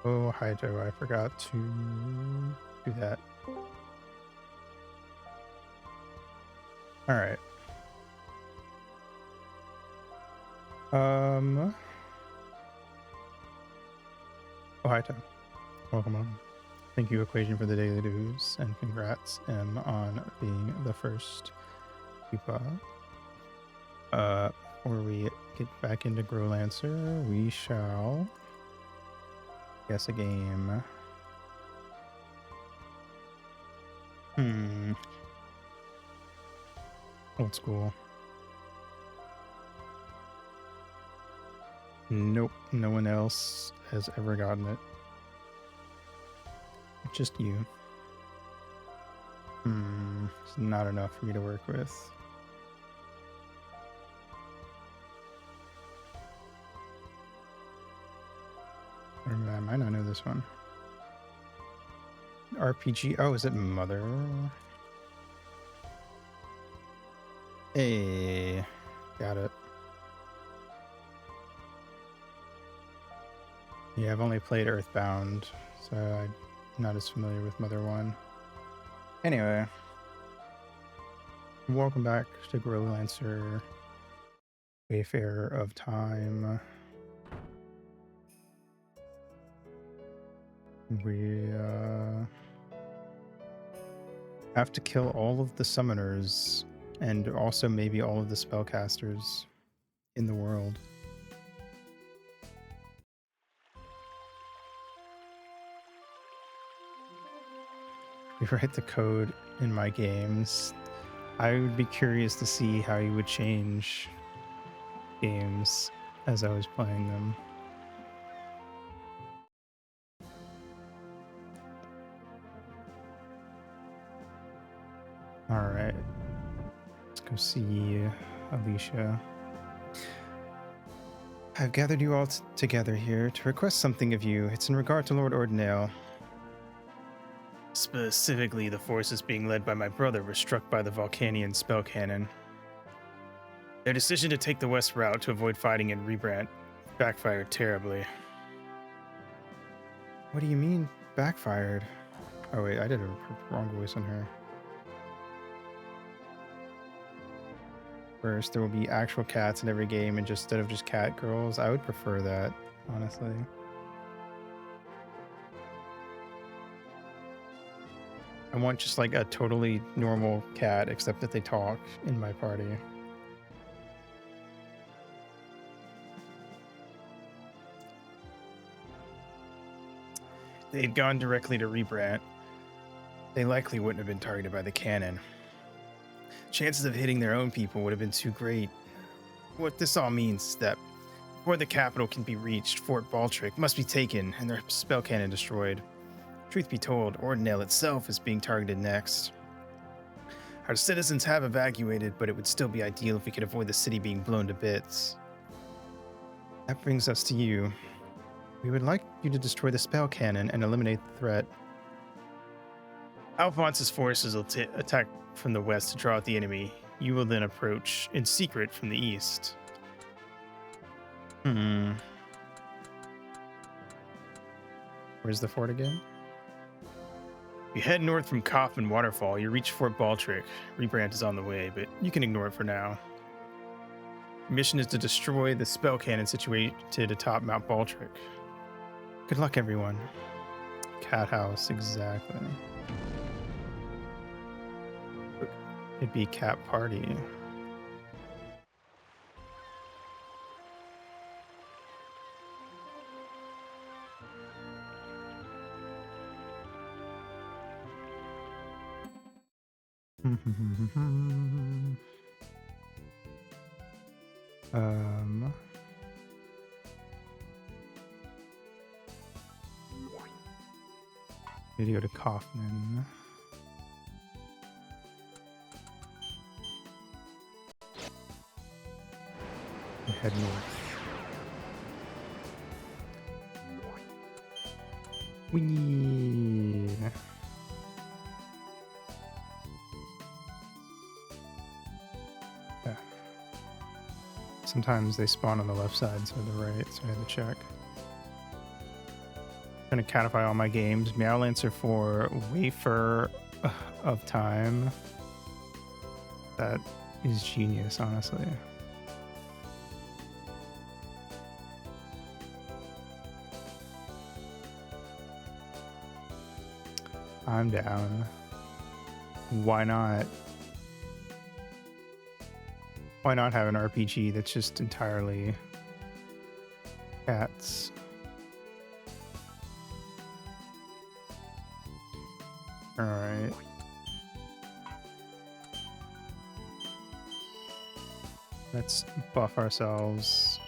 Oh, hi Joe, I forgot to do that. Alright. Oh, hi Tom. Welcome on. Thank you, Equation, for the daily dues, and congrats, M, on being the first pupa. Before we get back into Growlancer, we shall guess a game. Old school. Nope, no one else has ever gotten it. Just you. It's not enough for me to work with. I might not know this one. RPG. Oh, is it Mother? Hey, got it. Yeah, I've only played Earthbound, so I'm not as familiar with Mother 1. Anyway, welcome back to Growlancer, Wayfarer of Time. We have to kill all of the summoners and also maybe all of the spellcasters in the world. We write the code in my games. I would be curious to see how you would change games as I was playing them. All right, let's go see Alicia. I've gathered you all together here to request something of you. It's in regard to Lord Ordinale. Specifically, the forces being led by my brother were struck by the Volcanian spell cannon. Their decision to take the west route to avoid fighting in Rebrant backfired terribly. What do you mean, backfired? Oh wait, I did a wrong voice on her. First, there will be actual cats in every game and instead of just cat girls. I would prefer that, honestly. I want just like a totally normal cat, except that they talk in my party. If they had gone directly to Rebrant, they likely wouldn't have been targeted by the cannon. Chances of hitting their own people would have been too great. What this all means is that before the capital can be reached, Fort Baltrick must be taken and their spell cannon destroyed. Truth be told, Ordinale itself is being targeted next. Our citizens have evacuated, but it would still be ideal if we could avoid the city being blown to bits. That brings us to you. We would like you to destroy the spell cannon and eliminate the threat. Alphonse's forces will attack from the west to draw out the enemy. You will then approach in secret from the east. Where's the fort again? You head north from Coffin Waterfall, you reach Fort Baltrick. Rebrand is on the way, but you can ignore it for now. Your mission is to destroy the spell cannon situated atop Mount Baltrick. Good luck, everyone. Cat house, exactly. It'd be cat party. Video to Kaufman. We head north. Whee! Yeah. Sometimes they spawn on the left side instead of the right, so I had to check. Gonna catify all my games. Growlanser for Wayfarer of Time. That is genius, honestly. I'm down. Why not? Why not have an RPG that's just entirely cats? All right. Let's buff ourselves.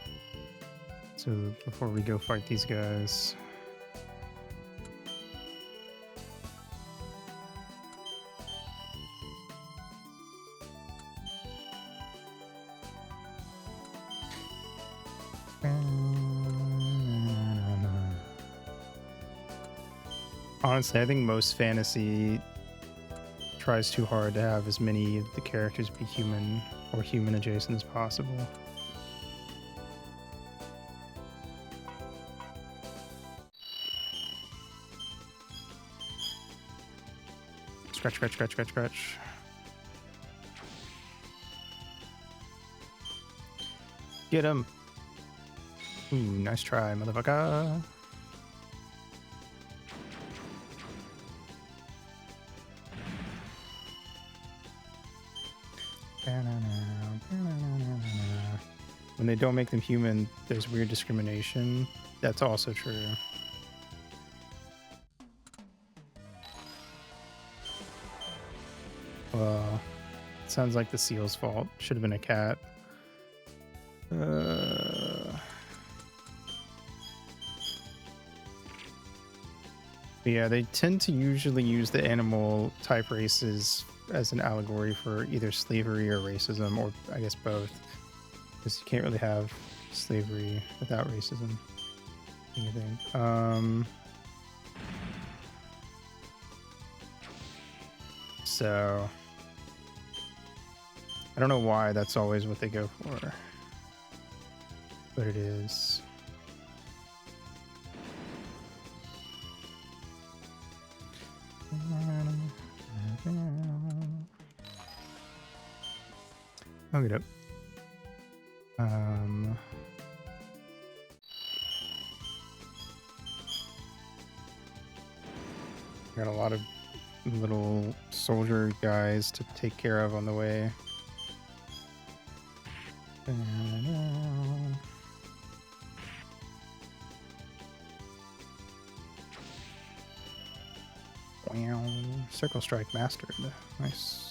So before we go fight these guys. Honestly, I think most fantasy tries too hard to have as many of the characters be human or human adjacent as possible. Scratch, scratch, scratch, scratch, scratch. Get him. Ooh, nice try, motherfucker. When they don't make them human, there's weird discrimination. That's also true. Well, it sounds like the seal's fault. Should have been a cat. Yeah, they tend to usually use the animal type races as an allegory for either slavery or racism, or I guess both. Because you can't really have slavery without racism. Anything. So I don't know why that's always what they go for, but it is. I'll get up. Got a lot of little soldier guys to take care of on the way. Wow. Circle strike mastered. Nice.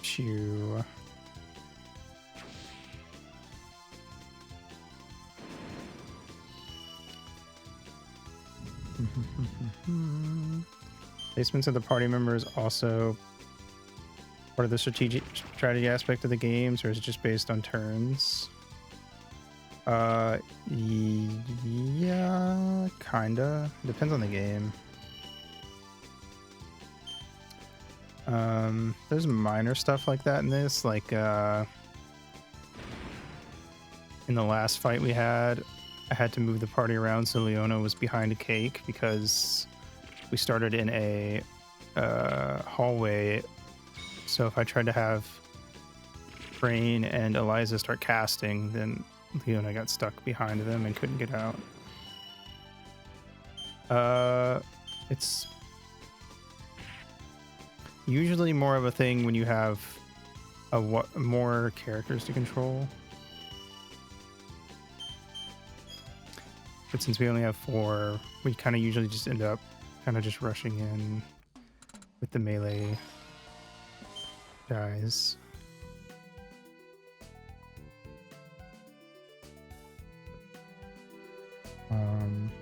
Chew. Placements of the party members also part of the strategy aspect of the games, or is it just based on turns? Yeah, kinda. Depends on the game. There's minor stuff like that in this, like in the last fight we had, I had to move the party around so Leona was behind a cake because we started in a hallway. So if I tried to have Brain and Eliza start casting, then Leona got stuck behind them and couldn't get out. It's usually more of a thing when you have more characters to control. But since we only have 4, we kind of usually just end up kind of just rushing in with the melee guys.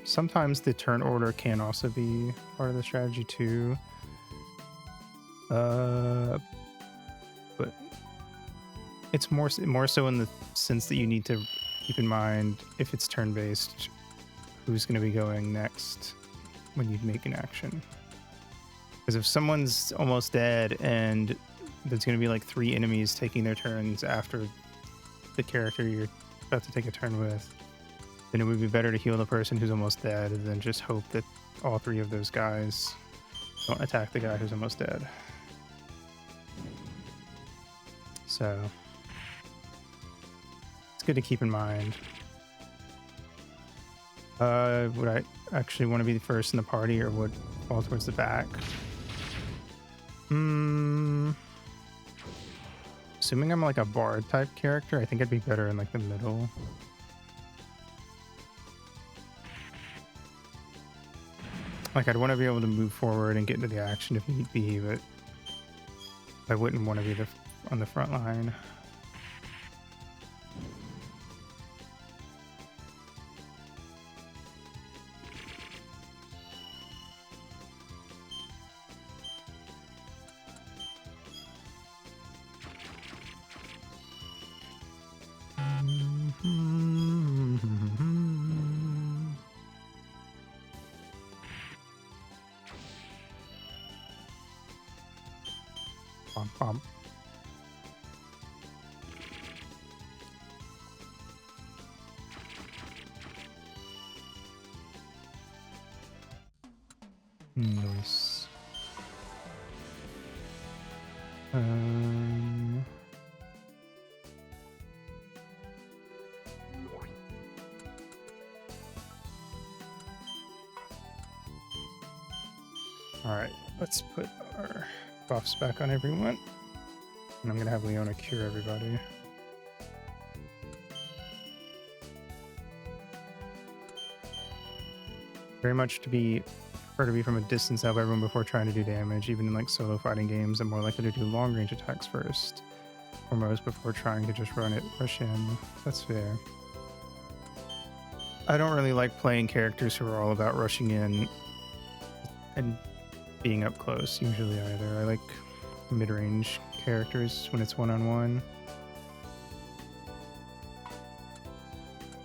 Sometimes the turn order can also be part of the strategy too. But it's more so in the sense that you need to keep in mind, if it's turn-based, who's going to be going next when you make an action. Because if someone's almost dead and there's going to be like 3 enemies taking their turns after the character you're about to take a turn with, then it would be better to heal the person who's almost dead than just hope that all three of those guys don't attack the guy who's almost dead. So it's good to keep in mind. Would I actually want to be the first in the party, or would fall towards the back? Assuming I'm like a bard type character, I think I'd be better in like the middle. Like I'd want to be able to move forward and get into the action if need be, but I wouldn't want to be on the front line. Bump, bump. Nice. Alright, let's put our buffs back on everyone. And I'm gonna have Leona cure everybody. Very much prefer to be from a distance out of everyone before trying to do damage. Even in like solo fighting games, I'm more likely to do long range attacks first, foremost, before trying to just rush in. That's fair. I don't really like playing characters who are all about rushing in and being up close usually either. I like mid-range characters when it's one-on-one.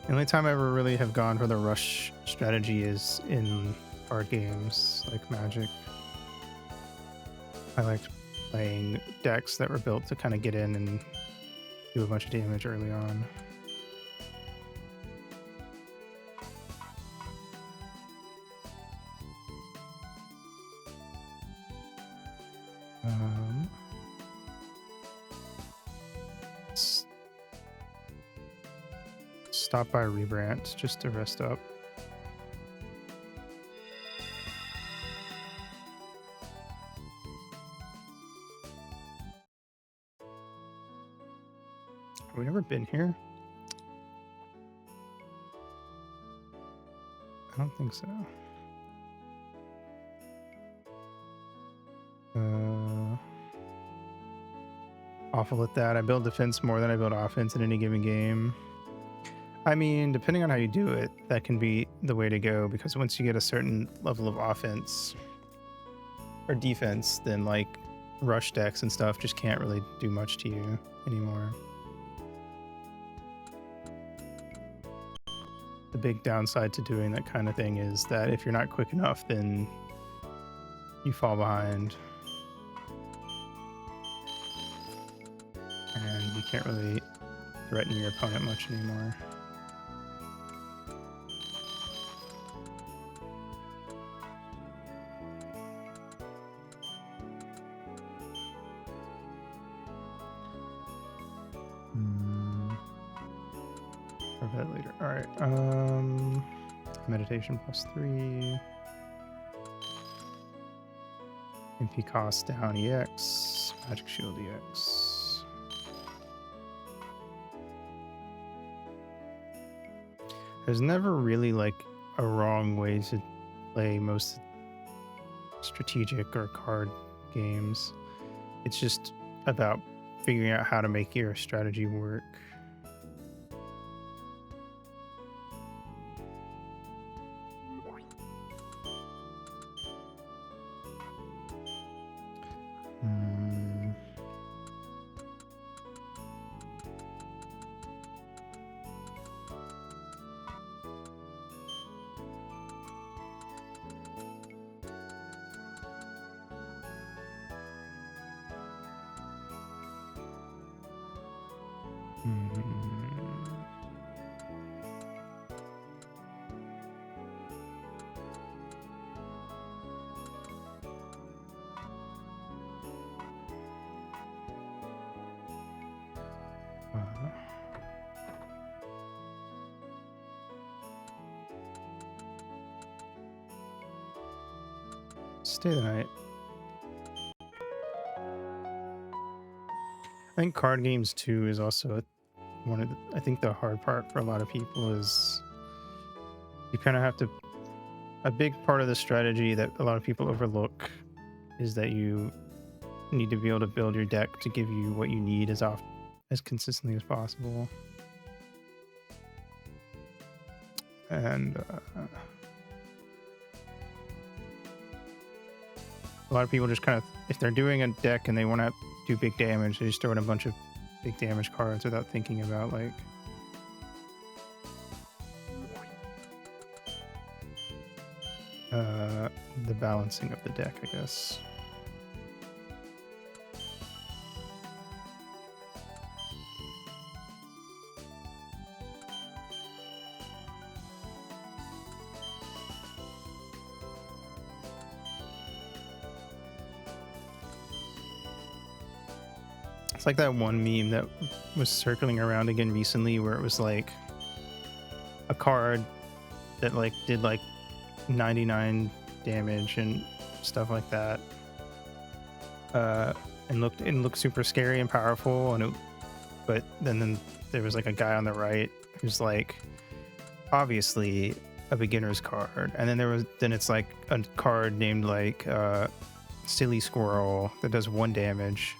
The only time I ever really have gone for the rush strategy is in card games like Magic. I liked playing decks that were built to kind of get in and do a bunch of damage early on. Stop by Rebrand just to rest up. Have we never been here? I don't think so. Awful at that. I build defense more than I build offense in any given game. I mean, depending on how you do it, that can be the way to go, because once you get a certain level of offense or defense, then like rush decks and stuff just can't really do much to you anymore. The big downside to doing that kind of thing is that if you're not quick enough, then you fall behind. And you can't really threaten your opponent much anymore. That later. All right. Meditation +3. MP cost down EX. Magic shield EX. There's never really like a wrong way to play most strategic or card games. It's just about figuring out how to make your strategy work. Stay the night. I think card games too is also one of the, I think the hard part for a lot of people is you kind of have to, a big part of the strategy that a lot of people overlook is that you need to be able to build your deck to give you what you need as often, as consistently as possible. And a lot of people just kind of, if they're doing a deck and they want to do big damage, they just throw in a bunch of big damage cards without thinking about like the balancing of the deck, I guess. It's like that one meme that was circling around again recently where it was like a card that like did like 99 damage and stuff like that, and looked super scary and powerful, and but then there was like a guy on the right who's like obviously a beginner's card, and then it's like a card named like Silly Squirrel that does 1 damage,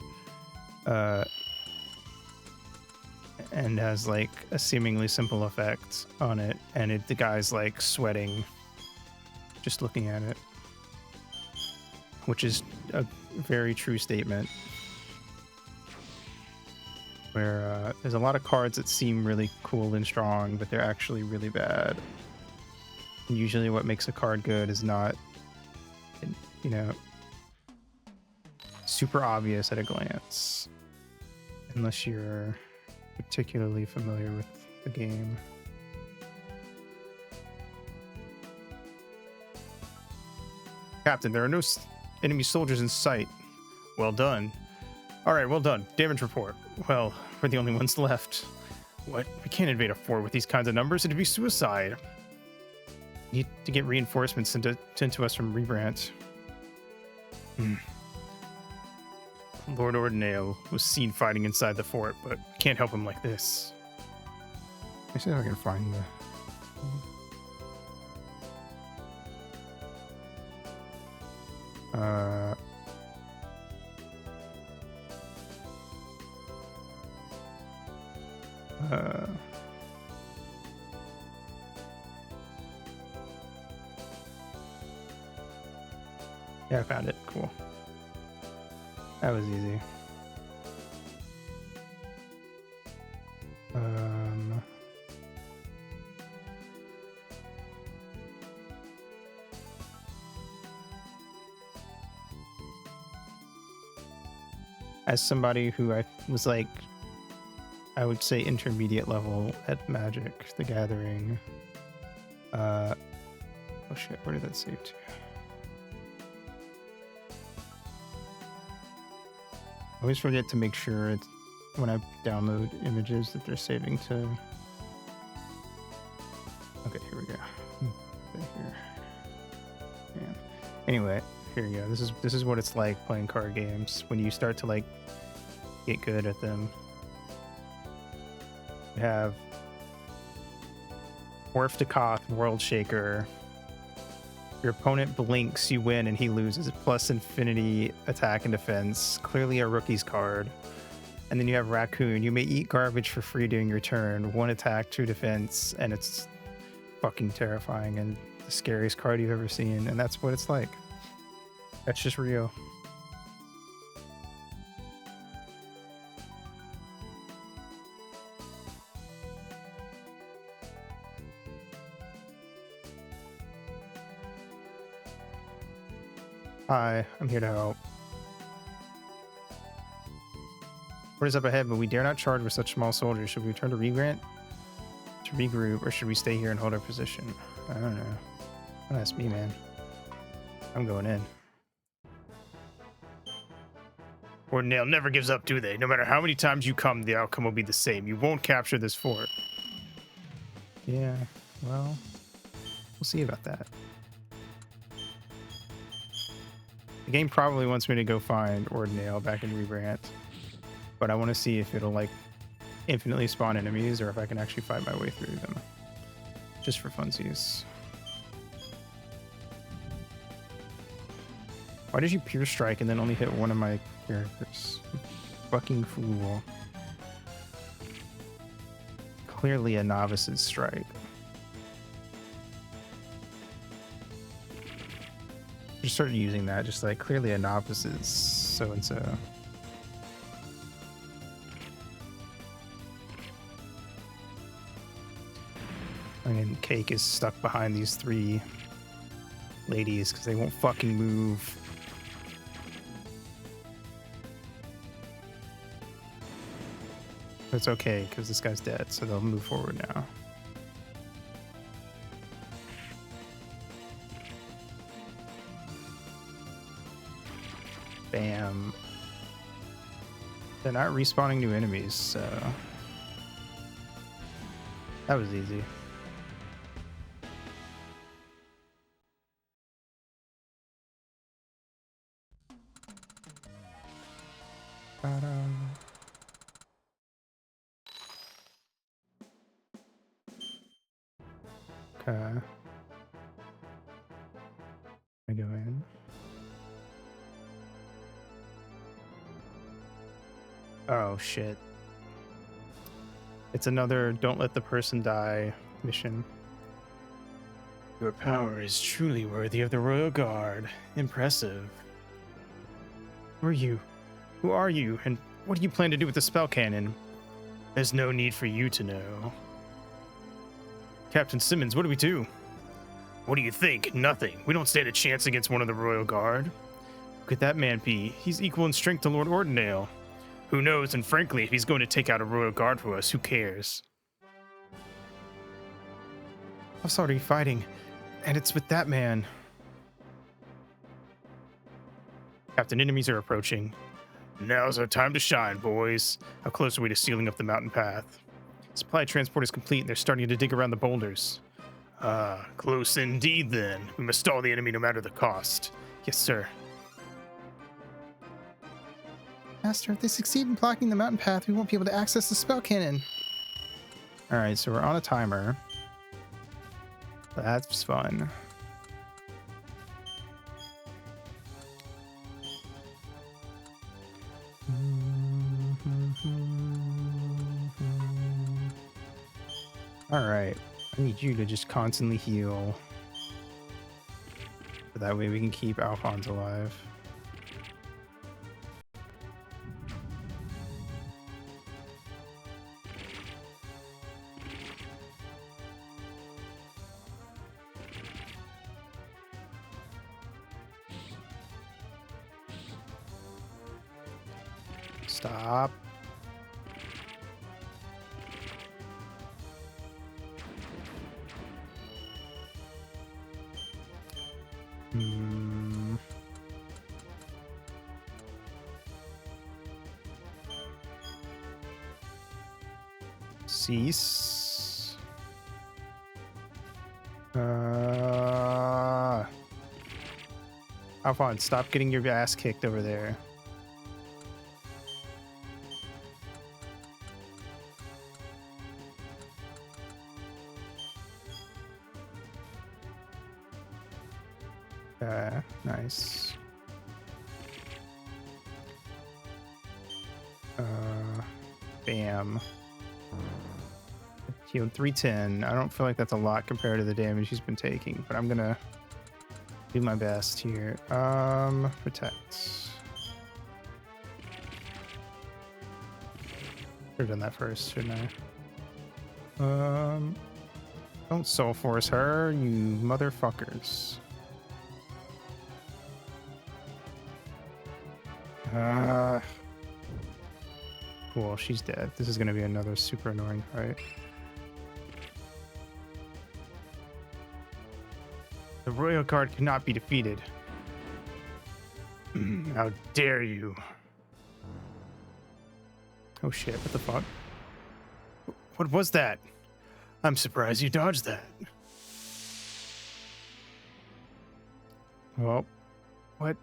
and has like a seemingly simple effect on it, and the guy's like sweating just looking at it, which is a very true statement, where there's a lot of cards that seem really cool and strong, but they're actually really bad. And usually what makes a card good is not, you know, super obvious at a glance, unless you're particularly familiar with the game. Captain, there are no enemy soldiers in sight. Well done. All right, well done. Damage report. Well, we're the only ones left. What? We can't invade a fort with these kinds of numbers. It'd be suicide. Need to get reinforcements sent to us from Rebrant. Lord Ordinale was seen fighting inside the fort, but can't help him like this. Let me see if I can find the... yeah, I found it. Cool. That was easy. As somebody who I was like, I would say intermediate level at Magic the Gathering. Oh shit, where did that save to? I always forget to make sure it's, when I download images, that they're saving to... Okay, here we go. Here. Yeah. Anyway, here you go. This is what it's like playing card games when you start to like get good at them. You have Orf to Koth, World Shaker. Your opponent blinks, you win, and he loses. Plus infinity attack and defense. Clearly a rookie's card. And then you have Raccoon. You may eat garbage for free during your turn. 1 attack, 2 defense, and it's fucking terrifying and the scariest card you've ever seen. And that's what it's like. That's just real. Hi, I'm here to help. What is up ahead, but we dare not charge with such small soldiers. Should we return to Regrant to regroup, or should we stay here and hold our position? I don't know. Don't ask me, man. I'm going in. Ordinale never gives up, do they? No matter how many times you come, the outcome will be the same. You won't capture this fort. Yeah, well, we'll see about that. The game probably wants me to go find Ordinale back in Rebrant, but I want to see if it'll like infinitely spawn enemies or if I can actually fight my way through them. Just for funsies. Why did you pure strike and then only hit one of my characters? Fucking fool. Clearly a novice's strike. Just started using that, just like clearly a novice's so and so. And Cake is stuck behind these three ladies because they won't fucking move. It's okay because this guy's dead, so they'll move forward now. Bam. They're not respawning new enemies, so that was easy. Okay. I go in. Oh shit. It's another don't let the person die mission. Your power is truly worthy of the Royal Guard. Impressive. Who are you? Who are you? And what do you plan to do with the spell cannon? There's no need for you to know. Captain Simmons, what do we do? What do you think? Nothing. We don't stand a chance against one of the Royal Guard. Who could that man be? He's equal in strength to Lord Ordinale. Who knows? And frankly, if he's going to take out a Royal Guard for us, who cares? I was already fighting, and it's with that man. Captain, enemies are approaching. Now's our time to shine, boys. How close are we to sealing up the mountain path? Supply transport is complete, and they're starting to dig around the boulders. Close indeed, then. We must stall the enemy no matter the cost. Yes, sir. Master, if they succeed in blocking the mountain path, we won't be able to access the spell cannon. Alright, so we're on a timer. That's fun. Alright, I need you to just constantly heal. So that way we can keep Alphonse alive. Stop. Cease. Alphonse, stop getting your ass kicked over there. Nice. Bam. Healed 310. I don't feel like that's a lot compared to the damage he's been taking, but I'm gonna do my best here. Protect. Should have done that first, shouldn't I? Don't soul force her, you motherfuckers. Cool, she's dead. This is gonna be another super annoying fight. The Royal Guard cannot be defeated. How dare you? Oh shit, what the fuck? What was that? I'm surprised you dodged that. Well, what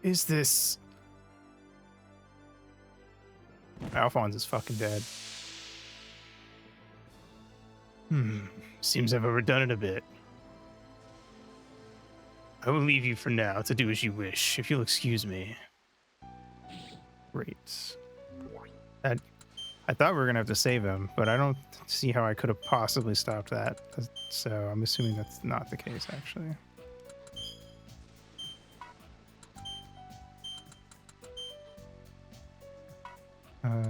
is this? Alphonse is fucking dead. Seems I've overdone it a bit. I will leave you for now to do as you wish, if you'll excuse me. Great. I thought we were gonna have to save him, but I don't see how I could have possibly stopped that. So I'm assuming that's not the case, actually.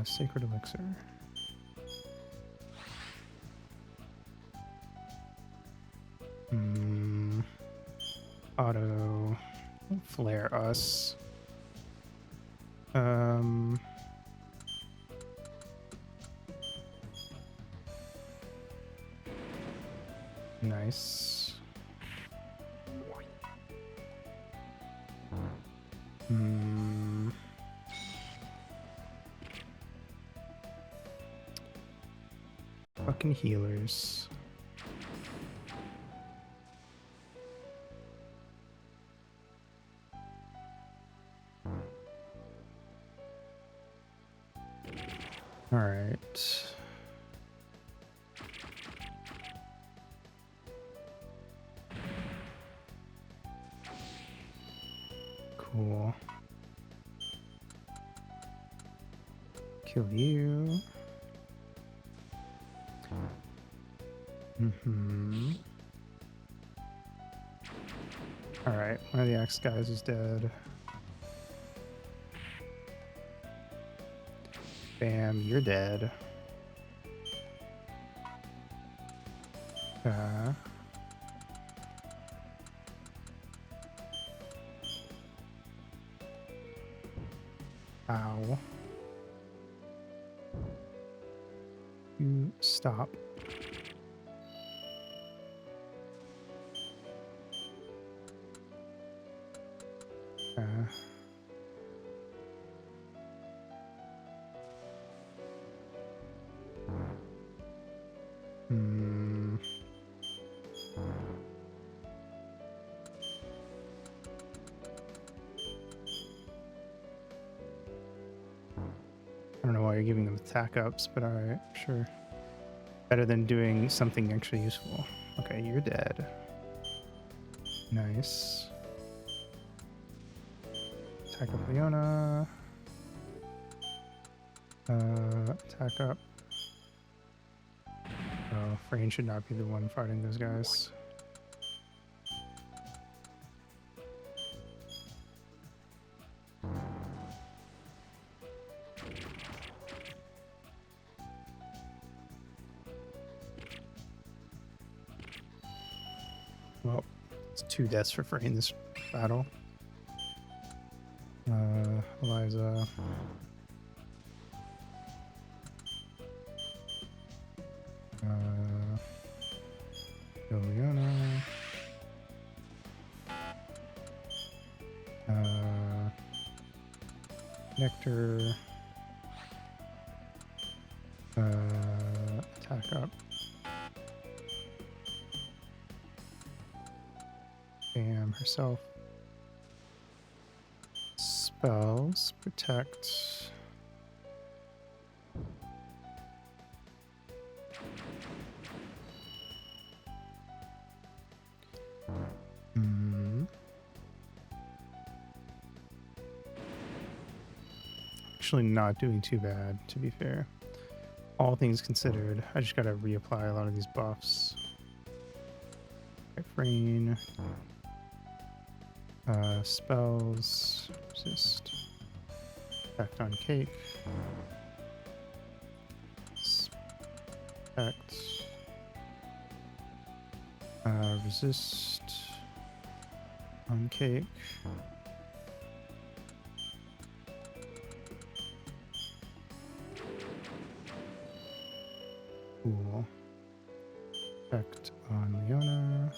Sacred elixir. Auto flare us. Nice. Fucking healers. All right. Cool. Kill you. All right, one of the axe guys is dead. Bam, you're dead. Ow. You stop. I don't know why you're giving them attack ups, but alright, sure. Better than doing something actually useful. Okay, you're dead. Nice. Attack up Leona. Attack up. Oh, Frayne should not be the one fighting those guys. Well, it's 2 deaths for Frayne this battle. Eliza. Liliana. Nectar. Attack up. Bam, herself. Spells. Protect. Actually not doing too bad, to be fair. All things considered, I just gotta reapply a lot of these buffs. Frayne. Spells. Resist. Effect on cake. Effect. Resist on cake. Cool. Effect on Leona.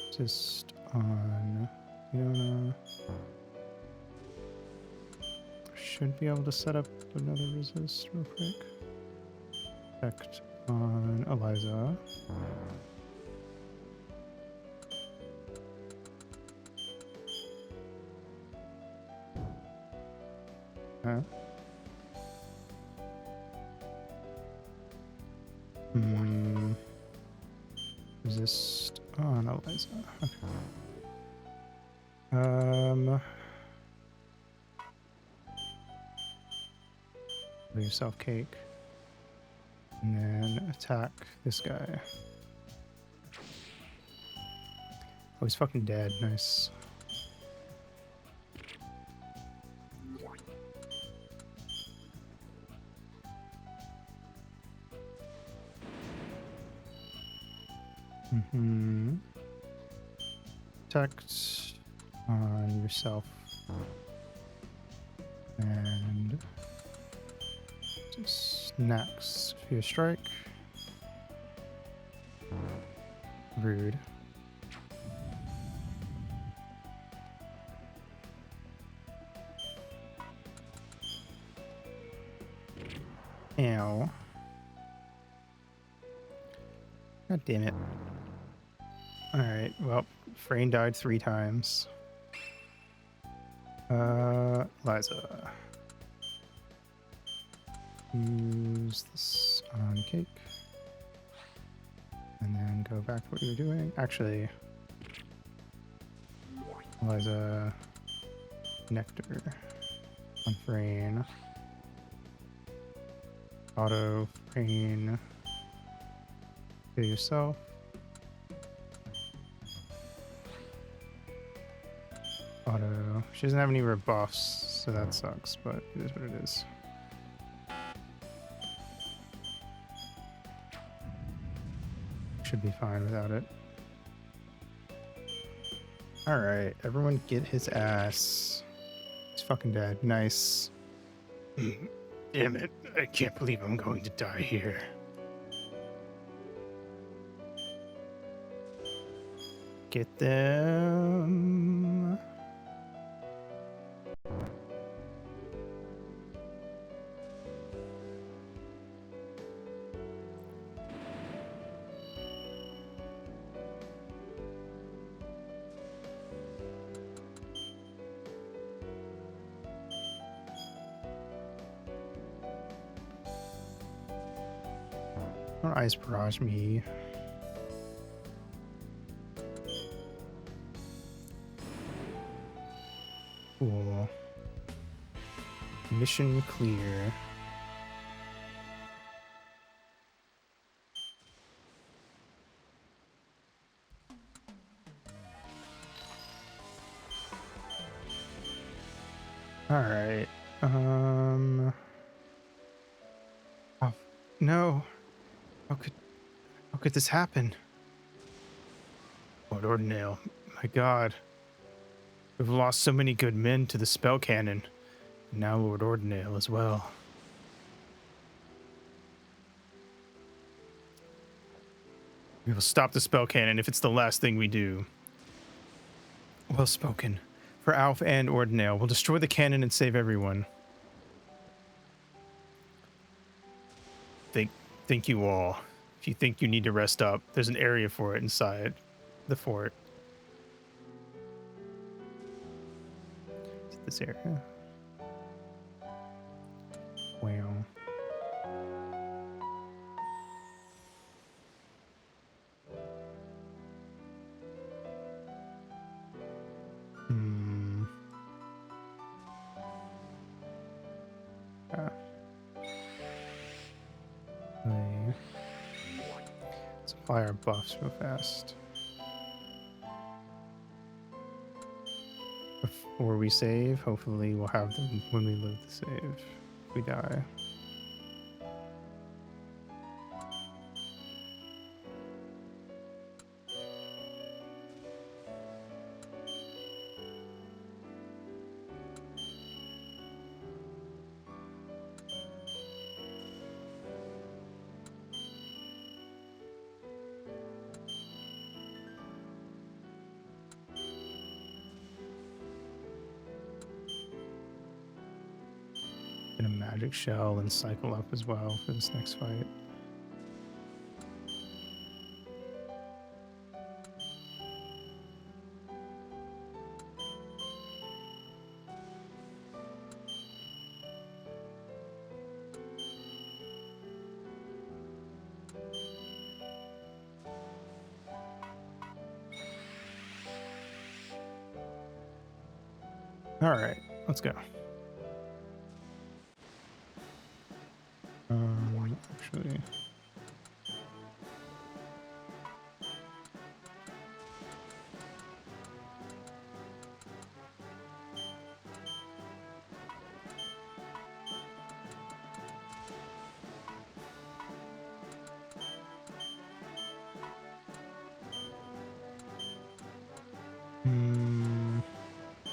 Resist on Leona. Should be able to set up another resist real quick. Effect on Eliza. Huh? Resist on Eliza. Okay. Give yourself cake. And then attack this guy. Oh, he's fucking dead. Nice. Protect on yourself. And just next. Fear strike. Rude. Ow. God damn it. Alright, well, Frayne died 3 times. Liza. Use this on cake. And then go back to what you were doing. Actually, Liza. Nectar. On Frayne. Auto. Frayne. Kill yourself. Auto. She doesn't have any rebuffs, so that sucks, but it is what it is. Should be fine without it. Alright, everyone get his ass. He's fucking dead. Nice. Damn it. I can't believe I'm going to die here. Get them. Don't ice barrage me. Cool. Mission clear. All right. Oh no. How could this happen? Lord Ordinale, my god. We've lost so many good men to the spell cannon. And now Lord Ordinale as well. We will stop the spell cannon if it's the last thing we do. Well spoken. For Alf and Ordinale, we'll destroy the cannon and save everyone. Thank you all. If you think you need to rest up, there's an area for it inside the fort. Is it this area? Wow. Let's apply our buffs real fast. Before we save, hopefully we'll have them when we live to save. If we die. Get a magic shell and cycle up as well for this next fight. All right, let's go. Actually.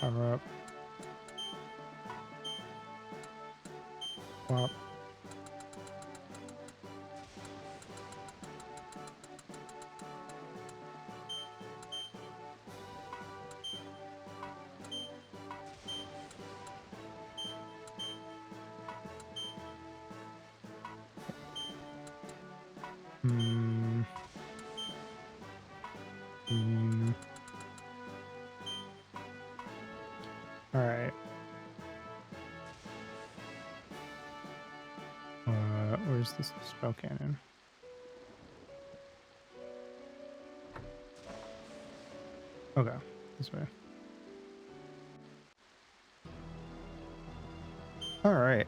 Power up. Swap. Hmm. Hmm. All right. Where's this spell cannon? Okay, this way. All right.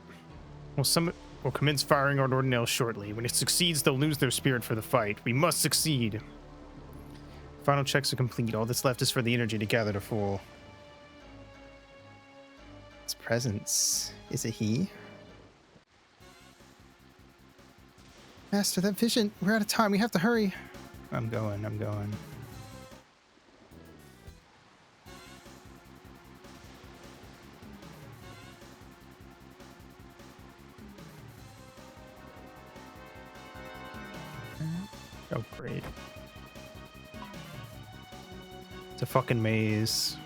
Well, some will commence firing on Ordinale shortly. When it succeeds, they'll lose their spirit for the fight. We must succeed. Final checks are complete. All that's left is for the energy to gather to full. His presence. Is it he? Master, that vision. We're out of time. We have to hurry. I'm going. Oh, great. It's a fucking maze.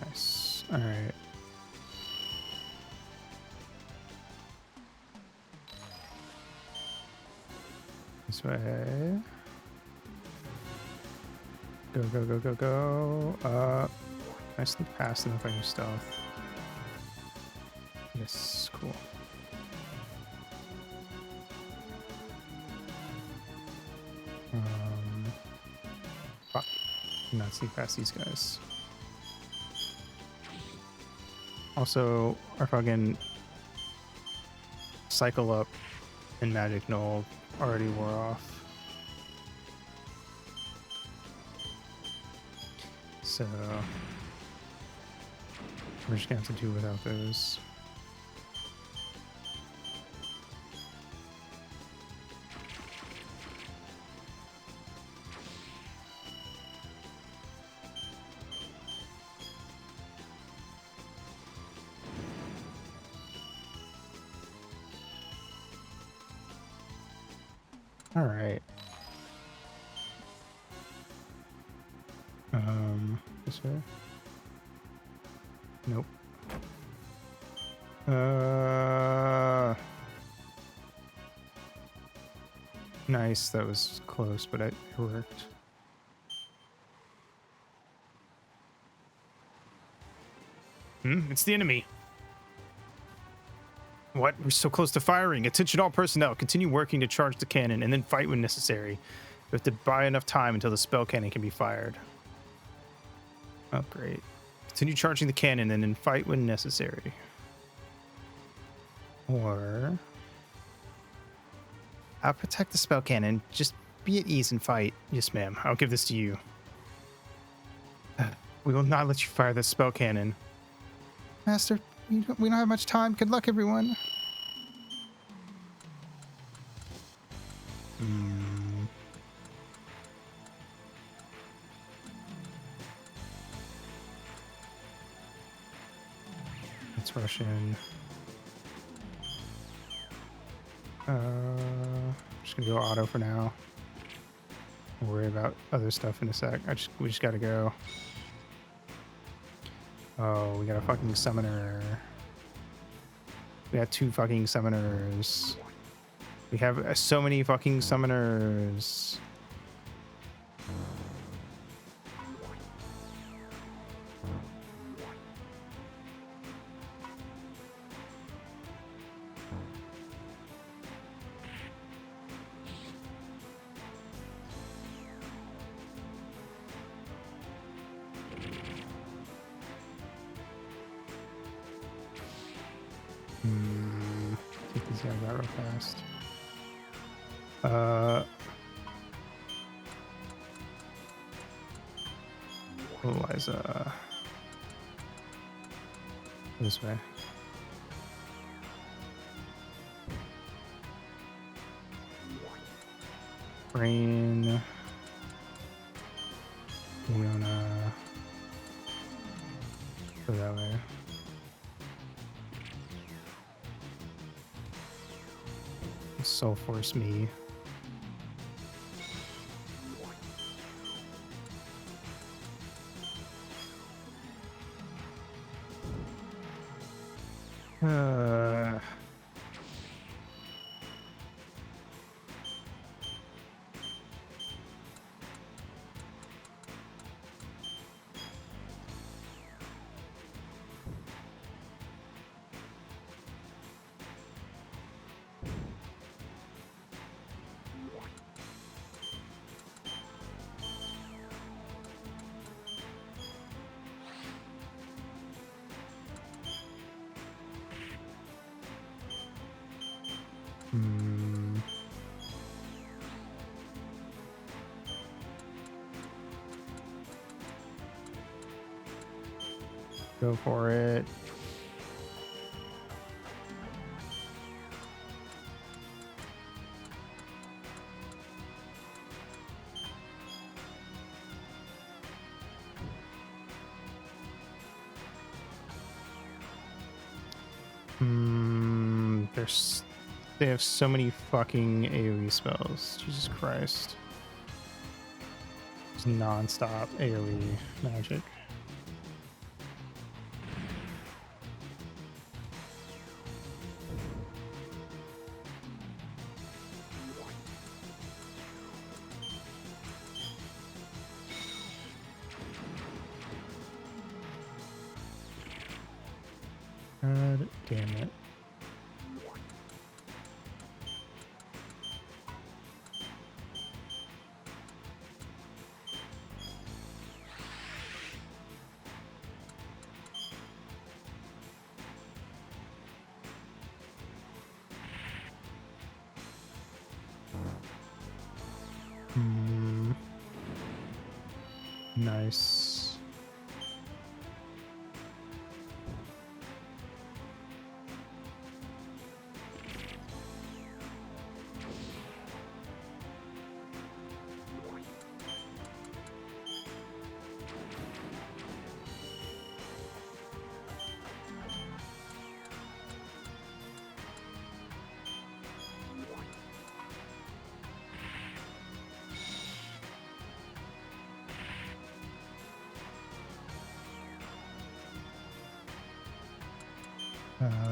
Nice. All right. This way. Go. I sneak past them if I use stealth. Yes, cool. Fuck. Not sneak past these guys. Also, our fucking cycle up and magic null already wore off. So we're just gonna have to do without those. All right. This way. Nope. Nice. That was close, but it worked. It's the enemy. What? We're so close to firing. Attention all personnel. Continue working to charge the cannon and then fight when necessary. We have to buy enough time until the spell cannon can be fired. Oh, great. Continue charging the cannon and then fight when necessary. Or I'll protect the spell cannon. Just be at ease and fight. Yes, ma'am. I'll give this to you. We will not let you fire the spell cannon. Master, we don't have much time. Good luck, everyone. That's rush in. Just gonna go auto for now. We'll worry about other stuff in a sec. We just gotta go. Oh, we got a fucking summoner. We got 2 fucking summoners. We have so many fucking summoners. Take these guys out real fast. Otherwise, this way. Brain. Leona. Go that way. Soul Force me. Go for it. They have so many fucking AoE spells. Jesus Christ. Just non-stop AoE magic. God damn it. Nice.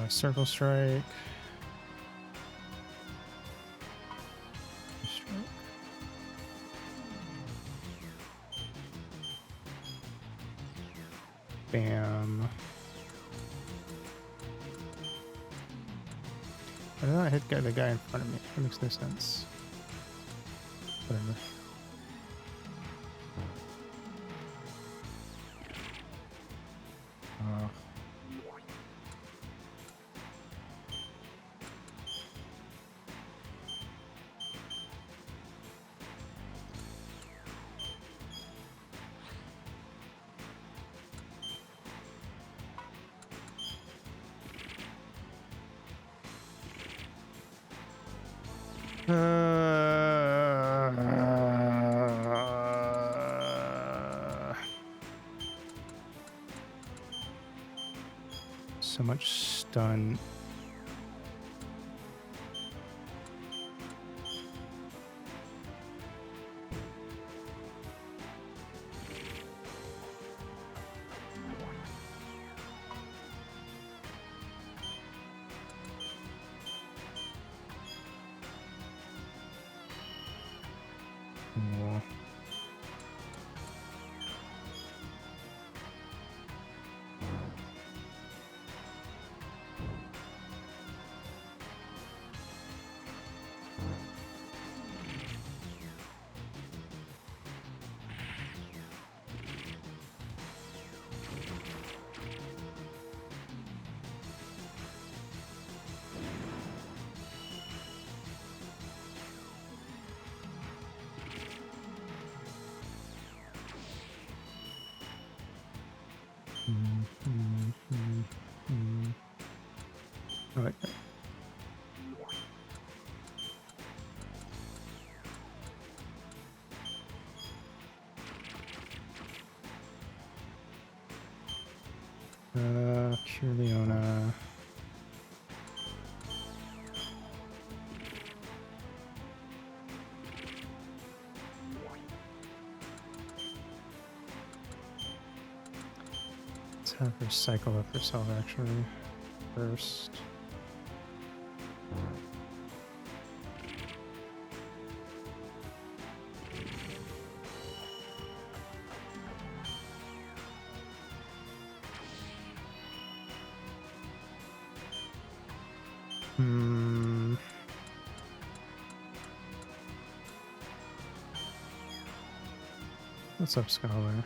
Circle strike. Bam. Why did I hit the guy in front of me? That makes no sense. Whatever. so much stun. Oh. I like that. Cure Leona. Let's have her cycle up herself actually first. What's up, Scholar?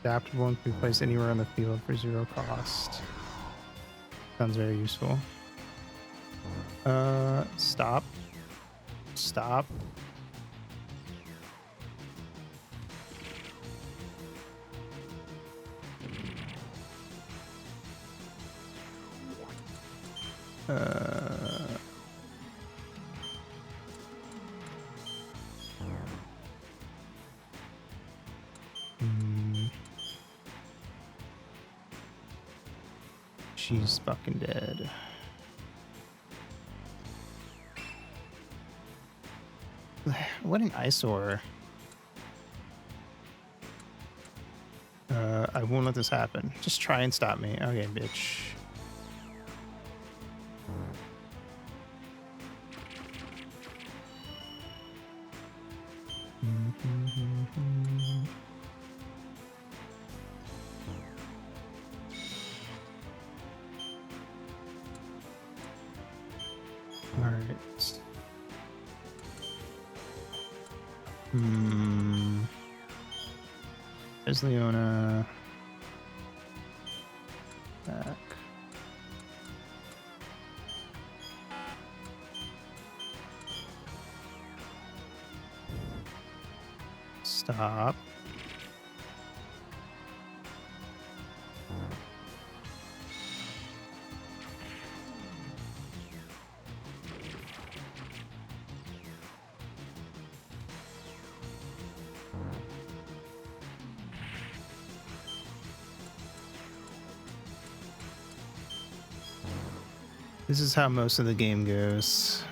Adaptable and can be placed anywhere on the field for 0 cost. Sounds very useful. Stop. Stop. She's fucking dead. What an eyesore. I won't let this happen. Just try and stop me. Okay, bitch. Alright. There's Leona. Back. Stop. This is how most of the game goes.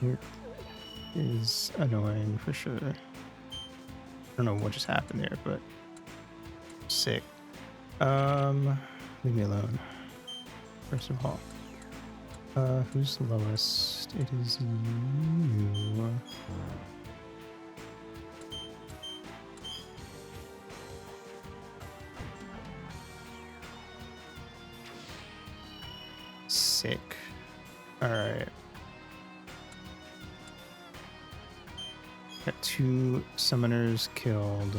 It is annoying for sure. I don't know what just happened there, but sick. Leave me alone. First of all, who's the lowest? It is you. Sick. All right. Got 2 summoners killed.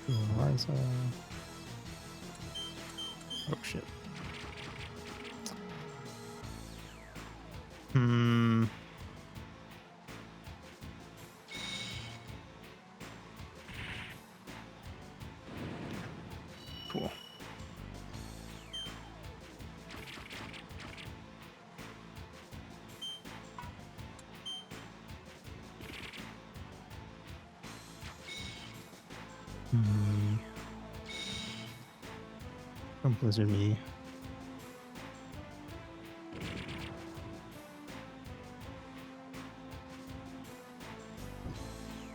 Growlanser. Oh shit. Hmm. Cool. Hmm. From Blizzard me.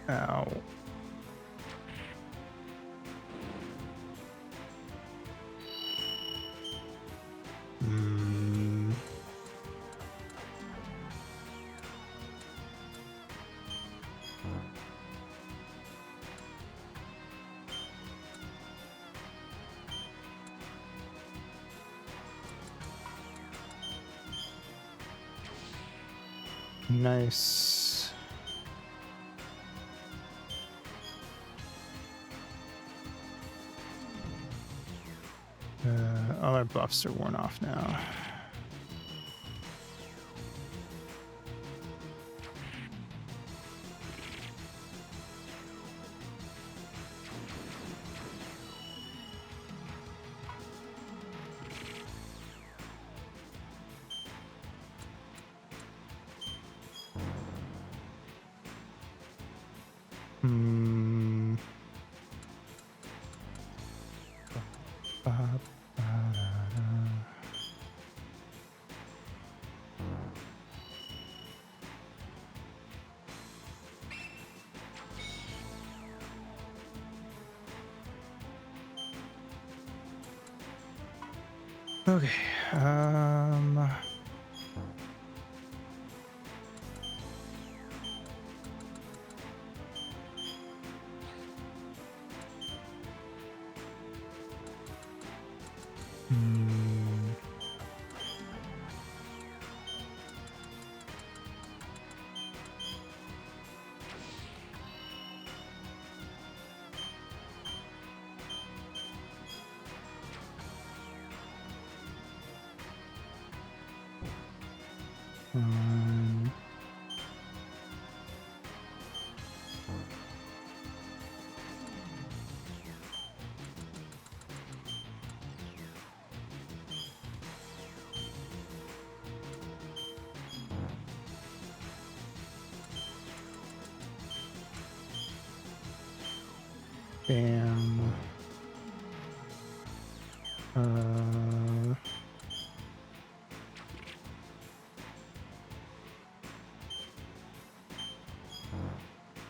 Ow. Hmm. Nice. All our buffs are worn off now. Hmm. Okay. Hmm. Um, Bam.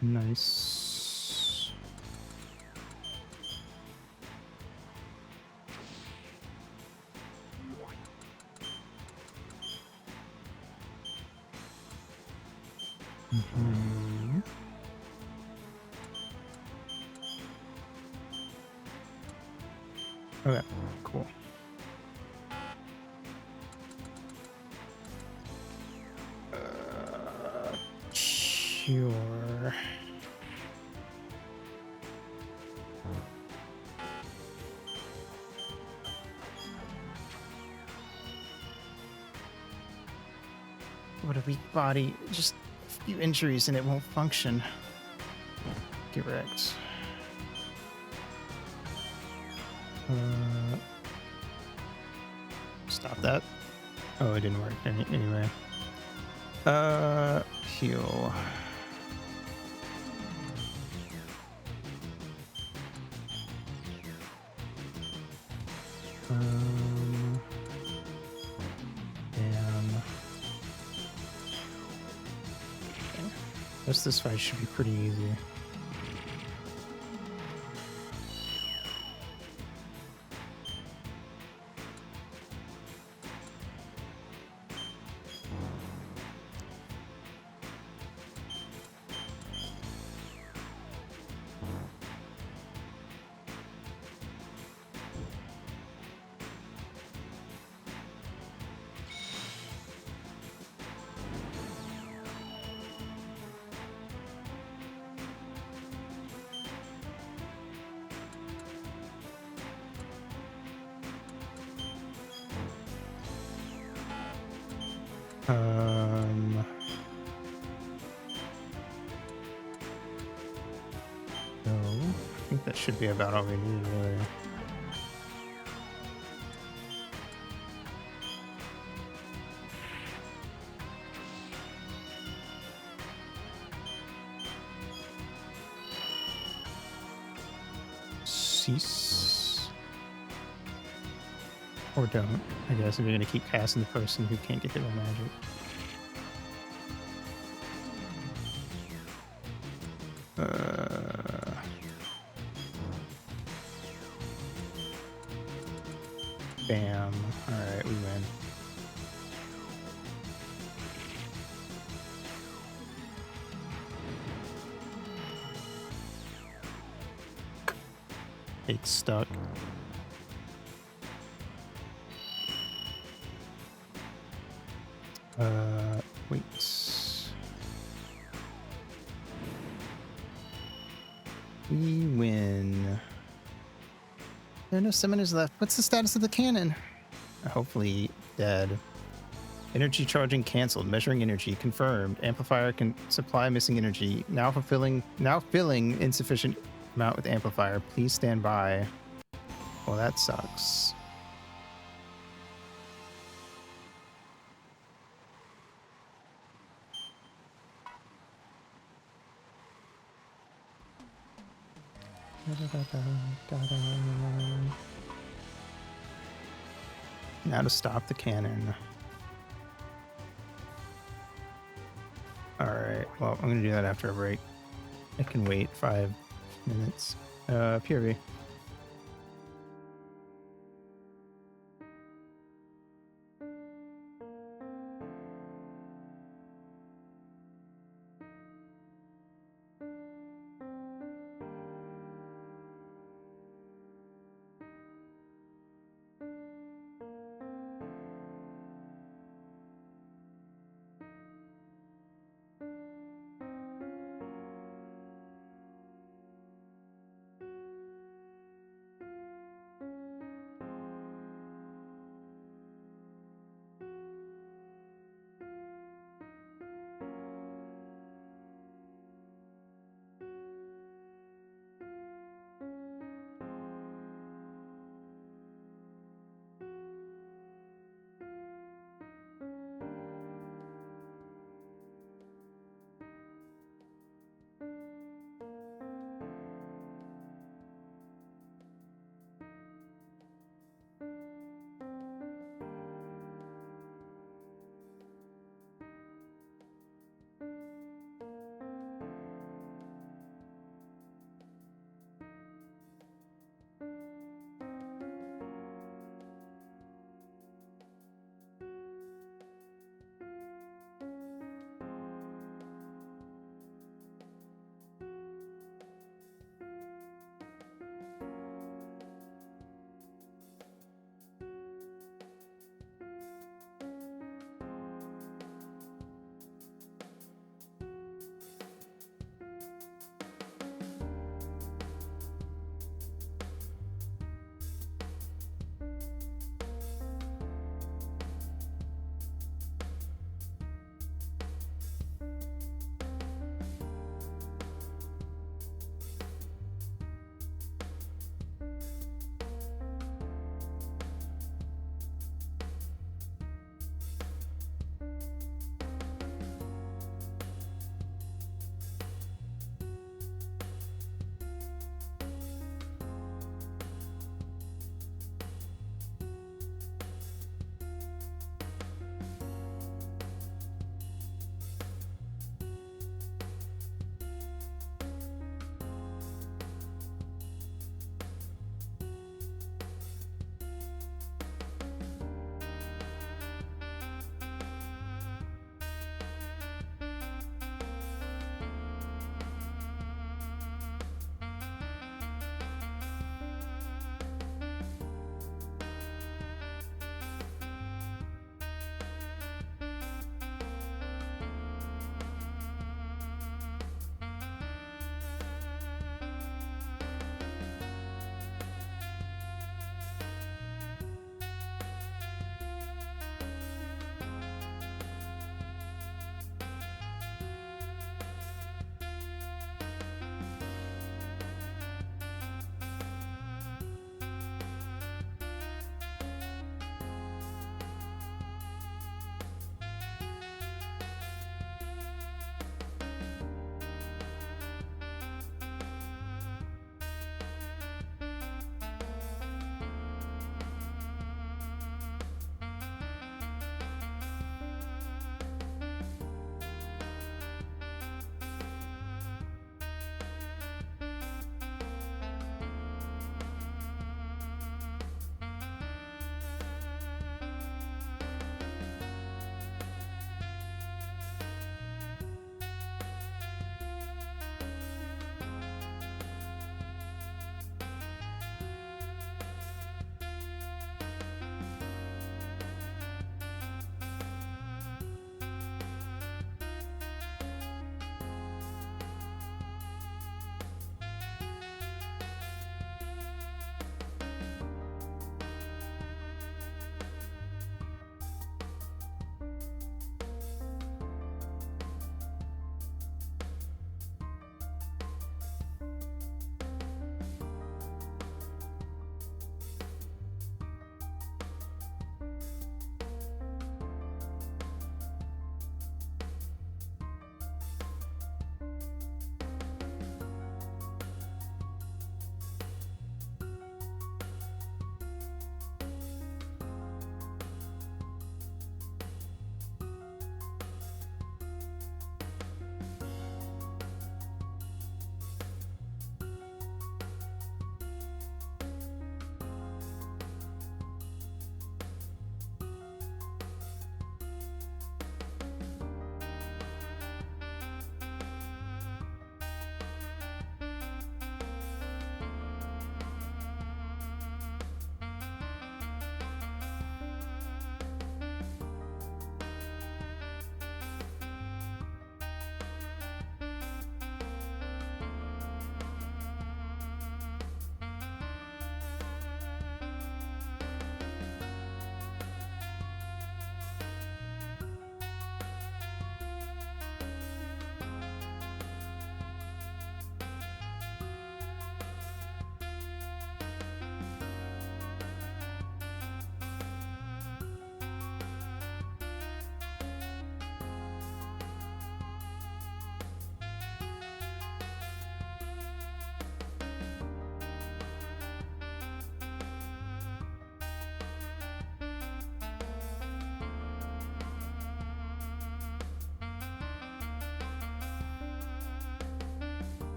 Nice. Mhm. Okay, cool. Sure. What a weak body. Just a few injuries and it won't function. Get wrecked. Stop that. Oh, it didn't work anyway. Heal. And this fight should be pretty easy. Um, so I think that should be about all we need, really. Cease. Or don't, I guess, if you're gonna keep casting the person who can't get hit by magic. Bam. Alright, we win. It's stuck. Wait. We win. There are no summoners left. What's the status of the cannon? Hopefully dead. Energy charging canceled. Measuring energy confirmed. Amplifier can supply missing energy. Now filling insufficient amount with amplifier. Please stand by. Well, that sucks. Now to stop the cannon. Alright, well, I'm gonna do that after a break. I can wait 5 minutes. PRV.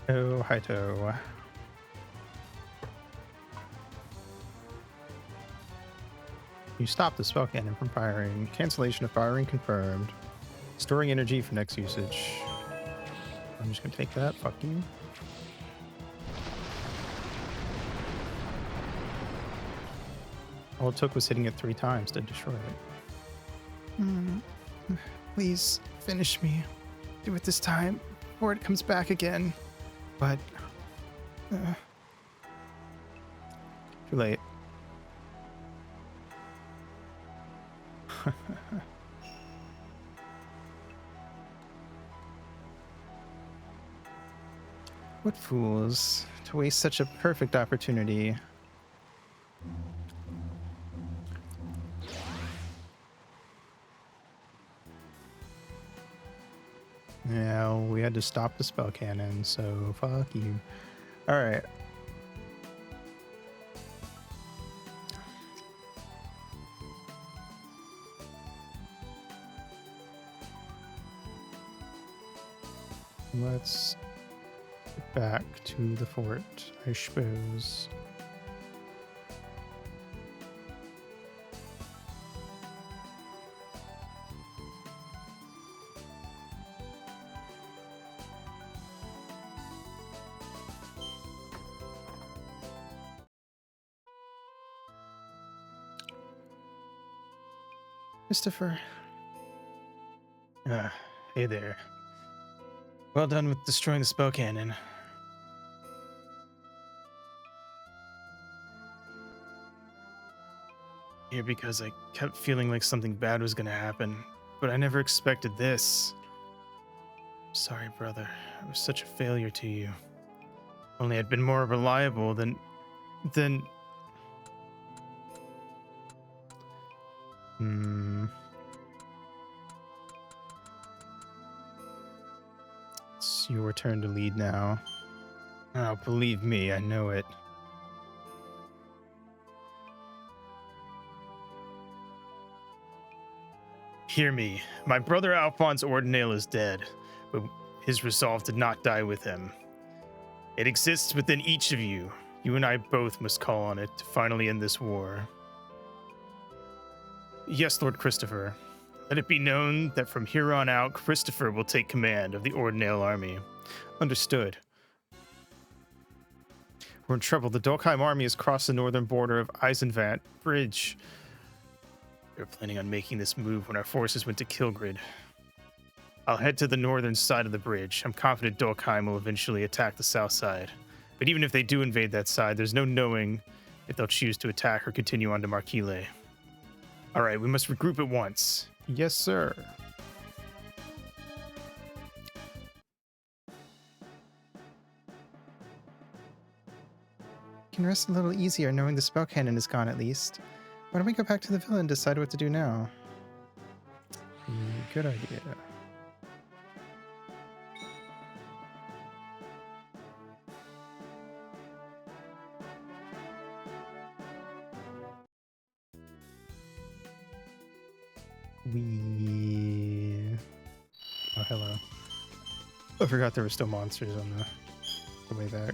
Oh, hi-to. You stop the spell cannon from firing. Cancellation of firing confirmed. Storing energy for next usage. I'm just gonna take that. Fuck you. All it took was hitting it 3 times to destroy it. Please finish me. Do it this time before it comes back again. But too late. What fools to waste such a perfect opportunity. Yeah, we had to stop the spell cannon, so fuck you. Alright. Let's get back to the fort, I suppose. Christopher. Hey there. Well done with destroying the spell cannon. Here because I kept feeling like something bad was gonna happen, but I never expected this. Sorry, brother. I was such a failure to you. Only I'd been more reliable than... It's your turn to lead now. Oh, believe me, I know it. Hear me. My brother Alphonse Ordinale is dead, but his resolve did not die with him. It exists within each of you. You and I both must call on it to finally end this war. Yes, Lord Christopher. Let it be known that from here on out, Christopher will take command of the Ordinale army. Understood. We're in trouble. The Dolkheim army has crossed the northern border of Eisenvant Bridge. We were planning on making this move when our forces went to Kilgrid. I'll head to the northern side of the bridge. I'm confident Dolkheim will eventually attack the south side. But even if they do invade that side, there's no knowing if they'll choose to attack or continue on to Marquile. All right, we must regroup at once. Yes, sir. Can rest a little easier knowing the spell cannon is gone at least. Why don't we go back to the villa and decide what to do now? Good idea. Oh, hello. I forgot there were still monsters on the way back.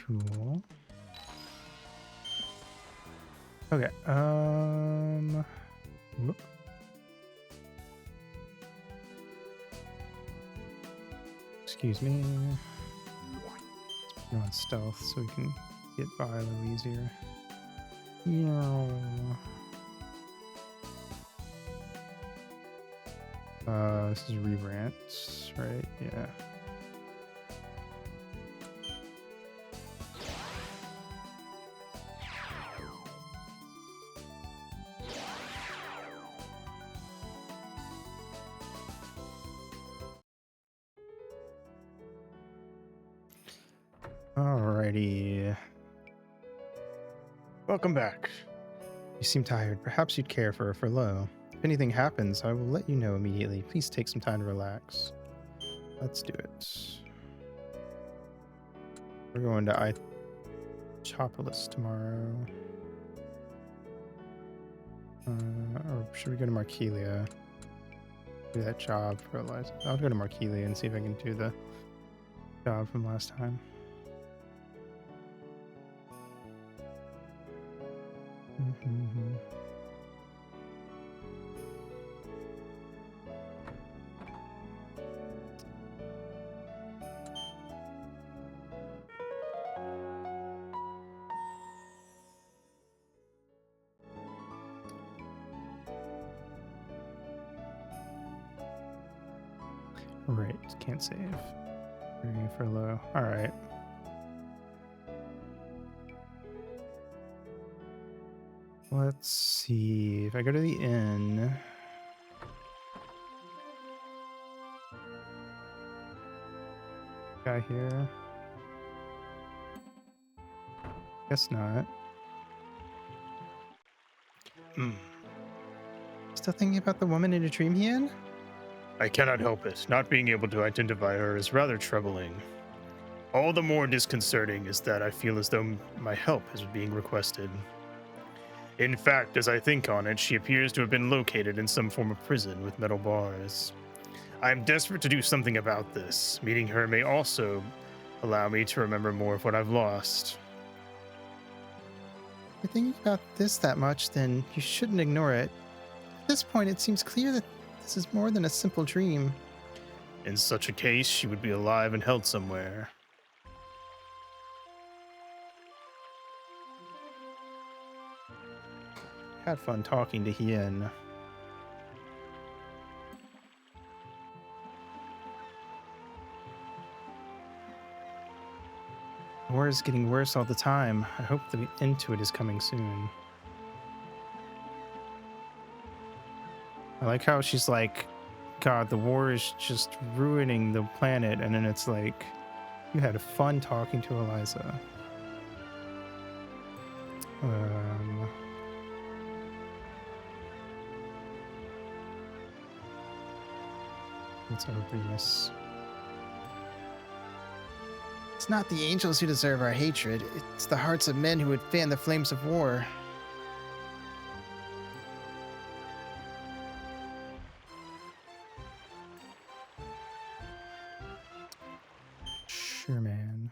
Cool. Okay, whoop. Excuse me. Let's put on stealth so we can get by a little easier. Yeah. This is Rebrant, right? Yeah. Alrighty. Welcome back. You seem tired. Perhaps you'd care for a furlough. If anything happens, I will let you know immediately. Please take some time to relax. Let's do it. We're going to Chopolis tomorrow. Or should we go to Markelia? Do that job for Eliza. I'll go to Markelia and see if I can do the job from last time. Right, can't save. Bringing furlough. All right. Let's see. If I go to the inn. Guy here. Guess not. Still thinking about the woman in a dream he had? I cannot help it. Not being able to identify her is rather troubling. All the more disconcerting is that I feel as though my help is being requested. In fact, as I think on it, she appears to have been located in some form of prison with metal bars. I am desperate to do something about this. Meeting her may also allow me to remember more of what I've lost. If you're thinking about this that much, then you shouldn't ignore it. At this point, it seems clear that this is more than a simple dream. In such a case, she would be alive and held somewhere. Had fun talking to Hien. The war is getting worse all the time. I hope the end to it is coming soon. I like how she's like, God, the war is just ruining the planet. And then it's like, you had fun talking to Eliza. What's obvious? It's not the angels who deserve our hatred. It's the hearts of men who would fan the flames of war. Sure, man.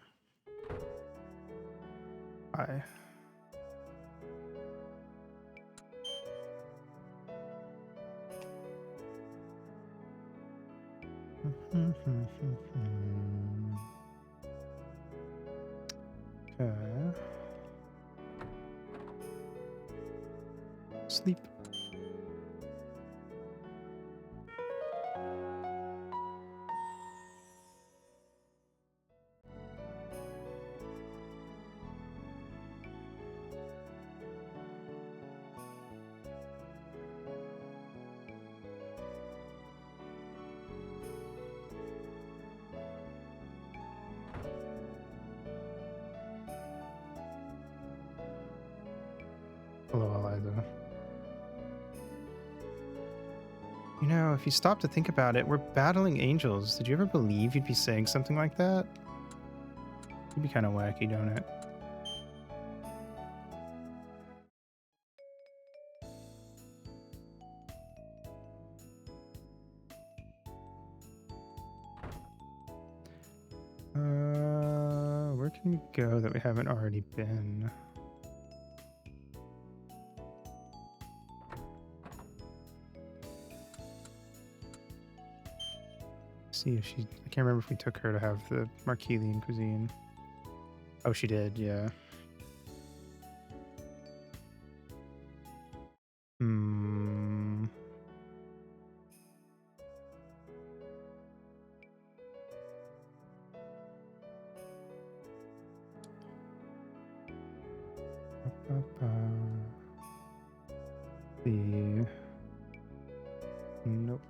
Bye. Okay. Sleep. Hello, Eliza. You know, if you stop to think about it, we're battling angels. Did you ever believe you'd be saying something like that? It'd be kind of wacky, don't it? Where can we go that we haven't already been? See if she. I can't remember if we took her to have the Markelian cuisine. Oh, she did, yeah. Nope.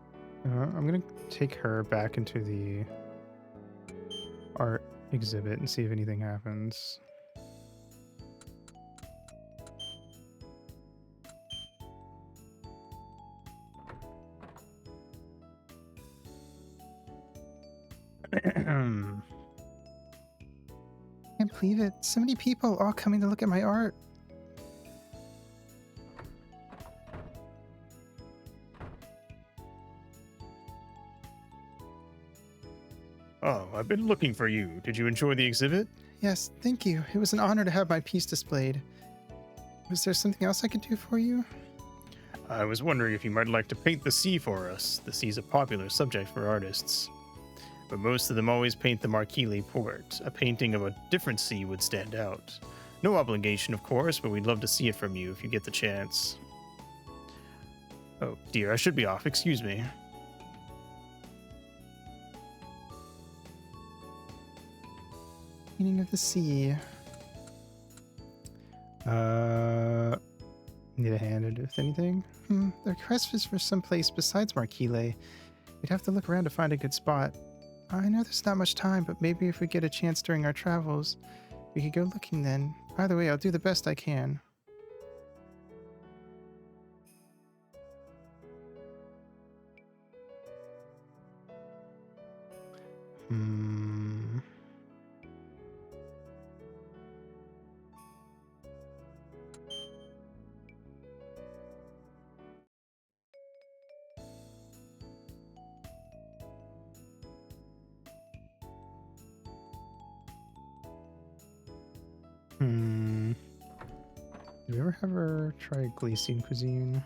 I'm gonna take her back into the art exhibit and see if anything happens. Can't believe it. So many people all coming to look at my art. Oh, I've been looking for you. Did you enjoy the exhibit? Yes, thank you. It was an honor to have my piece displayed. Was there something else I could do for you? I was wondering if you might like to paint the sea for us. The sea's a popular subject for artists. But most of them always paint the Marquile port. A painting of a different sea would stand out. No obligation, of course, but we'd love to see it from you if you get the chance. Oh, dear, I should be off. Excuse me. Meaning of the sea. Need a hand with anything? The request is for some place besides Marquile. We'd have to look around to find a good spot. I know there's not much time, but maybe if we get a chance during our travels, we could go looking then. Either way, I'll do the best I can. Did we ever have her try Glacian cuisine?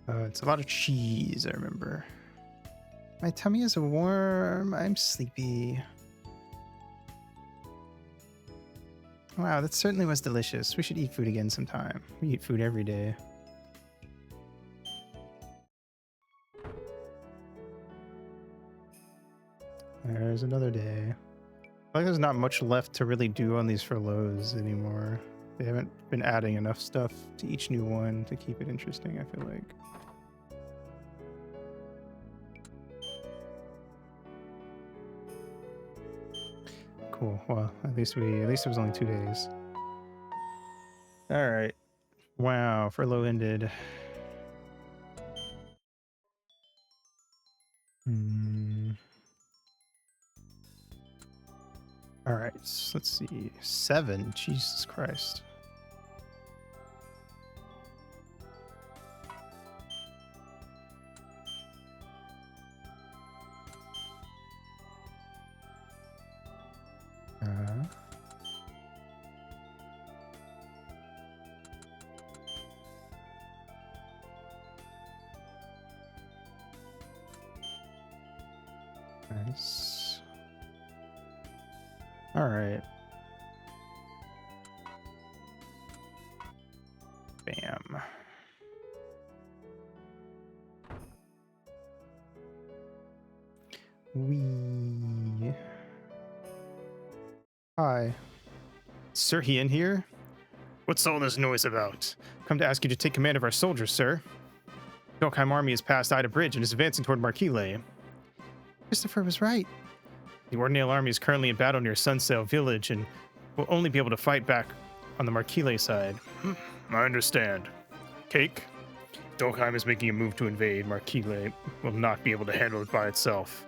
It's a lot of cheese, I remember. My tummy is warm. I'm sleepy. Wow, that certainly was delicious. We should eat food again sometime. We eat food every day. There's another day. I feel like there's not much left to really do on these furloughs anymore. They haven't been adding enough stuff to each new one to keep it interesting, I feel like. Cool. Well, at least it was only 2 days. All right. Wow, furlough ended. All right, so let's see. 7. Jesus Christ. Nice. All right. Bam. Hi. Sir, he in here? What's all this noise about? Come to ask you to take command of our soldiers, sir. The Dolkheim army has passed Ida Bridge and is advancing toward Marquile. Christopher was right. The Ordinale army is currently in battle near Sunsail Village and will only be able to fight back on the Marquile side. I understand. Cake? Dolkheim is making a move to invade. Marquile will not be able to handle it by itself.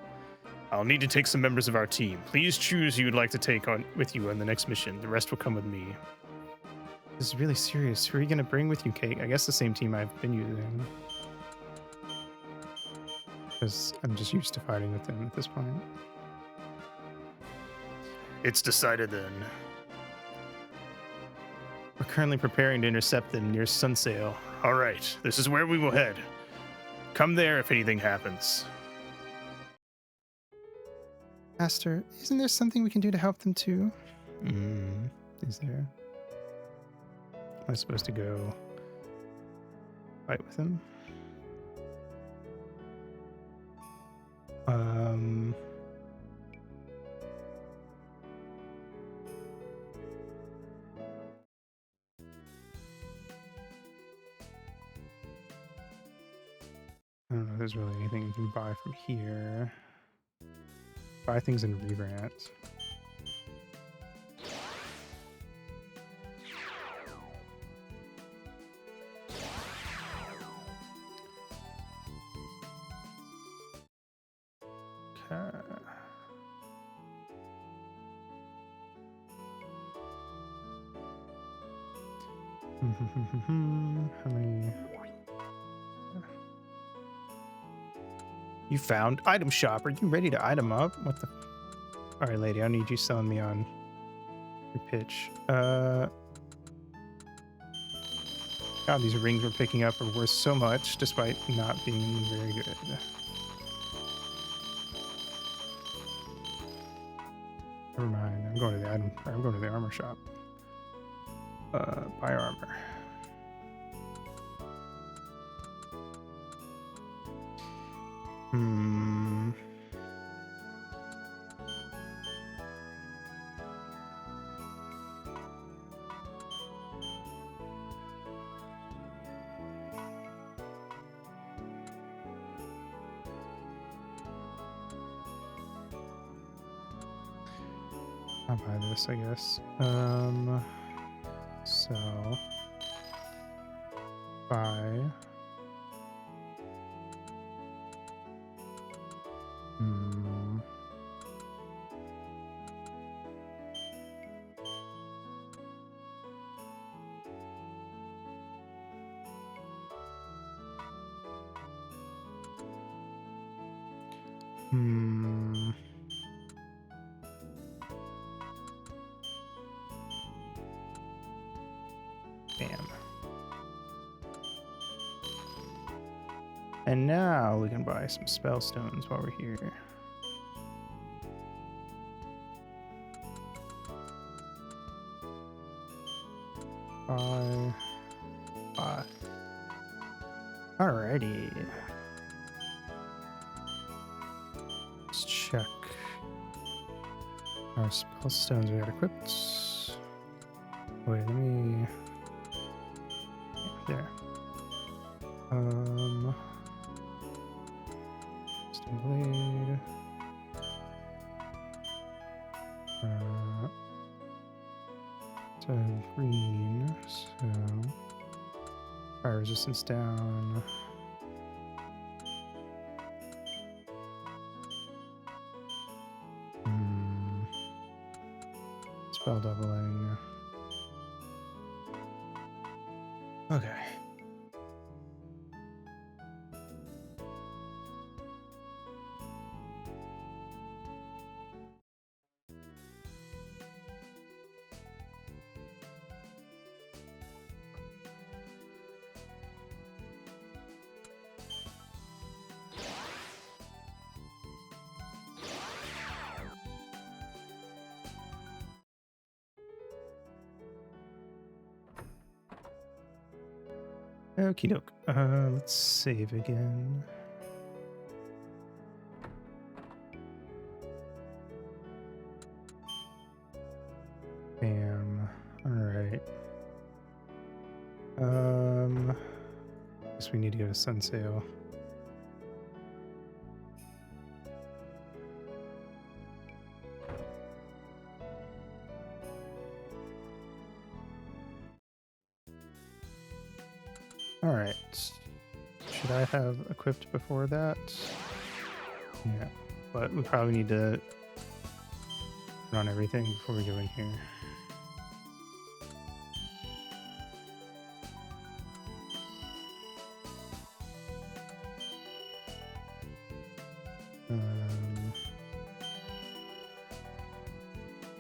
I'll need to take some members of our team. Please choose who you'd like to take on with you on the next mission. The rest will come with me. This is really serious. Who are you going to bring with you, Cake? I guess the same team I've been using. Because I'm just used to fighting with them at this point. It's decided then. We're currently preparing to intercept them near Sunsail. All right, this is where we will head. Come there if anything happens. Master, isn't there something we can do to help them too? Is there? Am I supposed to go fight with him? I don't know if there's really anything you can buy from here. Buy things in Rebrant. Okay. How many? You found item shop. Are you ready to item up? What the? All right, lady. I need you selling me on your pitch. God, these rings we're picking up are worth so much, despite not being very good. Never mind. I'm going to the item. I'm going to the armor shop. Buy armor. Hmm. I'll buy this, I guess. So buy. Hmm. Hmm. Bam. And now we can buy some spell stones while we're here. Buy. Alrighty. Let's check our spell stones we got equipped. Wait, let me. Yeah, there. Stone blade. So green. So fire resistance down. Spell doubling. Okay. Okie doke. Let's save again. Bam. Alright. Guess we need to go to Sunsail. Alright. Should I have equipped before that? Yeah. But we probably need to run everything before we go in here.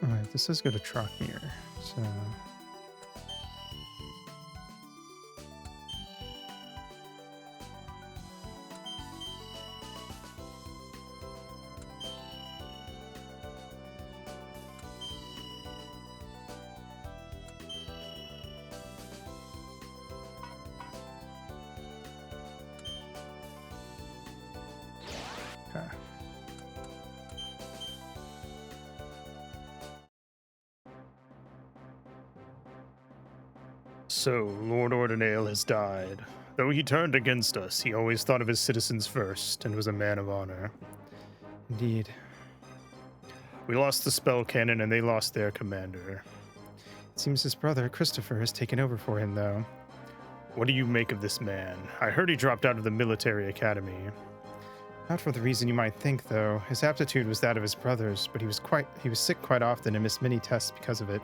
Alright, this does go to Trockmere, so... Okay. So, Lord Ordinale has died. Though he turned against us, he always thought of his citizens first and was a man of honor. Indeed. We lost the spell cannon and they lost their commander. It seems his brother, Christopher, has taken over for him, though. What do you make of this man? I heard he dropped out of the military academy. Not for the reason you might think, though. His aptitude was that of his brother's, but he was sick quite often and missed many tests because of it.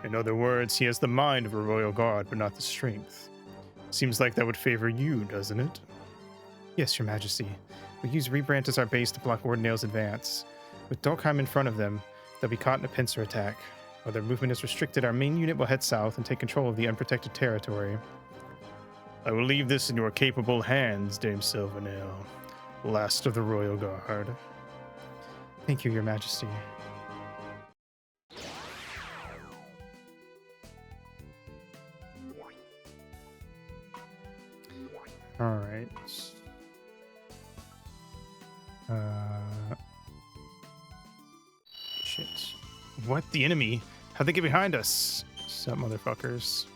In other words, he has the mind of a royal guard, but not the strength. Seems like that would favor you, doesn't it? Yes, Your Majesty. We use Rebrand as our base to block Ordinail's advance. With Dolkheim in front of them, they'll be caught in a pincer attack. While their movement is restricted, our main unit will head south and take control of the unprotected territory. I will leave this in your capable hands, Dame Silvernail, last of the Royal Guard. Thank you, Your Majesty. All right. Shit. What? The enemy? How'd they get behind us? Sup, motherfuckers.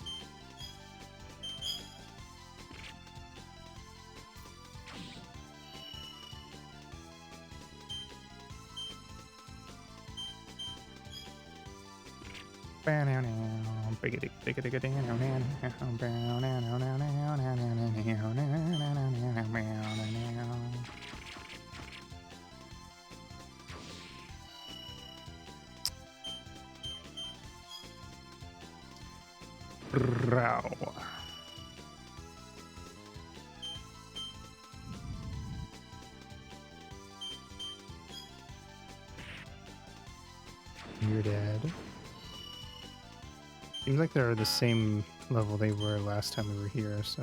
Row. You're dead. Seems like they're the same level they were last time we were here, so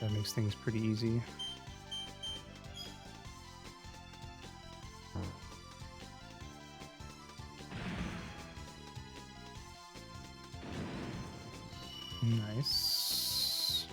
that makes things pretty easy. Nice.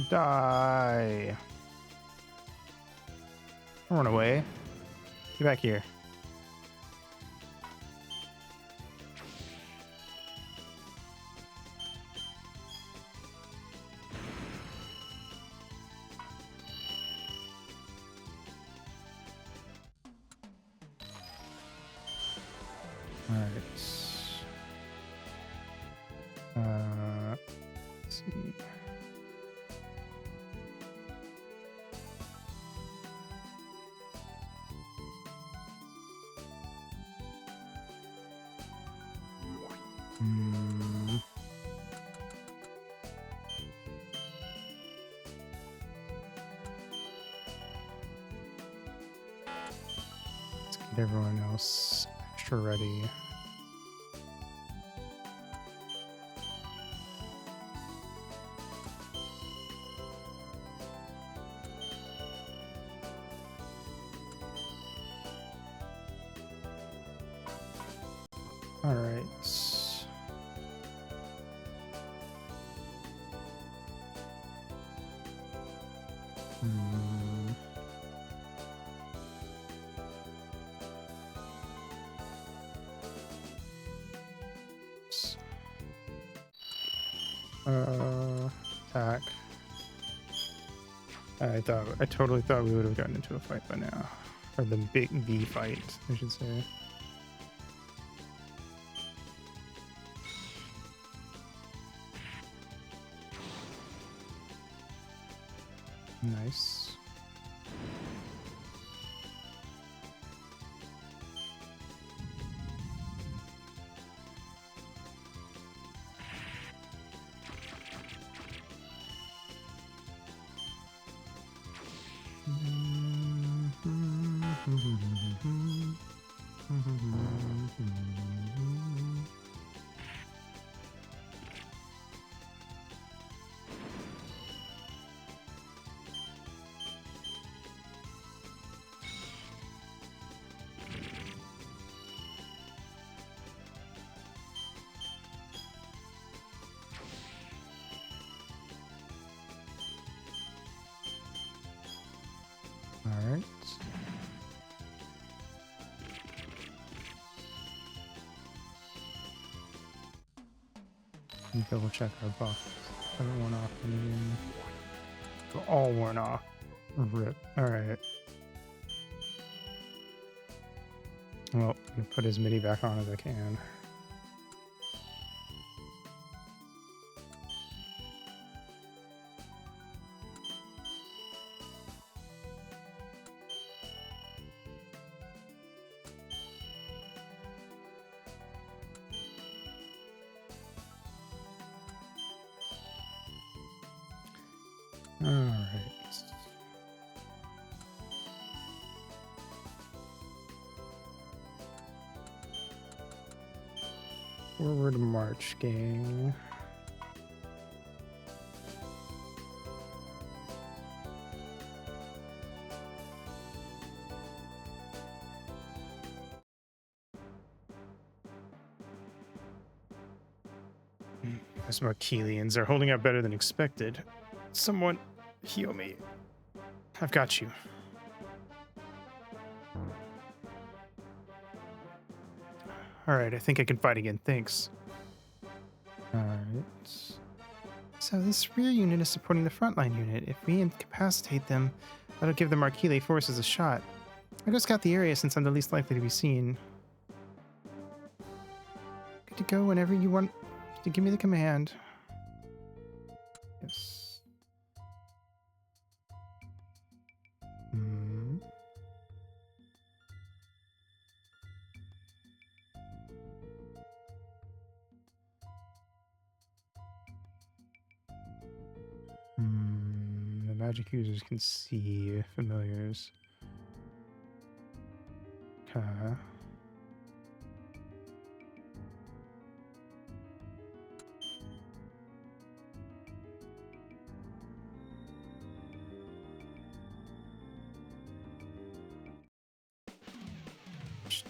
Die. Don't run away. Get back here. All right. Let's see. Let's get everyone else extra ready. All right. Attack. I totally thought we would have gotten into a fight by now. Or the big V fight, I should say. Nice. All right. Double check our buffs. Haven't worn off anything. We're all worn off. Rip. Alright. Well, I'm gonna put as many back on as I can. Alright. Forward march, gang. Those Markelians are holding up better than expected. Someone heal me. I've got you. Alright, I think I can fight again. Thanks. Alright. So this rear unit is supporting the frontline unit. If we incapacitate them, that'll give the Markeli forces a shot. I'll go scout the area since I'm the least likely to be seen. Good to go whenever you want to give me the command. Yes. Hmm. The magic users can see familiars. Okay.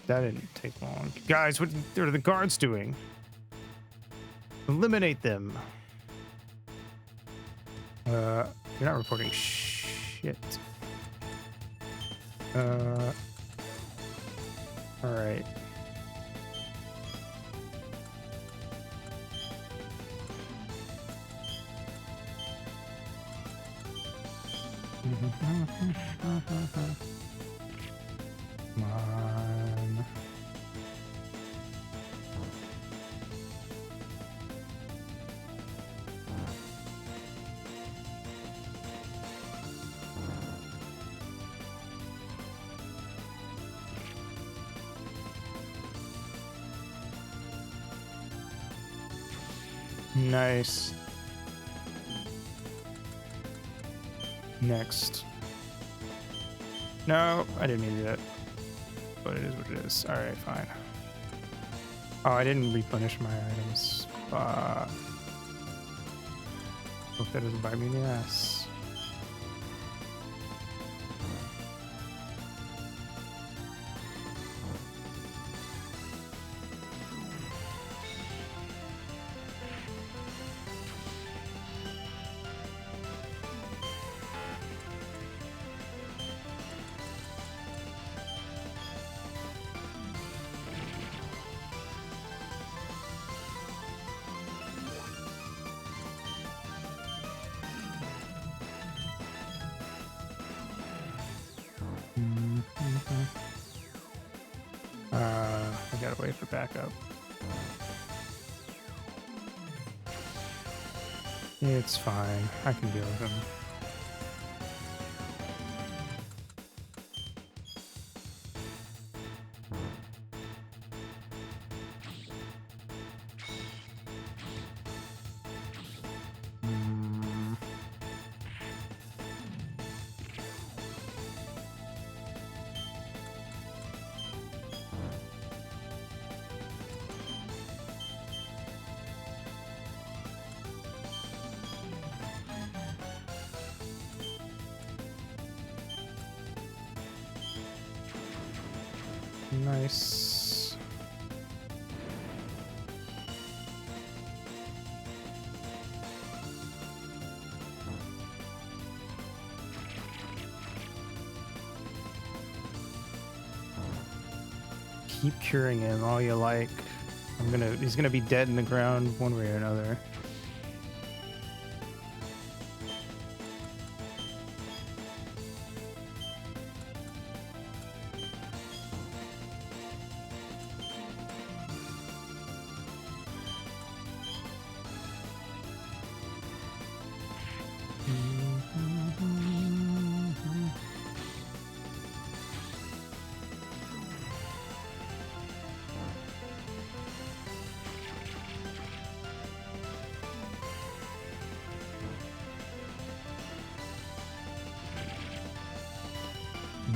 That didn't take long. Guys, what are the guards doing? Eliminate them. You're not reporting shit. Alright. Come on. Nice. Next. No, I didn't mean to do that. But it is what it is. Alright, fine. Oh, I didn't replenish my items. Hope that doesn't bite me in the ass. I gotta wait for backup. It's fine. I can deal with him. Nice. Keep curing him all you like. He's gonna be dead in the ground one way or another.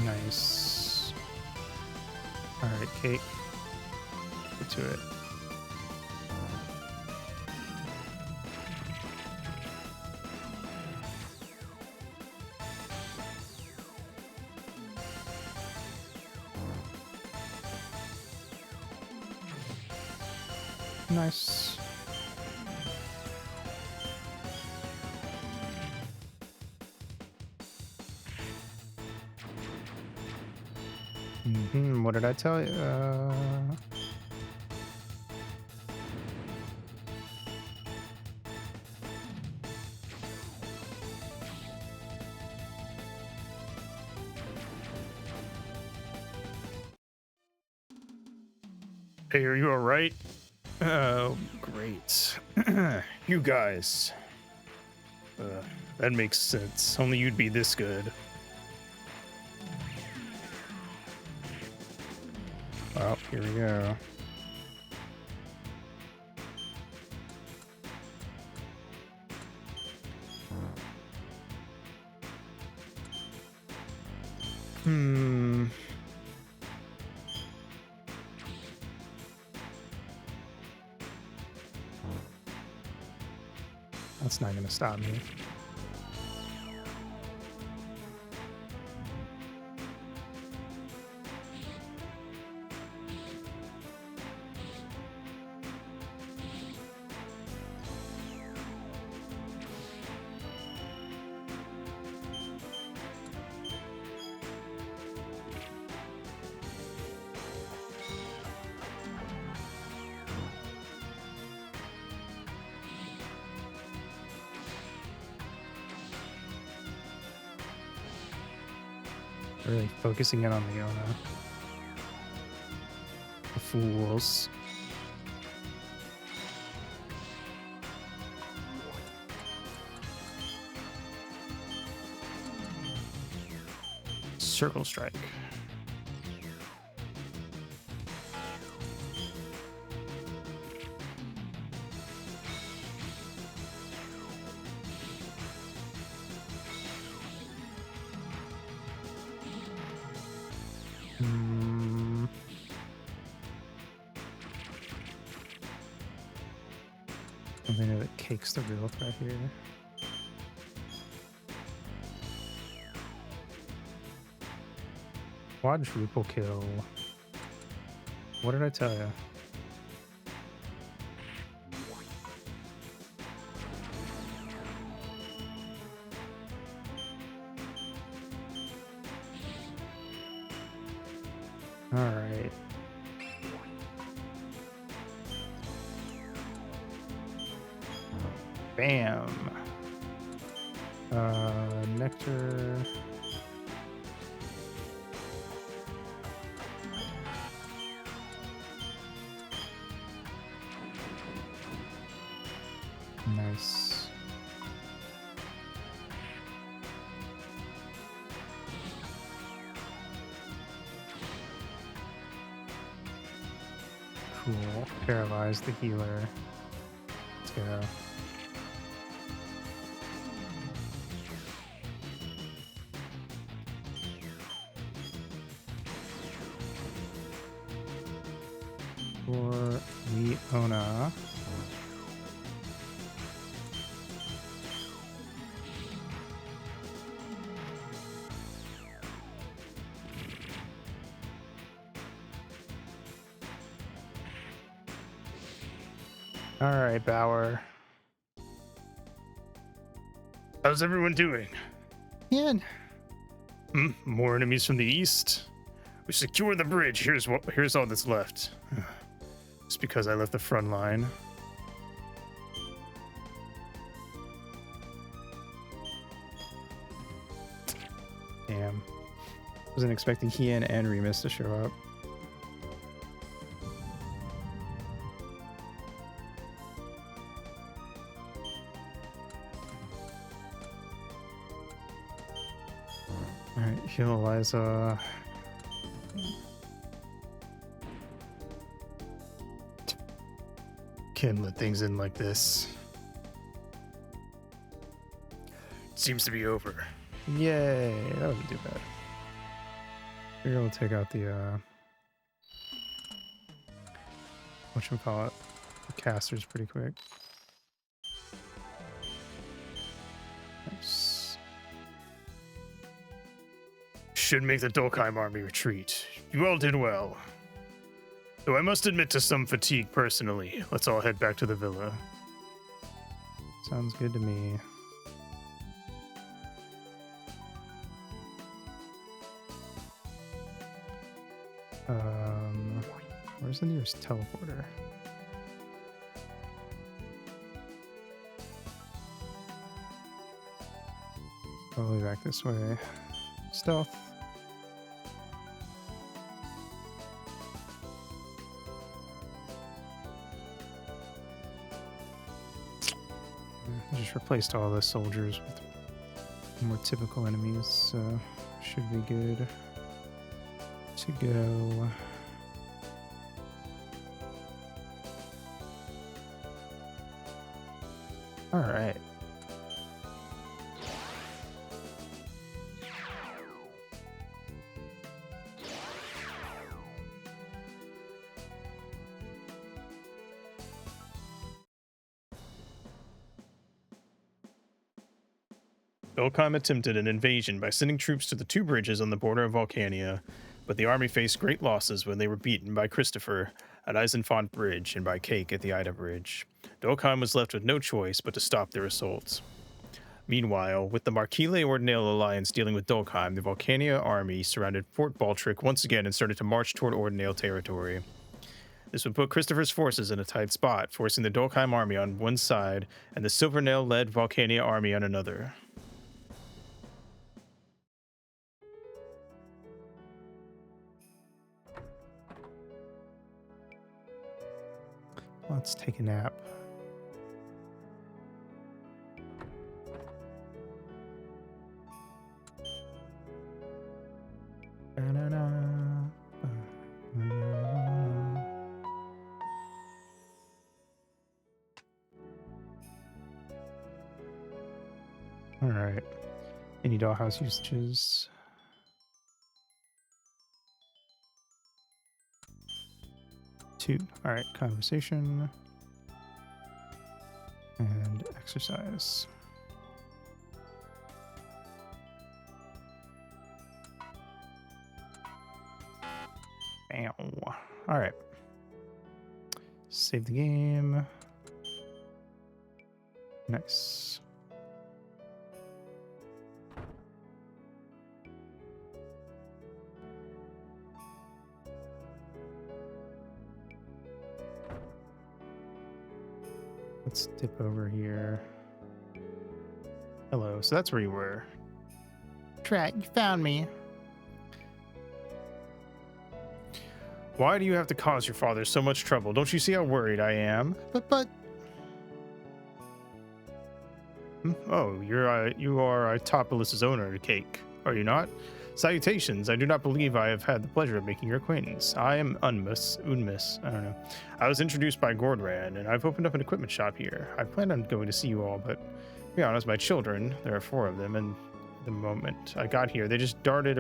Nice. All right, Kate. Get to it. Nice. What did I tell you? Hey, are you all right? Oh, great. You guys. That makes sense. Only you'd be this good. Well, here we go. Hmm. That's not gonna stop me. Really focusing in on the fools. Circle strike. Something that cakes the real threat here. Quadruple kill. What did I tell you? All right. Bam. Nectar. Nice. Cool. Paralyze the healer. Let's go. For Leona. All right, Bauer. How's everyone doing? Yeah. More enemies from the east? We secure the bridge. Here's all that's left. Just because I left the front line. Damn. Wasn't expecting Hien and Remus to show up. Alright, heal Eliza. Can't let things in like this. Seems to be over. Yay, that wasn't too bad. We're able to take out the whatchamacallit, the casters pretty quick. Nice. Should make the Dolkheim army retreat. You all did well. Though I must admit to some fatigue personally. Let's all head back to the villa. Sounds good to me. Where's the nearest teleporter? Probably back this way. Stealth. I just replaced all the soldiers with more typical enemies, so should be good to go. All right. Dolkheim attempted an invasion by sending troops to the 2 bridges on the border of Volcania, but the army faced great losses when they were beaten by Christopher at Eisenfont Bridge and by Cake at the Ida Bridge. Dolkheim was left with no choice but to stop their assaults. Meanwhile, with the Marquile Ordinale alliance dealing with Dolkheim, the Volcania army surrounded Fort Baltric once again and started to march toward Ordinale territory. This would put Christopher's forces in a tight spot, forcing the Dolkheim army on one side and the Silvernail-led Volcania army on another. Let's take a nap. All right. Any dollhouse usages? Two. All right. Conversation and exercise. Bam. All right. Save the game. Nice. Let's dip over here. Hello. So that's where you were. Trat, you found me. Why do you have to cause your father so much trouble? Don't you see how worried I am? But. Oh, you are Topolis's owner, Cake, are you not? Salutations. I do not believe I have had the pleasure of making your acquaintance. I am Unmus. I don't know. I was introduced by Gordran, and I've opened up an equipment shop here. I planned on going to see you all, but to be honest, my children, there are 4 of them, and the moment I got here, they just darted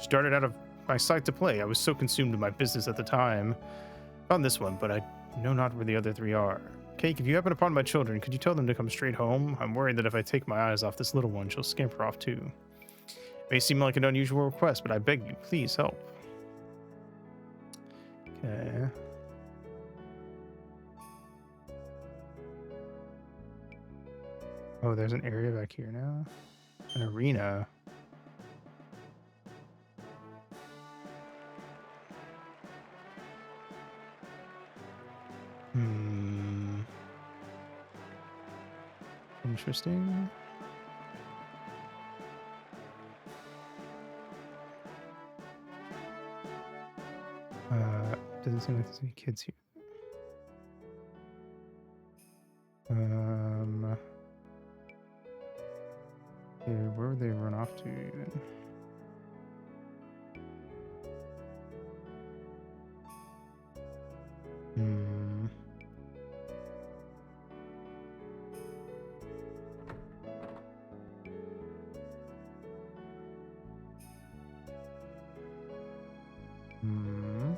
started out of my sight to play. I was so consumed with my business at the time. Found this one, but I know not where the other 3 are. Cake, if you happen upon my children, could you tell them to come straight home? I'm worried that if I take my eyes off this little one, she'll scamper off too. It may seem like an unusual request, but I beg you, please help. Okay. Oh, there's an area back here now. An arena. Interesting. Doesn't seem like there's any kids here. Yeah, where would they run off to even? Hmm.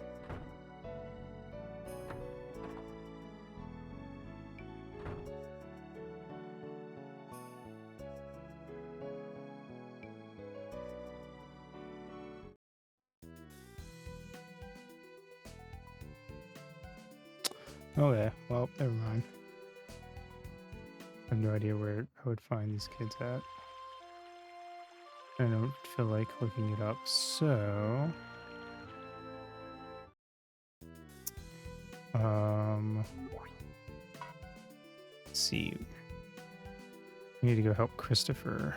Okay, well, never mind. I have no idea where I would find these kids at. I don't feel like looking it up, so... Let's see. We need to go help Christopher.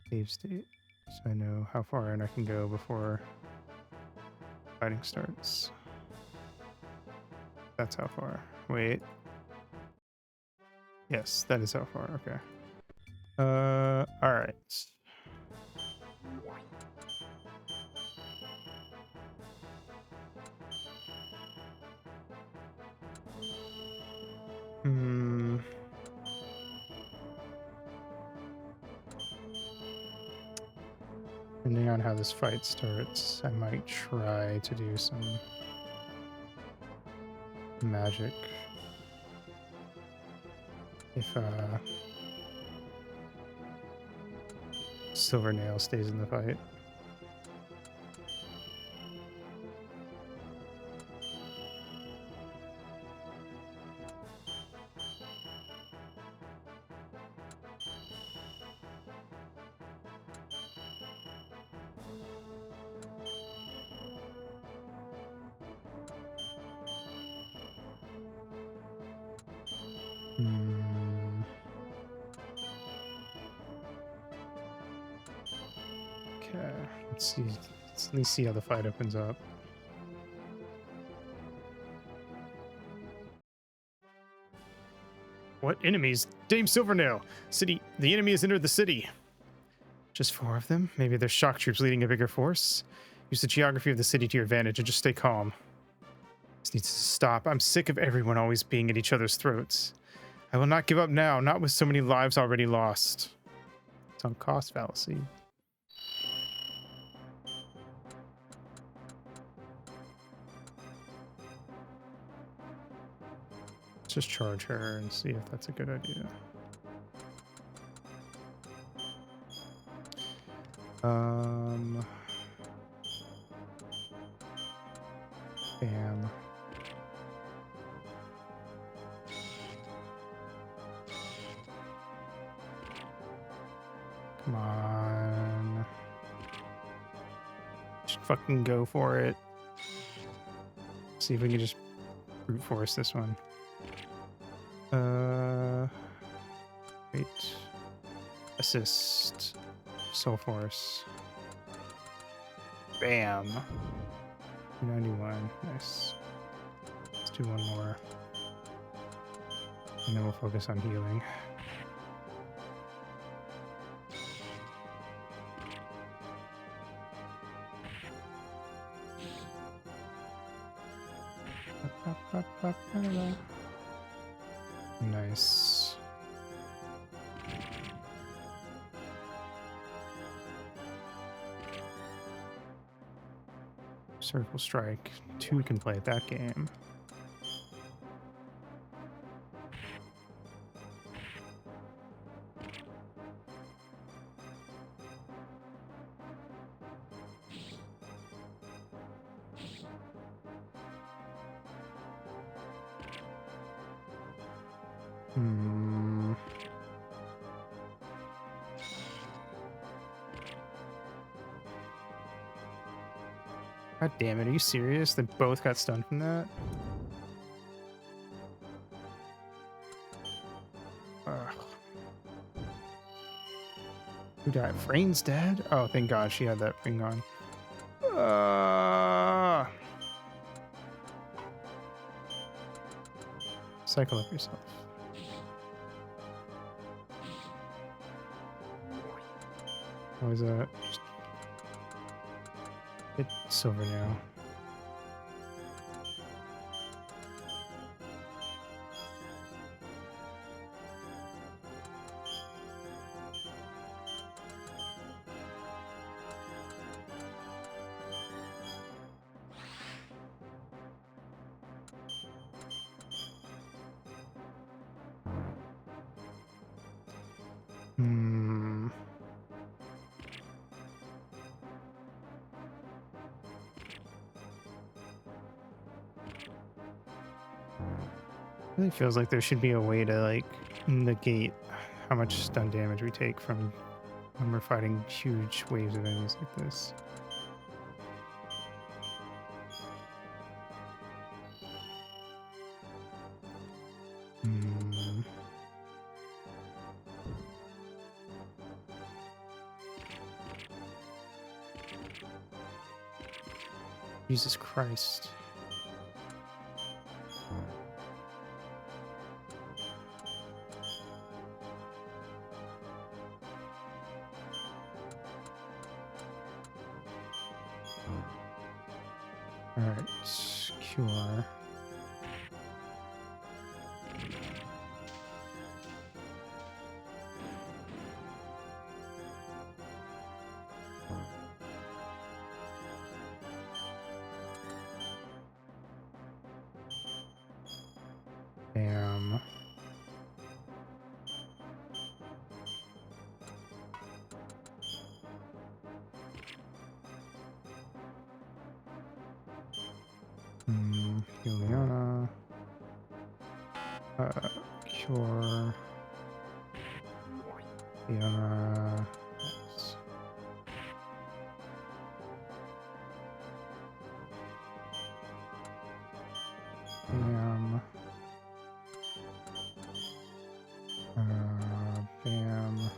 Save state, so I know how far in I can go before fighting starts. That's how far. Wait. Yes, that is how far. Okay. All right. Hmm. Depending on how this fight starts, I might try to do some magic. If Silver Nail stays in the fight. Hmm. Okay, let's see. Let's at least see how the fight opens up. What enemies? Dame Silvernail! City. The enemy has entered the city. Just 4 of them? Maybe they're shock troops leading a bigger force? Use the geography of the city to your advantage and just stay calm. This needs to stop. I'm sick of everyone always being at each other's throats. I will not give up now, not with so many lives already lost. It's on cost fallacy. Let's just charge her and see if that's a good idea. Bam. Come on. Just fucking go for it. See if we can just brute force this one. Wait. Assist. Soul Force. Bam. 91. Nice. Let's do one more. And then we'll focus on healing. Nice. Circle Strike. 2 can play at that game. God damn it, are you serious? They both got stunned from that? Ugh. Who died? Frane's dead? Oh, thank God she had that ring on. Cycle up yourself. What was that? Just hit silver now. Hmm. Really feels like there should be a way to like negate how much stun damage we take from when we're fighting huge waves of enemies like this. Hmm. Jesus Christ. Alright, cure. Bam. Juliana. Cure. Fiona. Yes. Bam. Bam.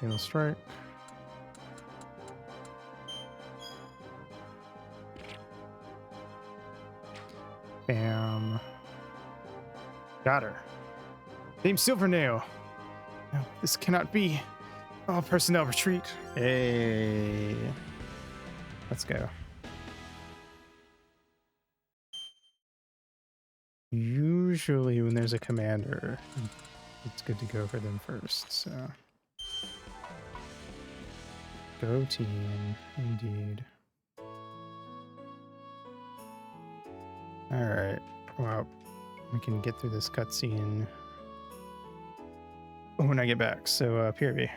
Fatal strike. Bam. Got her. Team Silvernail. No, this cannot be. All personnel retreat. Hey. Let's go. Usually when there's a commander, it's good to go for them first, so. Go team, indeed. Alright, well, we can get through this cutscene when I get back, so PRV.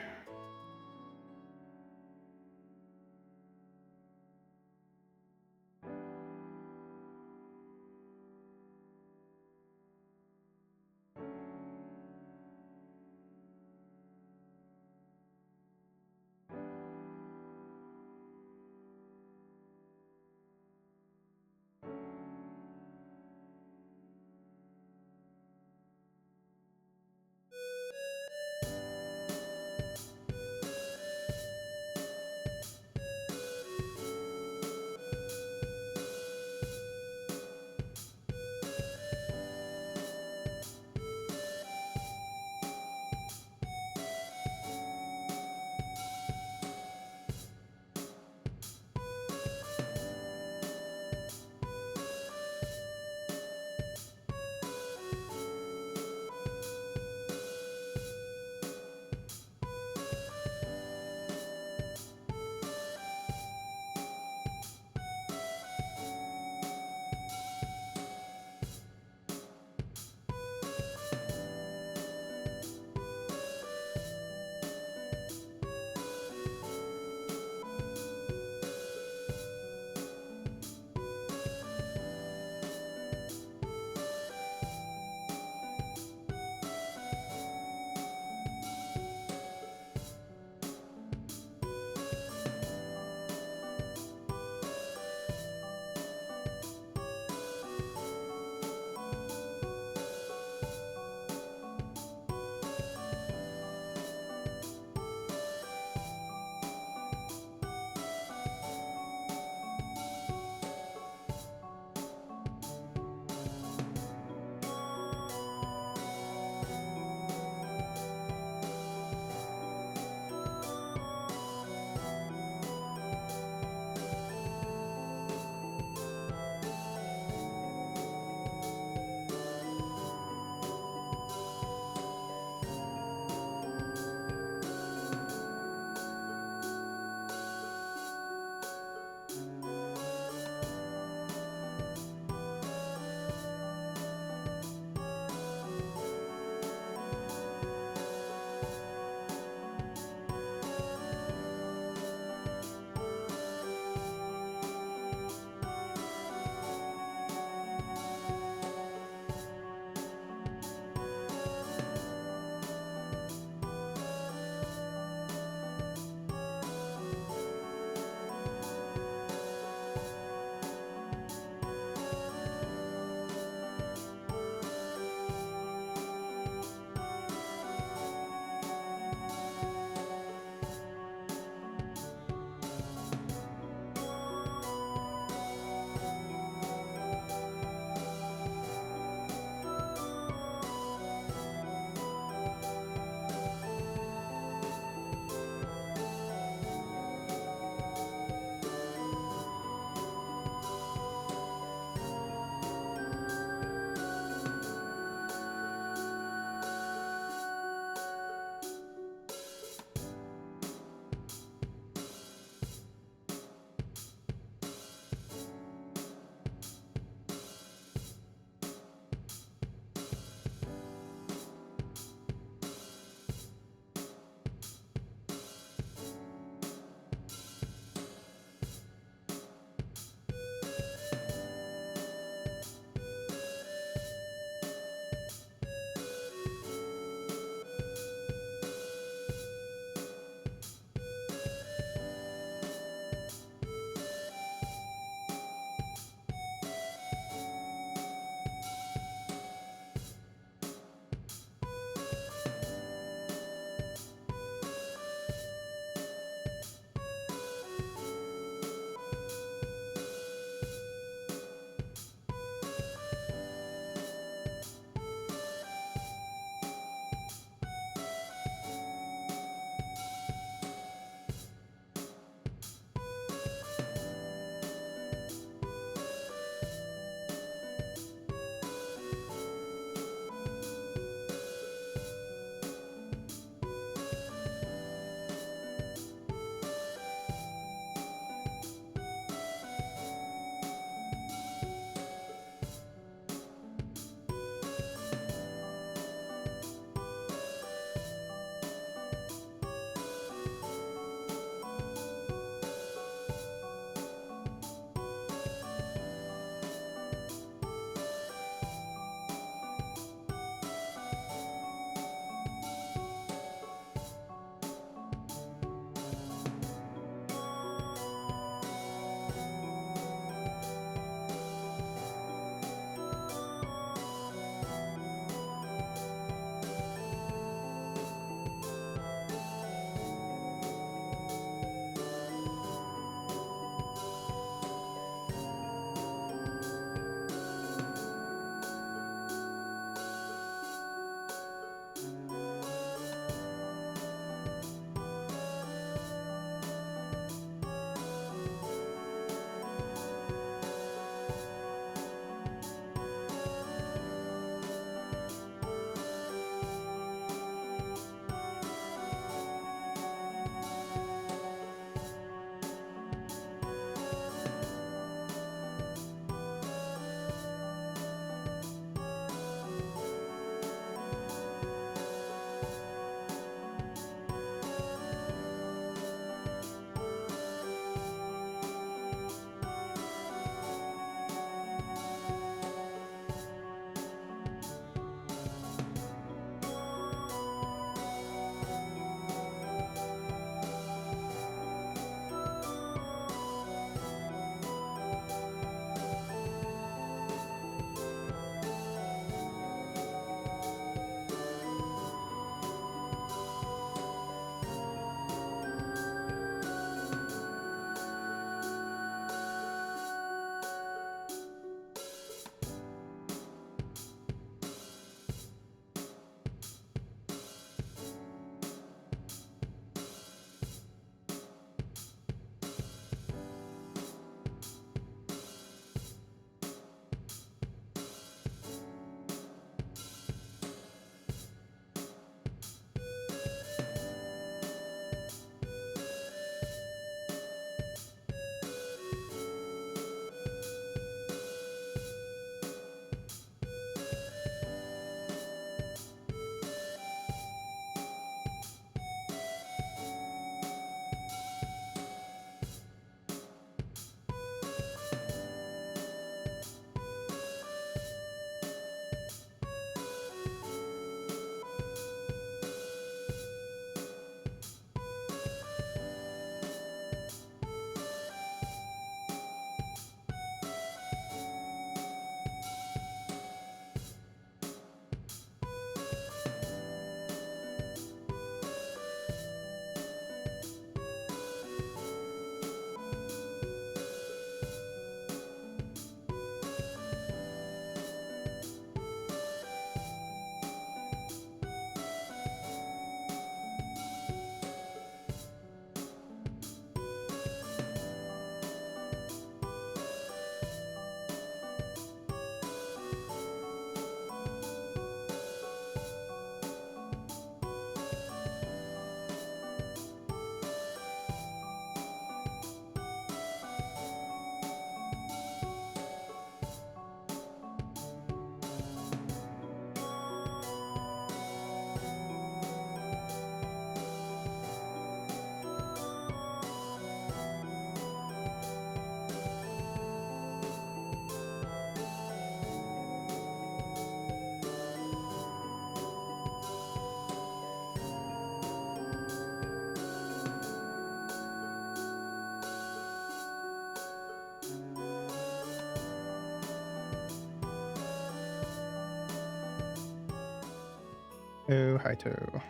Oh, Haito.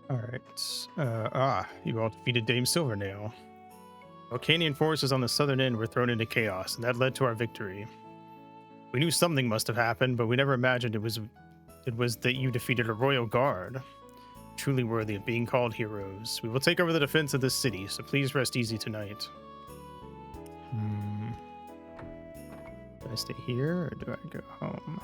Alright. You all defeated Dame Silvernail. Volcanian forces on the southern end were thrown into chaos, and that led to our victory. We knew something must have happened, but we never imagined it was that you defeated a royal guard. Truly worthy of being called heroes. We will take over the defense of this city, so please rest easy tonight. Do I stay here, or do I go home?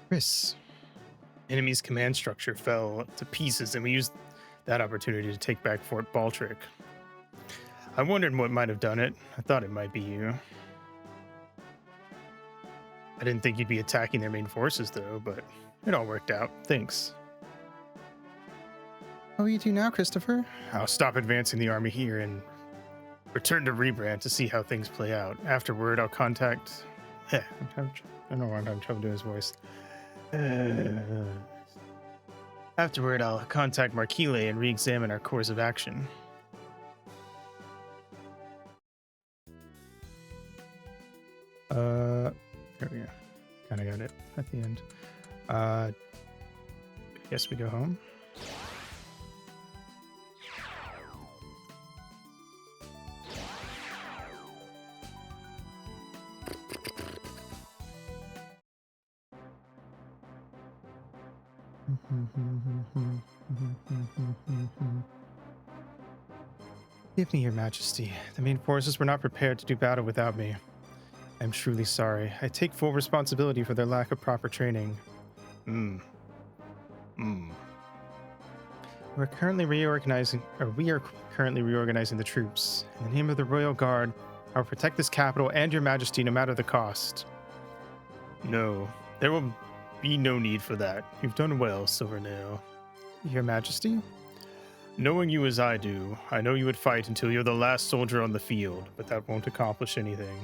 Chris. Enemy's command structure fell to pieces, and we used that opportunity to take back Fort Baltrick. I wondered what might have done it. I thought it might be you. I didn't think you'd be attacking their main forces, though, but it all worked out. Thanks. What will you do now, Christopher? I'll stop advancing the army here and return to Rebrand to see how things play out. Afterward, I'll contact... I don't know why I'm having trouble doing his voice. Afterward, I'll contact Marquile and re-examine our course of action. There we go. Kind of got it at the end. Guess we go home. Give me, Your Majesty. The main forces were not prepared to do battle without me. I'm truly sorry. I take full responsibility for their lack of proper training. We are currently reorganizing the troops. In the name of the Royal Guard, I will protect this capital and Your Majesty no matter the cost. No, there will be no need for that. You've done well, Silvernail. Your Majesty? Knowing you as I do, I know you would fight until you're the last soldier on the field, but that won't accomplish anything.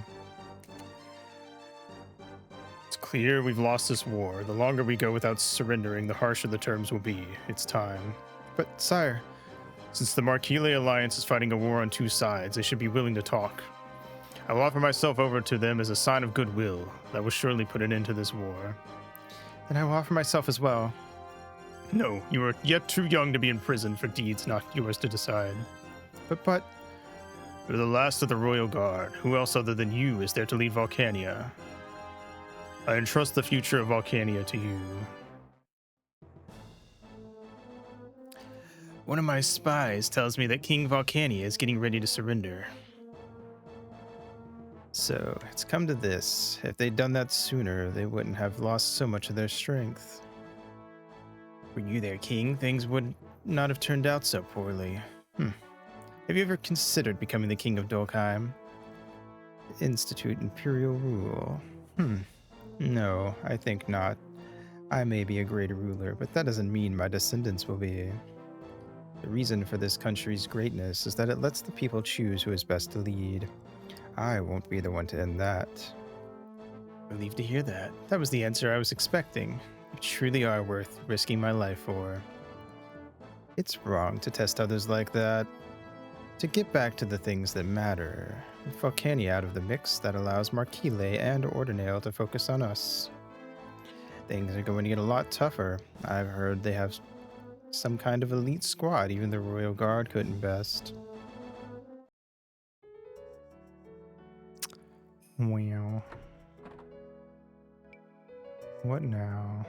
It's clear we've lost this war. The longer we go without surrendering, the harsher the terms will be. It's time. But, sire, since the Marquile Alliance is fighting a war on two sides, they should be willing to talk. I will offer myself over to them as a sign of goodwill. That will surely put an end to this war. Then I will offer myself as well. No, you are yet too young to be in prison for deeds not yours to decide. But... You're the last of the Royal Guard. Who else other than you is there to lead Volcania? I entrust the future of Volcania to you. One of my spies tells me that King Volcania is getting ready to surrender. So, it's come to this. If they'd done that sooner, they wouldn't have lost so much of their strength. Were you their king, things would not have turned out so poorly. Have you ever considered becoming the king of Dolkheim? Institute imperial rule. No, I think not. I may be a great ruler, but that doesn't mean my descendants will be. The reason for this country's greatness is that it lets the people choose who is best to lead. I won't be the one to end that. Relieved to hear that. That was the answer I was expecting. You truly are worth risking my life for. It's wrong to test others like that. To get back to the things that matter, with Volcania out of the mix, that allows Marquile and Ordinail to focus on us. Things are going to get a lot tougher. I've heard they have some kind of elite squad even the Royal Guard couldn't best. Well. What now?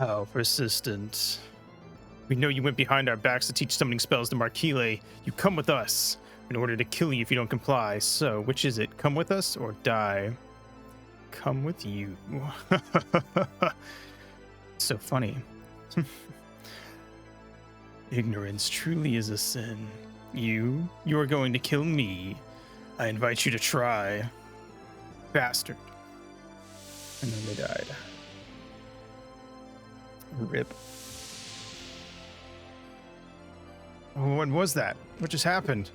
How persistent. We know you went behind our backs to teach summoning spells to Marquile. You come with us in order to kill you if you don't comply. So, which is it? Come with us or die? Come with you. So funny. Ignorance truly is a sin. You are going to kill me. I invite you to try. Bastard. And then they died. Rip. Oh, what was that? What just happened?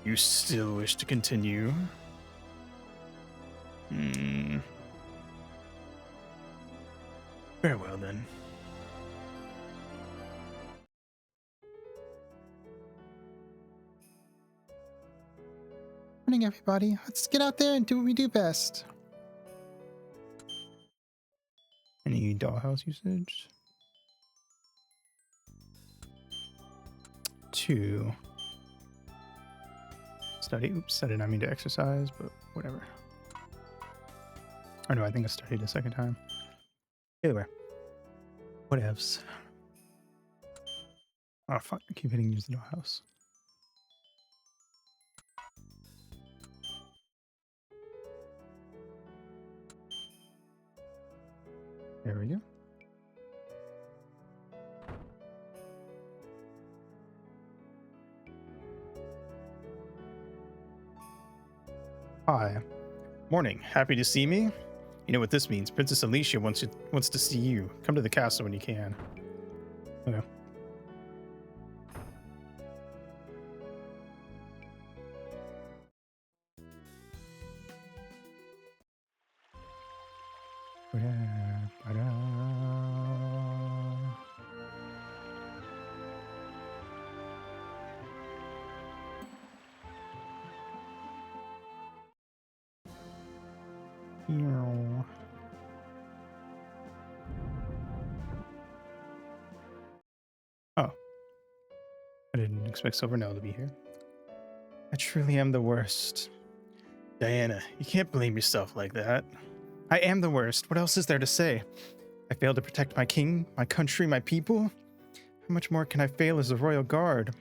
You still wish to continue? Farewell then. Morning, everybody. Let's get out there and do what we do best. Any dollhouse usage? 2. Study. Oops, I did not mean to exercise, but whatever. Or no, I think I studied a second time. Either way. Whatevs. Oh, fuck. I keep hitting use the dollhouse. There we go. Hi. Morning. Happy to see me? You know what this means. Princess Alicia wants to see you. Come to the castle when you can. Okay. Oh. I didn't expect Silvernell to be here. I truly am the worst. Diana, you can't blame yourself like that. I am the worst. What else is there to say? I failed to protect my king, my country, my people. How much more can I fail as a royal guard?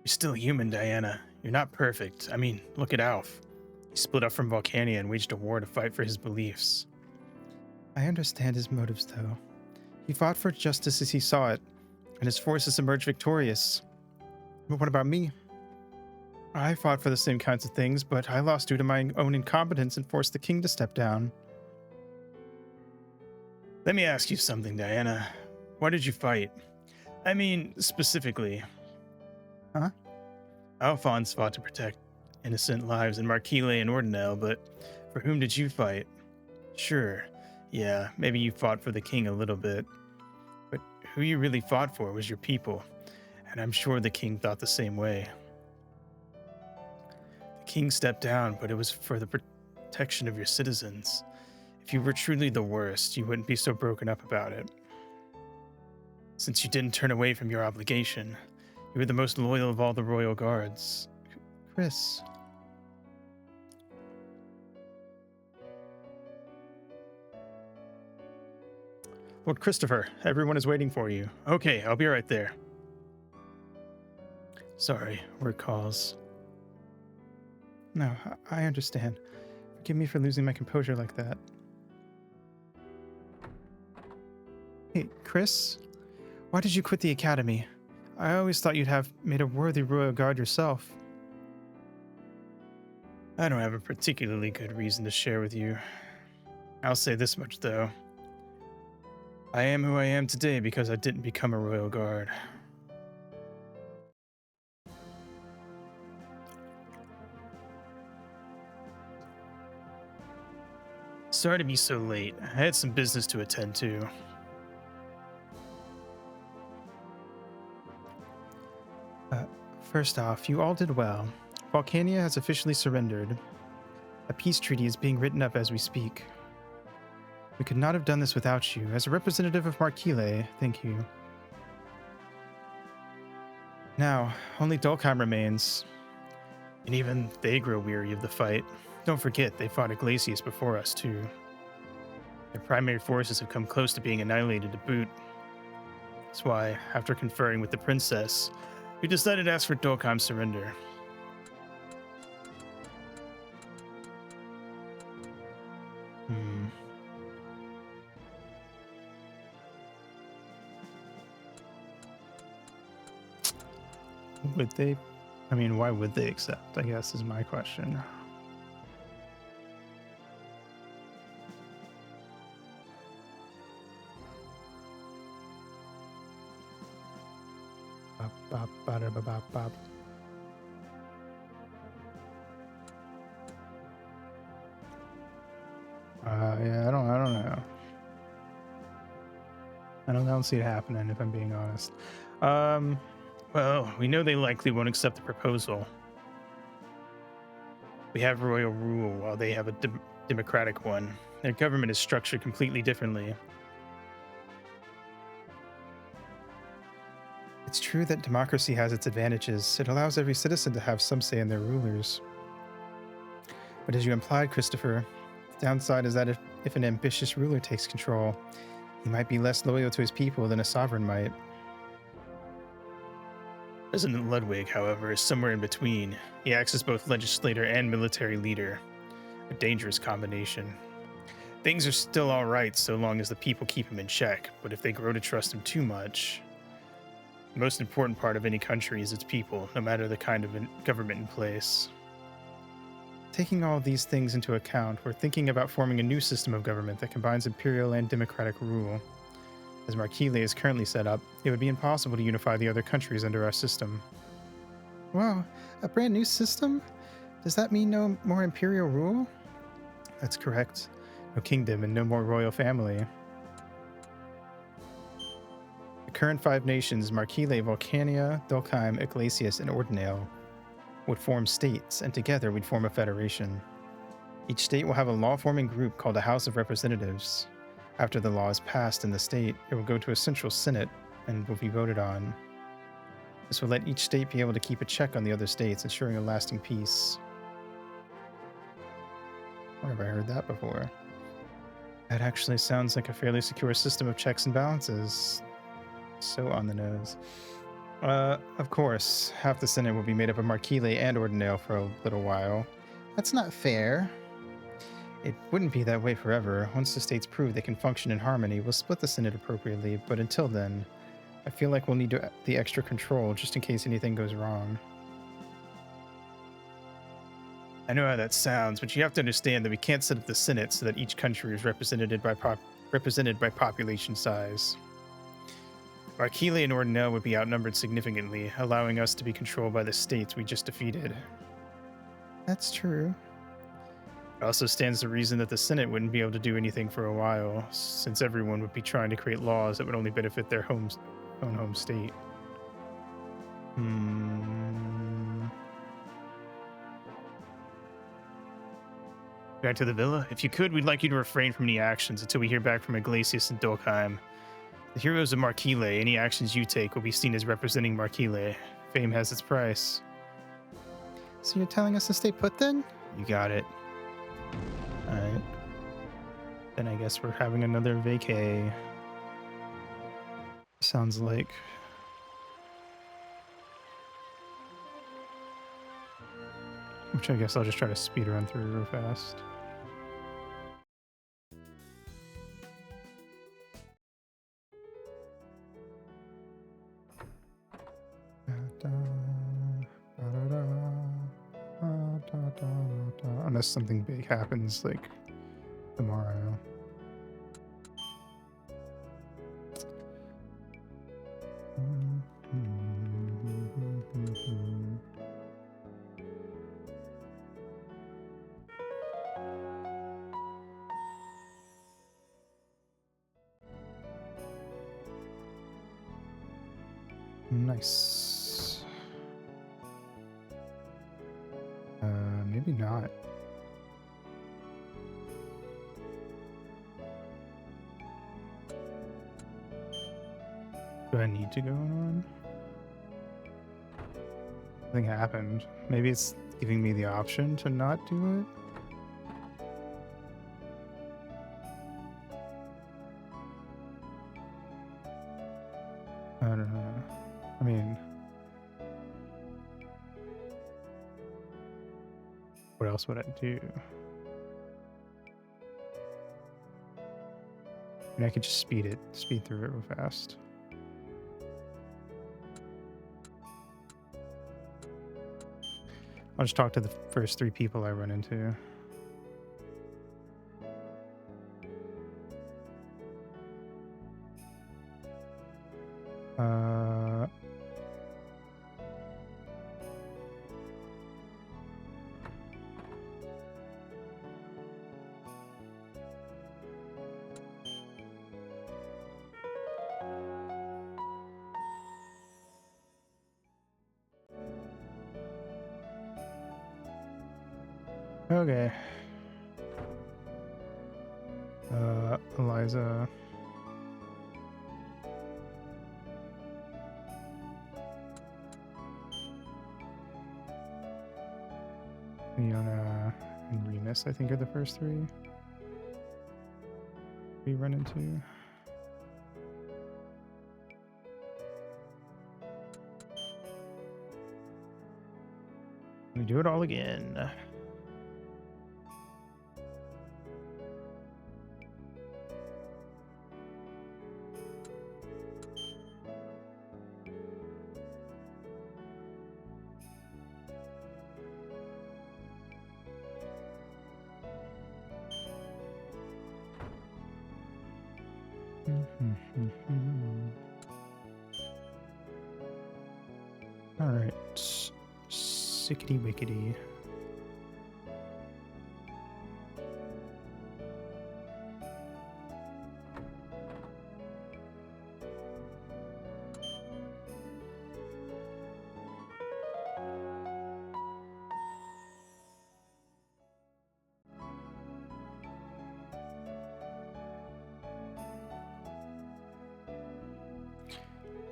You're still human, Diana. You're not perfect. I mean, look at Alf. He split up from Volcania and waged a war to fight for his beliefs. I understand his motives, though. He fought for justice as he saw it, and his forces emerged victorious. But what about me? I fought for the same kinds of things, but I lost due to my own incompetence and forced the king to step down. Let me ask you something, Diana. Why did you fight? I mean, specifically. Huh? Alphonse fought to protect innocent lives in Marquile and Ordinelle, but for whom did you fight? Sure, yeah, maybe you fought for the king a little bit, but who you really fought for was your people, and I'm sure the king thought the same way. The king stepped down, but it was for the protection of your citizens. If you were truly the worst, you wouldn't be so broken up about it. Since you didn't turn away from your obligation, you were the most loyal of all the royal guards. Chris. Lord Christopher, everyone is waiting for you. Okay, I'll be right there. Sorry, work calls. No, I understand. Forgive me for losing my composure like that. Hey, Chris? Why did you quit the academy? I always thought you'd have made a worthy royal guard yourself. I don't have a particularly good reason to share with you. I'll say this much, though. I am who I am today because I didn't become a royal guard. Sorry to be so late. I had some business to attend to. First off, you all did well. Volcania has officially surrendered. A peace treaty is being written up as we speak. We could not have done this without you. As a representative of Marquile, thank you. Now, only Dulkheim remains. And even they grow weary of the fight. Don't forget, they fought Iglesias before us, too. Their primary forces have come close to being annihilated to boot. That's why, after conferring with the princess, we decided to ask for Dulkheim's surrender. Would they? I mean, why would they accept? I guess is my question. Bop, bop, bada, ba, bop, bop. Yeah, I don't know. I don't see it happening, if I'm being honest. Well, we know they likely won't accept the proposal. We have royal rule while they have a democratic one. Their government is structured completely differently. It's true that democracy has its advantages. It allows every citizen to have some say in their rulers. But as you implied, Christopher, the downside is that if an ambitious ruler takes control, he might be less loyal to his people than a sovereign might. President Ludwig, however, is somewhere in between. He acts as both legislator and military leader. A dangerous combination. Things are still all right so long as the people keep him in check, but if they grow to trust him too much... The most important part of any country is its people, no matter the kind of government in place. Taking all these things into account, we're thinking about forming a new system of government that combines imperial and democratic rule. As Marquile is currently set up, it would be impossible to unify the other countries under our system. Wow, a brand new system? Does that mean no more imperial rule? That's correct. No kingdom and no more royal family. The current 5 nations, Marquile, Volcania, Dulkheim, Iglesias, and Ordinale, would form states, and together we'd form a federation. Each state will have a law-forming group called a House of Representatives. After the law is passed in the state, it will go to a central senate and will be voted on. This will let each state be able to keep a check on the other states, ensuring a lasting peace. Where have I heard that before? That actually sounds like a fairly secure system of checks and balances. So on the nose. Of course, half the Senate will be made up of Marquile and Ordinale for a little while. That's not fair. It wouldn't be that way forever. Once the states prove they can function in harmony, we'll split the Senate appropriately, but until then, I feel like we'll need the extra control just in case anything goes wrong. I know how that sounds, but you have to understand that we can't set up the Senate so that each country is represented by population size. Marquile and Ordinale would be outnumbered significantly, allowing us to be controlled by the states we just defeated. That's true. It also stands to reason that the Senate wouldn't be able to do anything for a while, since everyone would be trying to create laws that would only benefit their own home state. Back to the villa? If you could, we'd like you to refrain from any actions until we hear back from Iglesias and Dulkheim. The heroes of Marquile, any actions you take will be seen as representing Marquile. Fame has its price. So you're telling us to stay put then? You got it. Alright. Then I guess we're having another vacay. Sounds like. Which I guess I'll just try to speed run through real fast. Unless something big happens like tomorrow. Nice. Maybe not. Do I need to go on? Nothing happened. Maybe it's giving me the option to not do it. I don't know. I mean, what else would I do? I mean, I could just speed through it real fast. I'll just talk to the first 3 people I run into. Okay. Eliza. Leona and Remus, I think, are the first 3 we run into. We do it all again. All right, sickety wickety.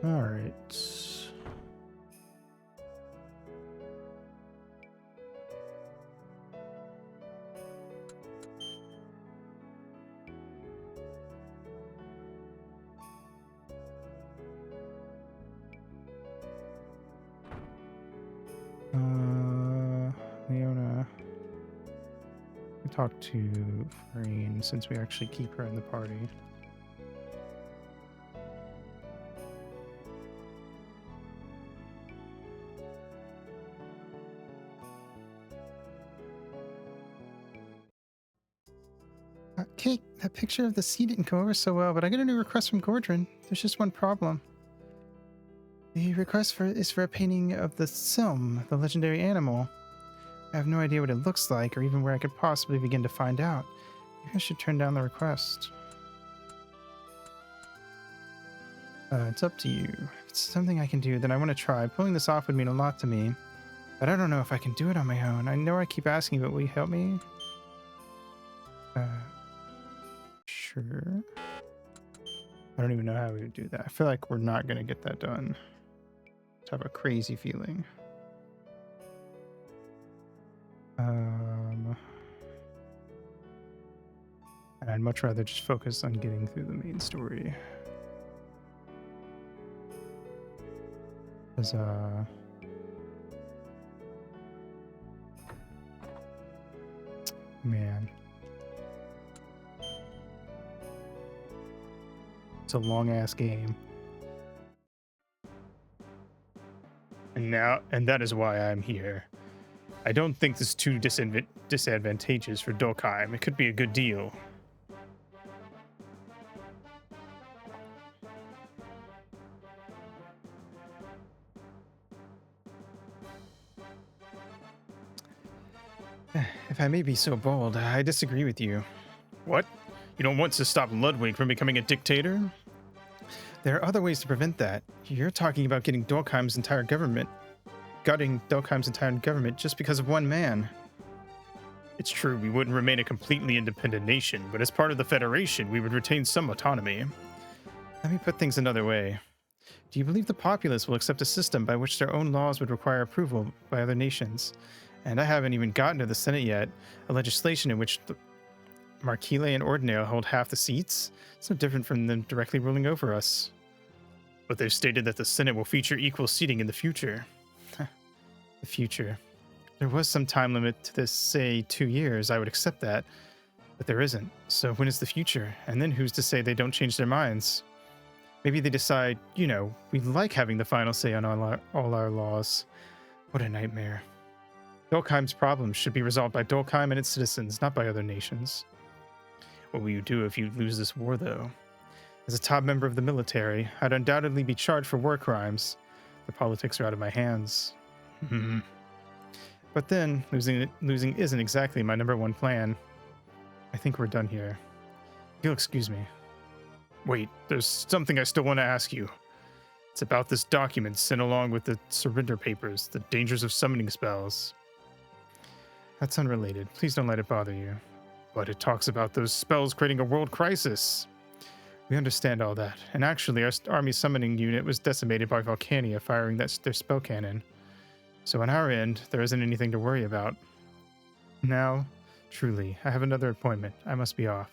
All right. Leona. We talk to Frayne since we actually keep her in the party. Kate, that picture of the sea didn't go over so well, but I got a new request from Gordron. There's just one problem. The request is for a painting of the Silm, the legendary animal. I have no idea what it looks like or even where I could possibly begin to find out. Maybe I should turn down the request. It's up to you. If it's something I can do, then I want to try. Pulling this off would mean a lot to me. But I don't know if I can do it on my own. I know I keep asking, but will you help me? Sure. I don't even know how we would do that. I feel like we're not going to get that done. I have a crazy feeling. And I'd much rather just focus on getting through the main story. Because, man. It's a long-ass game. And that is why I'm here. I don't think this is too disadvantageous for Dokheim. It could be a good deal. If I may be so bold, I disagree with you. What? You don't want to stop Ludwig from becoming a dictator? There are other ways to prevent that. You're talking about gutting Dokheim's entire government just because of one man. It's true, we wouldn't remain a completely independent nation, but as part of the Federation, we would retain some autonomy. Let me put things another way. Do you believe the populace will accept a system by which their own laws would require approval by other nations? And I haven't even gotten to the Senate yet, a legislation in which the Marquile and Ordinale hold half the seats? It's no different from them directly ruling over us. But they've stated that the Senate will feature equal seating in the future. The future. There was some time limit to this, say 2 years, I would accept that. But there isn't. So when is the future? And then who's to say they don't change their minds? Maybe they decide, we like having the final say on all our laws. What a nightmare. Dolkheim's problems should be resolved by Dolkheim and its citizens, not by other nations. What will you do if you lose this war, though? As a top member of the military, I'd undoubtedly be charged for war crimes. The politics are out of my hands. But then, losing isn't exactly my number one plan. I think we're done here. If you'll excuse me. Wait, there's something I still want to ask you. It's about this document sent along with the surrender papers, the dangers of summoning spells. That's unrelated. Please don't let it bother you. But it talks about those spells creating a world crisis. We understand all that. And actually, our army summoning unit was decimated by Volcania firing their spell cannon. So on our end, there isn't anything to worry about. Now, truly, I have another appointment. I must be off.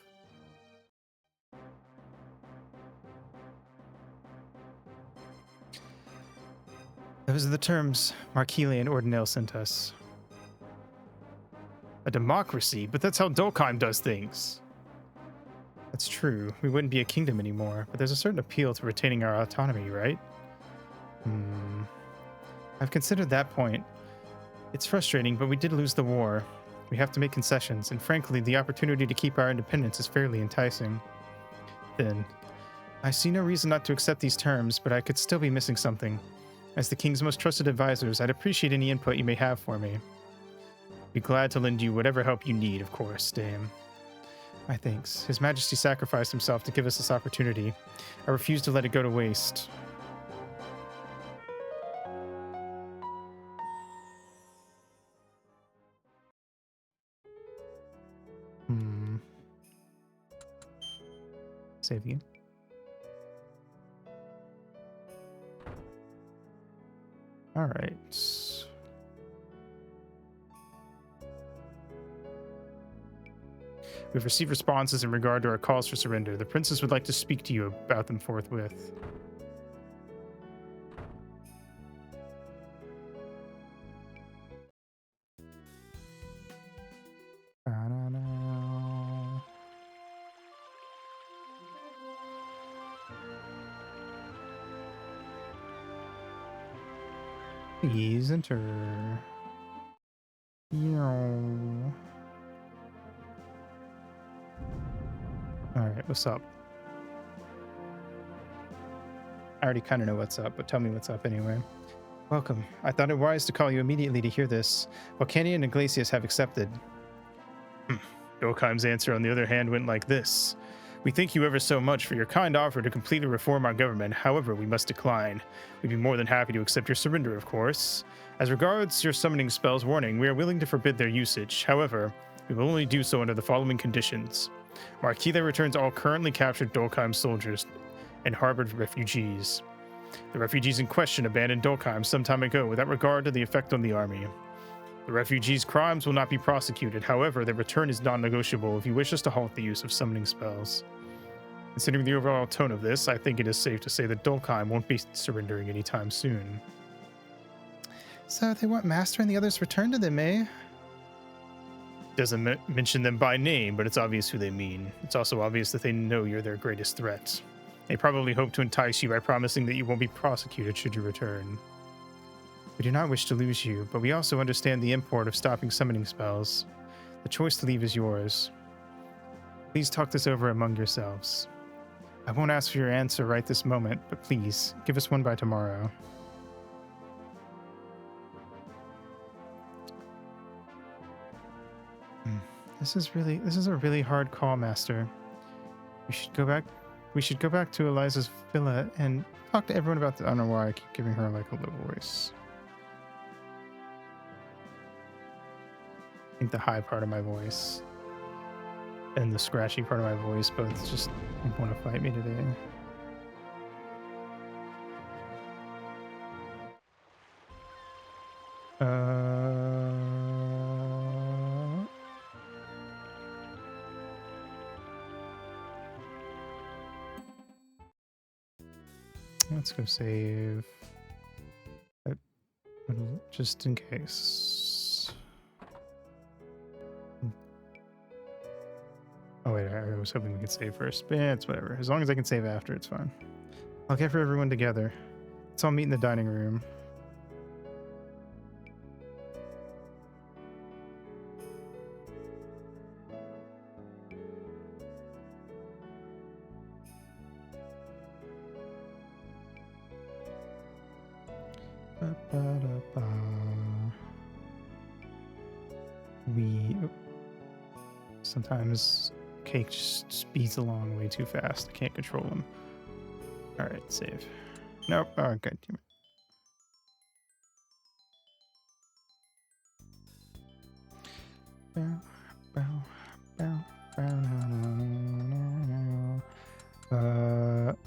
Those are the terms Markelia and Ordinale sent us. A democracy? But that's how Dolkheim does things. That's true. We wouldn't be a kingdom anymore, but there's a certain appeal to retaining our autonomy, right? I've considered that point. It's frustrating, but we did lose the war. We have to make concessions, and frankly, the opportunity to keep our independence is fairly enticing. Then, I see no reason not to accept these terms, but I could still be missing something. As the king's most trusted advisors, I'd appreciate any input you may have for me. Be glad to lend you whatever help you need, of course, Dame. My thanks. His Majesty sacrificed himself to give us this opportunity. I refuse to let it go to waste. Save you. All right. We've received responses in regard to our calls for surrender. The princess would like to speak to you about them forthwith. Please enter. No. Alright, what's up? I already kind of know what's up, but tell me what's up anyway. Welcome. I thought it wise to call you immediately to hear this. Volcania and Iglesias have accepted. Dolkheim's answer, on the other hand, went like this. We thank you ever so much for your kind offer to completely reform our government. However, we must decline. We'd be more than happy to accept your surrender, of course. As regards your summoning spells warning, we are willing to forbid their usage. However, we will only do so under the following conditions. Markelia returns all currently captured Dolkheim soldiers and harbored refugees. The refugees in question abandoned Dolkheim some time ago without regard to the effect on the army. The refugees' crimes will not be prosecuted. However, their return is non-negotiable if you wish us to halt the use of summoning spells. Considering the overall tone of this, I think it is safe to say that Dolkheim won't be surrendering anytime soon. So they want Master and the others returned to them, eh? Doesn't mention them by name, but it's obvious who they mean. It's also obvious that they know you're their greatest threat. They probably hope to entice you by promising that you won't be prosecuted should you return. We do not wish to lose you, but we also understand the import of stopping summoning spells. The choice to leave is yours. Please talk this over among yourselves. I won't ask for your answer right this moment, but please, give us one by tomorrow. This is a really hard call, Master. We should go back to Eliza's villa and talk to everyone about the... I don't know why I keep giving her like a little voice. I think the high part of my voice and the scratchy part of my voice both just want to fight me today. Let's go save. Just in case. Oh wait, I was hoping we could save first. But yeah, it's whatever. As long as I can save after, it's fine. I'll get for everyone together. Let's all meet in the dining room. Ba-da-ba. We sometimes Cake just speeds along way too fast. I can't control him. All right, save. Nope. Oh, god damn it. Bow, bow, bow, bow, no, no, no, no, no.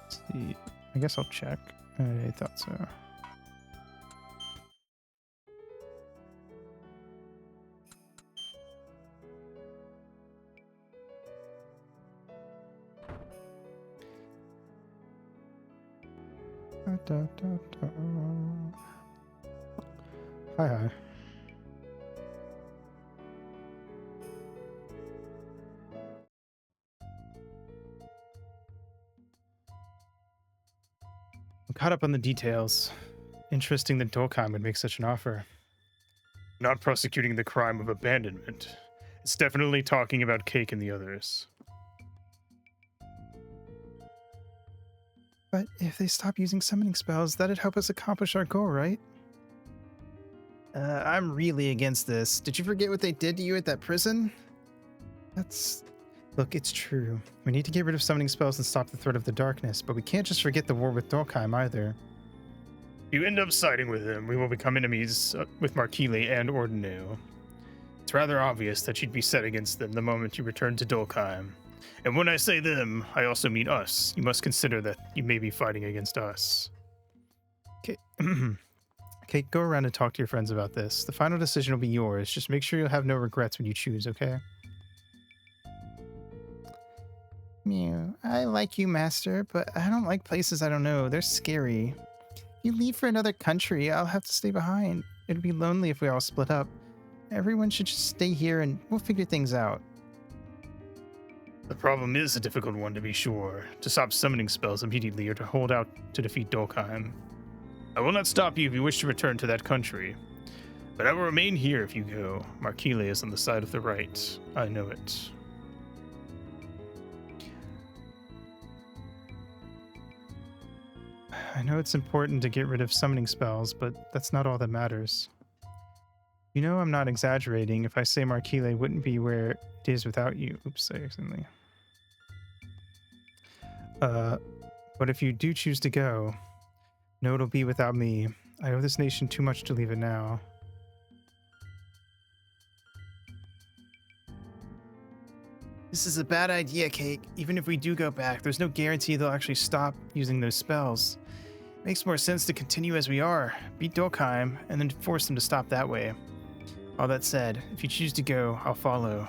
Let's see. I guess I'll check. I thought so. Da, da, da, da. Hi, hi. I'm caught up on the details. Interesting that Dolkheim would make such an offer. Not prosecuting the crime of abandonment. It's definitely talking about Cake and the others. But if they stop using summoning spells, that'd help us accomplish our goal, right? I'm really against this. Did you forget what they did to you at that prison? Look, it's true. We need to get rid of summoning spells and stop the threat of the darkness, but we can't just forget the war with Dolkheim either. If you end up siding with him, we will become enemies with Markile and Ordinale. It's rather obvious that you'd be set against them the moment you return to Dolkheim. And when I say them, I also mean us. You must consider that you may be fighting against us. Okay. Okay, go around and talk to your friends about this. The final decision will be yours. Just make sure you'll have no regrets when you choose, okay? Mew. I like you, Master, but I don't like places I don't know. They're scary. If you leave for another country, I'll have to stay behind. It'd be lonely if we all split up. Everyone should just stay here and we'll figure things out. The problem is a difficult one, to be sure. To stop summoning spells immediately or to hold out to defeat Dolkheim. I will not stop you if you wish to return to that country. But I will remain here if you go. Markile is on the side of the right. I know it. I know it's important to get rid of summoning spells, but that's not all that matters. You know I'm not exaggerating if I say Markile wouldn't be where it is without you. Oops, I accidentally. But if you do choose to go, know it'll be without me. I owe this nation too much to leave it now. This is a bad idea, Cake. Even if we do go back, there's no guarantee they'll actually stop using those spells. It makes more sense to continue as we are, beat Dolkheim, and then force them to stop that way. All that said, if you choose to go, I'll follow.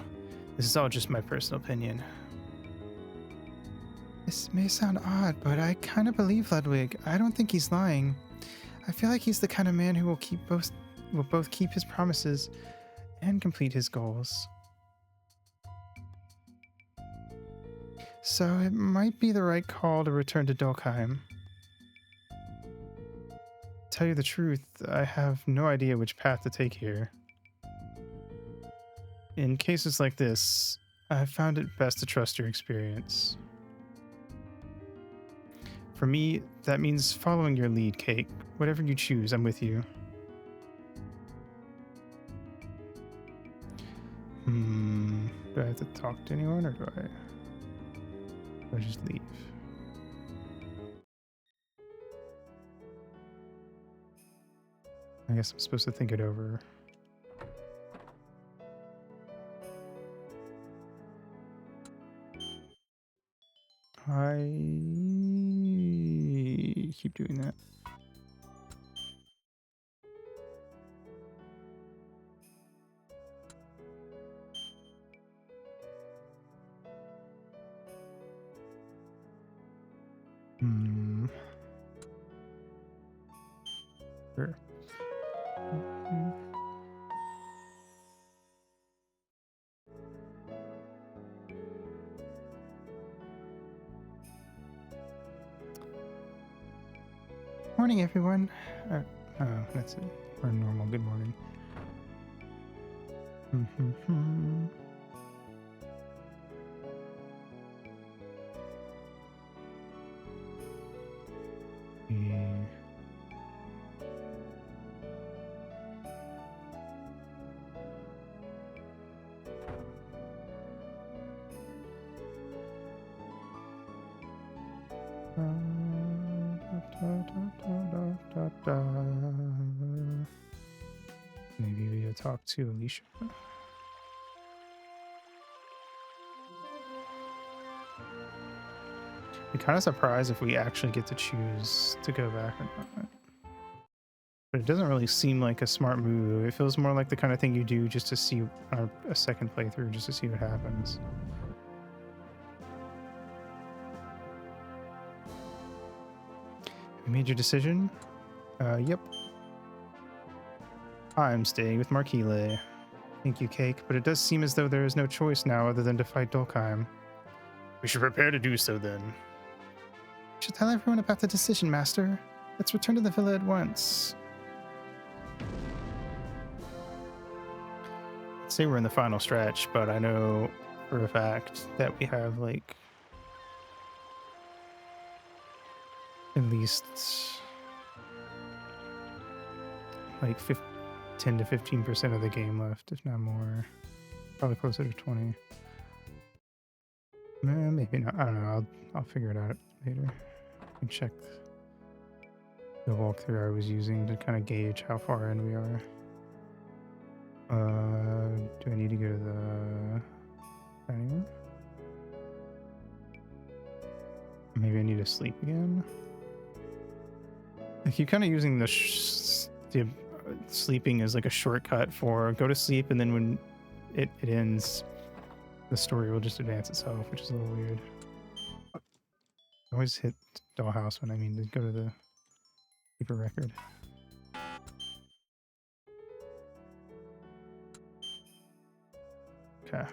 This is all just my personal opinion. This may sound odd, but I kind of believe Ludwig. I don't think he's lying. I feel like he's the kind of man who will both keep his promises and complete his goals. So it might be the right call to return to Dolkheim. To tell you the truth, I have no idea which path to take here. In cases like this, I've found it best to trust your experience. For me, that means following your lead, Cake. Whatever you choose, I'm with you. Do I have to talk to anyone, or do I just leave? I guess I'm supposed to think it over. I keep doing that. Sure. Morning, everyone. Oh, that's it. Or normal good morning. Maybe we talk to Alicia. Be kind of surprised if we actually get to choose to go back or not. But it doesn't really seem like a smart move. It feels more like the kind of thing you do just to see a second playthrough, just to see what happens. You made your decision? Yep. I'm staying with Marquile. Thank you, Cake, but it does seem as though there is no choice now other than to fight Dolkheim. We should prepare to do so then. You should tell everyone about the decision, Master. Let's return to the villa at once. I'd say we're in the final stretch, but I know for a fact that we have like at least like 10 to 15% of the game left, if not more. Probably closer to 20. Maybe not. I don't know. I'll figure it out later. I can check the walkthrough I was using to kind of gauge how far in we are. Do I need to go to the dining room? Maybe I need to sleep again. I keep kind of using the sleeping as like a shortcut for go to sleep, and then when it ends, the story will just advance itself, which is a little weird. I always hit Dollhouse when I mean to go to the keep a record. Okay. I'm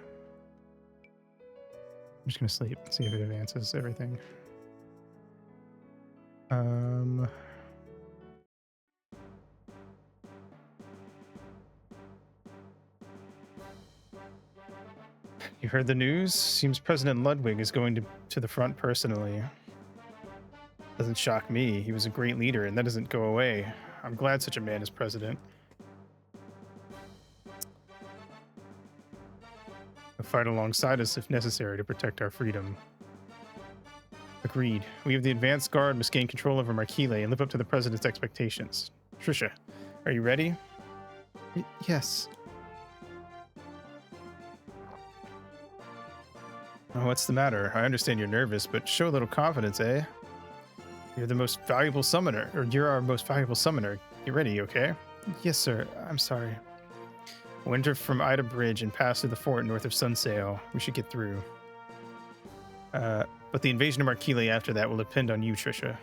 just gonna sleep and see if it advances everything. You heard the news? Seems President Ludwig is going to the front personally. Doesn't shock me. He was a great leader, and that doesn't go away. I'm glad such a man is president. He'll fight alongside us if necessary to protect our freedom. Agreed. We of the advanced guard must gain control over Marquile and live up to the president's expectations. Trisha, are you ready? Yes. Oh, what's the matter? I understand you're nervous, but show a little confidence, eh? You're the most valuable summoner, or you're our most valuable summoner. You ready, okay? Yes, sir. I'm sorry. We'll enter from Ida Bridge and pass through the fort north of Sunsail. We should get through. But the invasion of Marquile after that will depend on you, Trisha.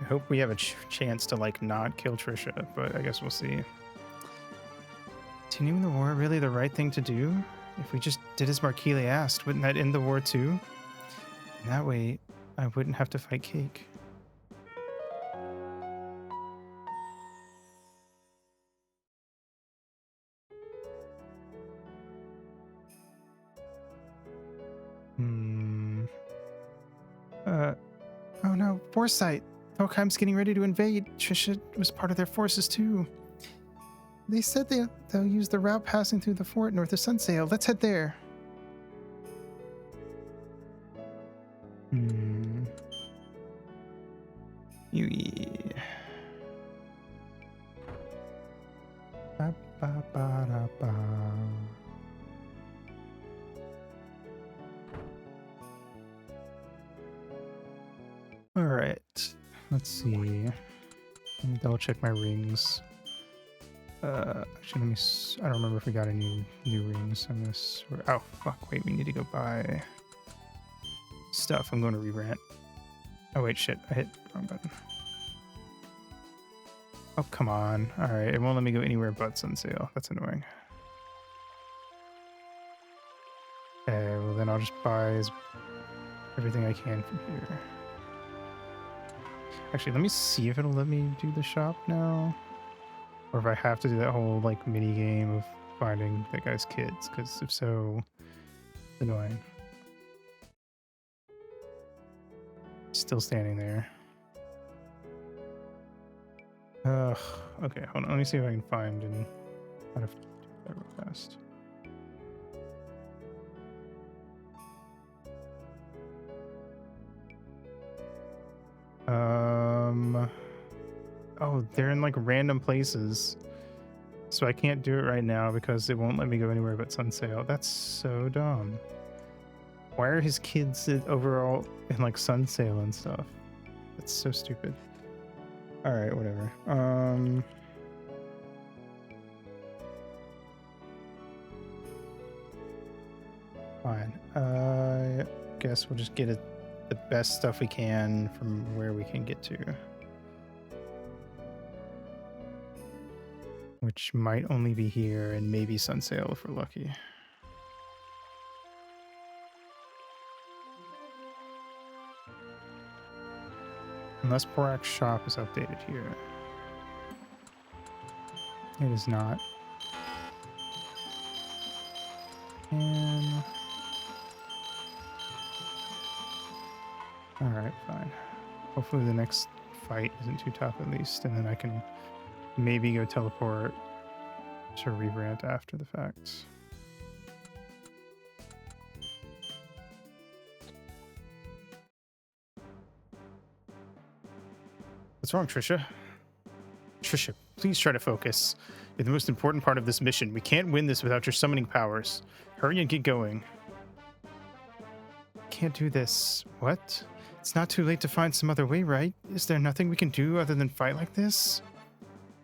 I hope we have a chance to, like, not kill Trisha, but I guess we'll see. Continuing the war really the right thing to do? If we just did as Marquile asked, wouldn't that end the war too? And that way, I wouldn't have to fight Cake. Oh no, Foresight! Dolkheim's getting ready to invade. Trisha was part of their forces too. They said they'll use the route passing through the fort north of Sunsail. Let's head there. Yui. Ba, ba, ba, da, ba. All right. Let's see. Let me double check my rings. Actually, let me. I don't remember if we got any new rings. I'm gonna. Oh fuck! Wait, we need to go buy stuff. I'm going to re-rant. Oh wait, shit! I hit the wrong button. Oh come on! All right, it won't let me go anywhere but Sunsail. That's annoying. Okay, well then I'll just buy everything I can from here. Actually, let me see if it'll let me do the shop now. Or if I have to do that whole, like, mini game of finding that guy's kids, because if so, it's annoying. Still standing there. Ugh. Okay, hold on. Let me see if I can find and how to do that real fast. Oh, they're in like random places. So I can't do it right now because it won't let me go anywhere but Sunsail. That's so dumb. Why are his kids overall in like Sunsail and stuff? That's so stupid. All right, whatever. Fine. Guess we'll just get it the best stuff we can from where we can get to. Which might only be here and maybe Sunsail if we're lucky. Unless Porak's shop is updated here. It is not. And... Alright, fine. Hopefully the next fight isn't too tough at least, and then I can maybe go teleport to rebrand after the fact. What's wrong, Trisha? Trisha, please try to focus. You're the most important part of this mission. We can't win this without your summoning powers. Hurry and get going. Can't do this. What? It's not too late to find some other way, right? Is there nothing we can do other than fight like this?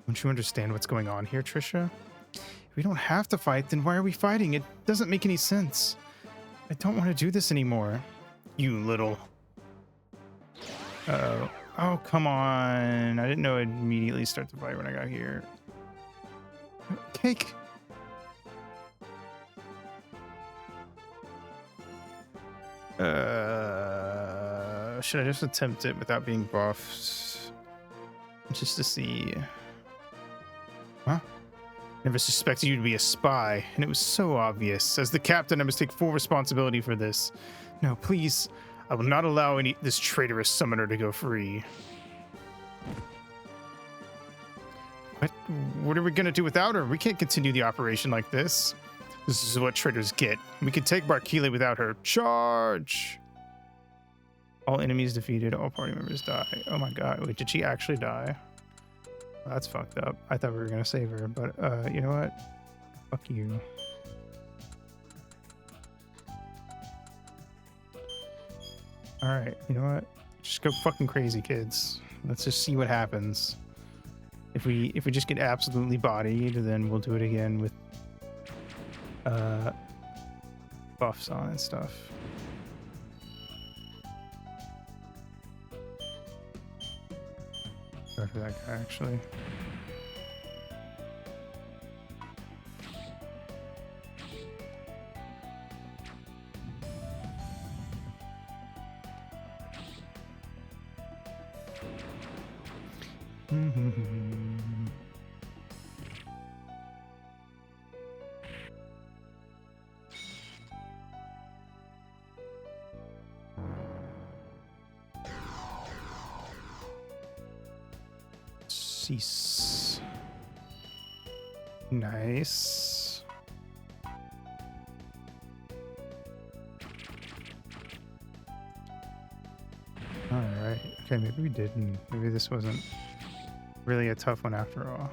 Don't you understand what's going on here, Trisha? If we don't have to fight, then why are we fighting? It doesn't make any sense. I don't want to do this anymore. You little... Uh-oh. Oh, come on. I didn't know I'd immediately start the fight when I got here. Cake! Should I just attempt it without being buffed? Just to see. Huh? Never suspected you to be a spy, and it was so obvious. As the captain, I must take full responsibility for this. No, please. I will not allow this traitorous summoner to go free. What are we going to do without her? We can't continue the operation like this. This is what traitors get. We can take Barkile without her. Charge! All enemies defeated, all party members die. Oh my god, wait, did she actually die? That's fucked up. I thought we were gonna save her, but you know what? Fuck you. Alright, you know what? Just go fucking crazy, kids. Let's just see what happens. If we just get absolutely bodied, then we'll do it again with buffs on and stuff. Go for that guy, actually. Cease. Nice. All right. Okay, maybe we didn't. Maybe this wasn't really a tough one after all.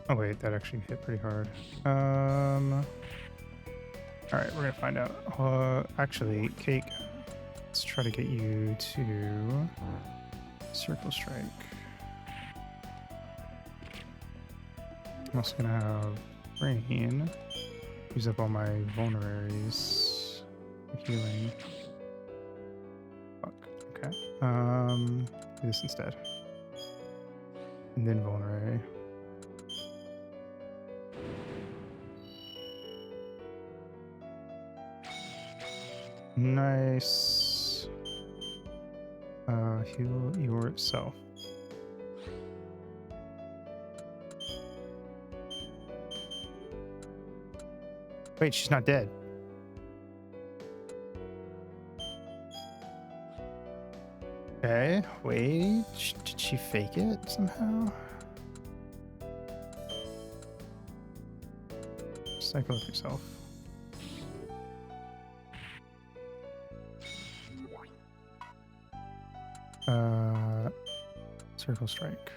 Oh wait, that actually hit pretty hard. All right, we're gonna find out. Actually, Cake. Let's try to get you to Circle Strike. I'm also gonna have Rain. Use up all my vulneraries for healing. Fuck. Okay. Do this instead. And then vulnerary. Nice. Heal yourself. Wait, she's not dead. Okay, wait. Did she fake it somehow? Cycle up yourself. Circle strike.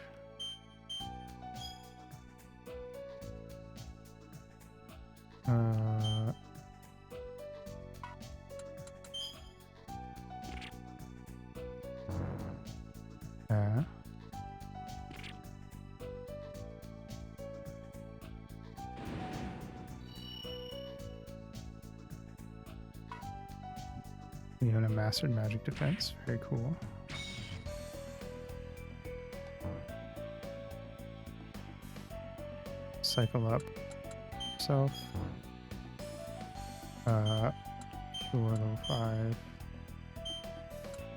Yeah. Even a mastered magic defense. Very cool. Cycle up. Self. Sure, level 5.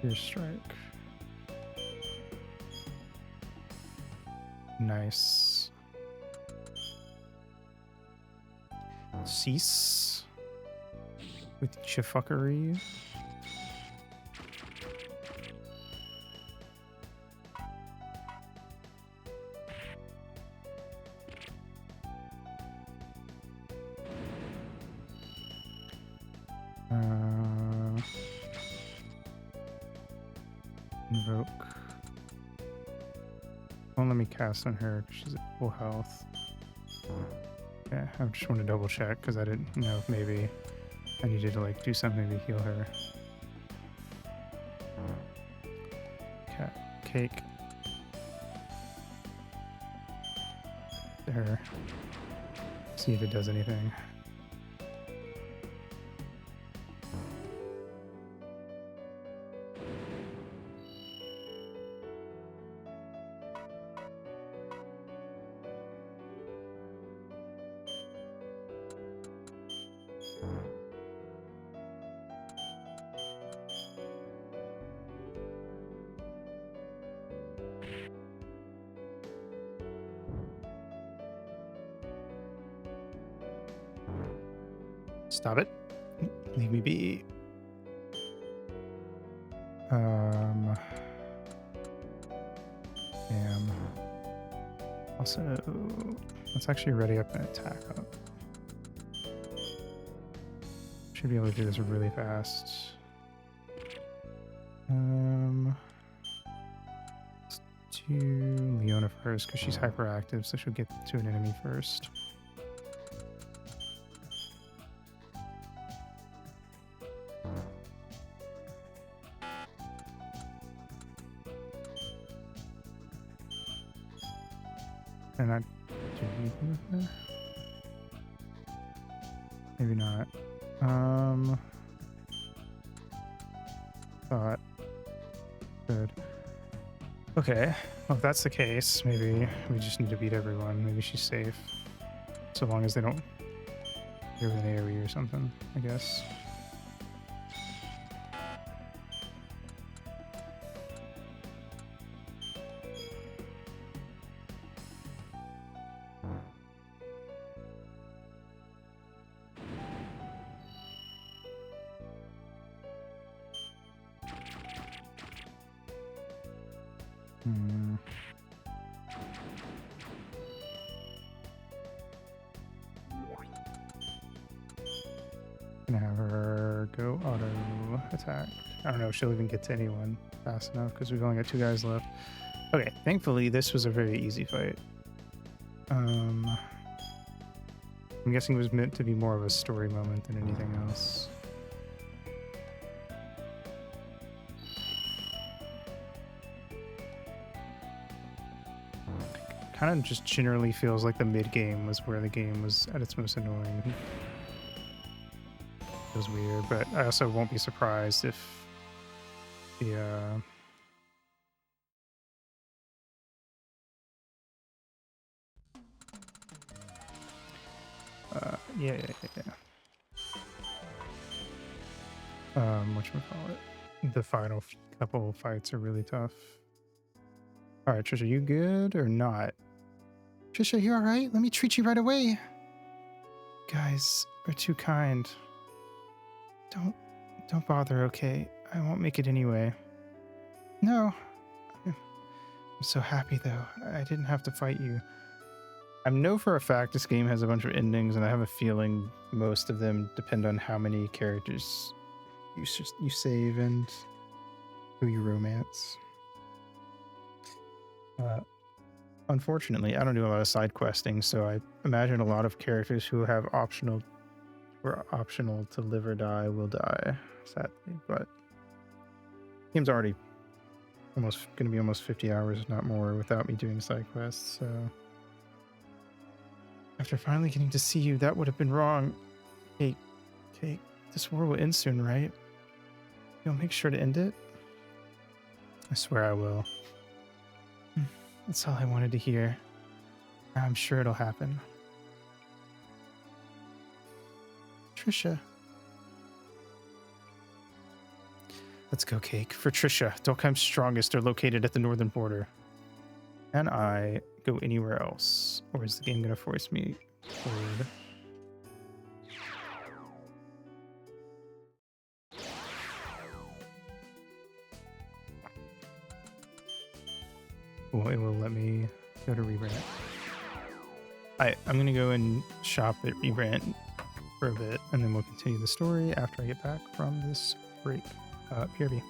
Pierce strike. Nice. Cease with chifuckery. Invoke. Won't let me cast on her because she's at full health. Yeah, I just want to double check because I didn't know if maybe I needed to like do something to heal her. Cat cake. There. See if it does anything. Stop it. Leave me be. Damn. Also, let's actually ready up an attack up. Should be able to do this really fast. Let's do Leona first because she's hyperactive, so she'll get to an enemy first. And I do anything with her? Maybe not. Thought. Good. Okay. Well, if that's the case, maybe we just need to beat everyone. Maybe she's safe. So long as they don't give her an AoE or something, I guess. Gonna have her go auto attack. I don't know if she'll even get to anyone fast enough because we've only got 2 guys left. Okay, thankfully this was a very easy fight. I'm guessing it was meant to be more of a story moment than anything else. Kind of just generally feels like the mid game was where the game was at its most annoying. Feels weird, but I also won't be surprised if the yeah. Whatchamacallit? The final couple fights are really tough. All right, Trisha, you good or not? Trisha, you all right? Let me treat you right away. Guys are too kind. Don't bother, okay? I won't make it anyway. No. I'm so happy, though. I didn't have to fight you. I know for a fact this game has a bunch of endings, and I have a feeling most of them depend on how many characters you save and who you romance. Uh, Unfortunately, I don't do a lot of side questing, so I imagine a lot of characters who have optional to live or die will die, sadly. But game's already almost going to be almost 50 hours, if not more, without me doing side quests. So after finally getting to see you, that would have been wrong. Hey, okay, this war will end soon, right? You'll make sure to end it? I swear I will. That's all I wanted to hear. I'm sure it'll happen. Trisha. Let's go, Cake. For Trisha, Dolkheim's strongest are located at the northern border. Can I go anywhere else? Or is the game going to force me forward? Well, it will let me go to Rebrand. I'm going to go and shop at Rebrand for a bit, and then we'll continue the story after I get back from this break. PRB.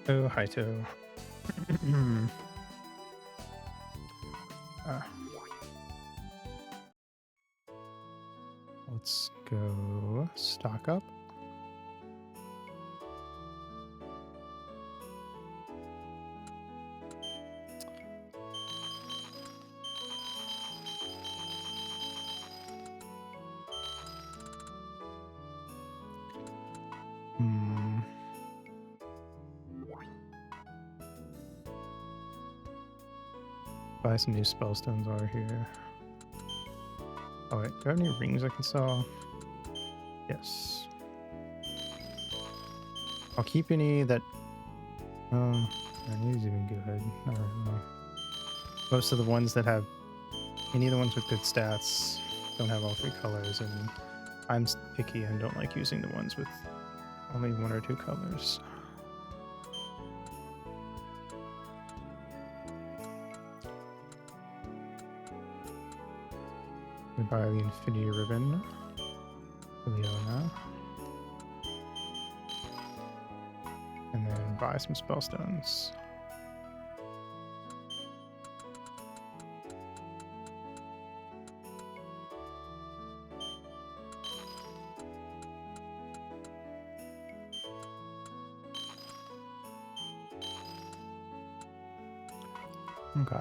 Oh, Haito. Ah, let's go stock up. Hmm. Buy some new spellstones while we're here. Oh wait, do I have any rings I can sell? Yes. I'll keep any that... These even good. Not really. Most of the ones that have... Any of the ones with good stats don't have all 3 colors, and I'm picky and don't like using the ones with only 1 or 2 colors. We buy the Infinity Ribbon for Leona. And then buy some spellstones. Okay.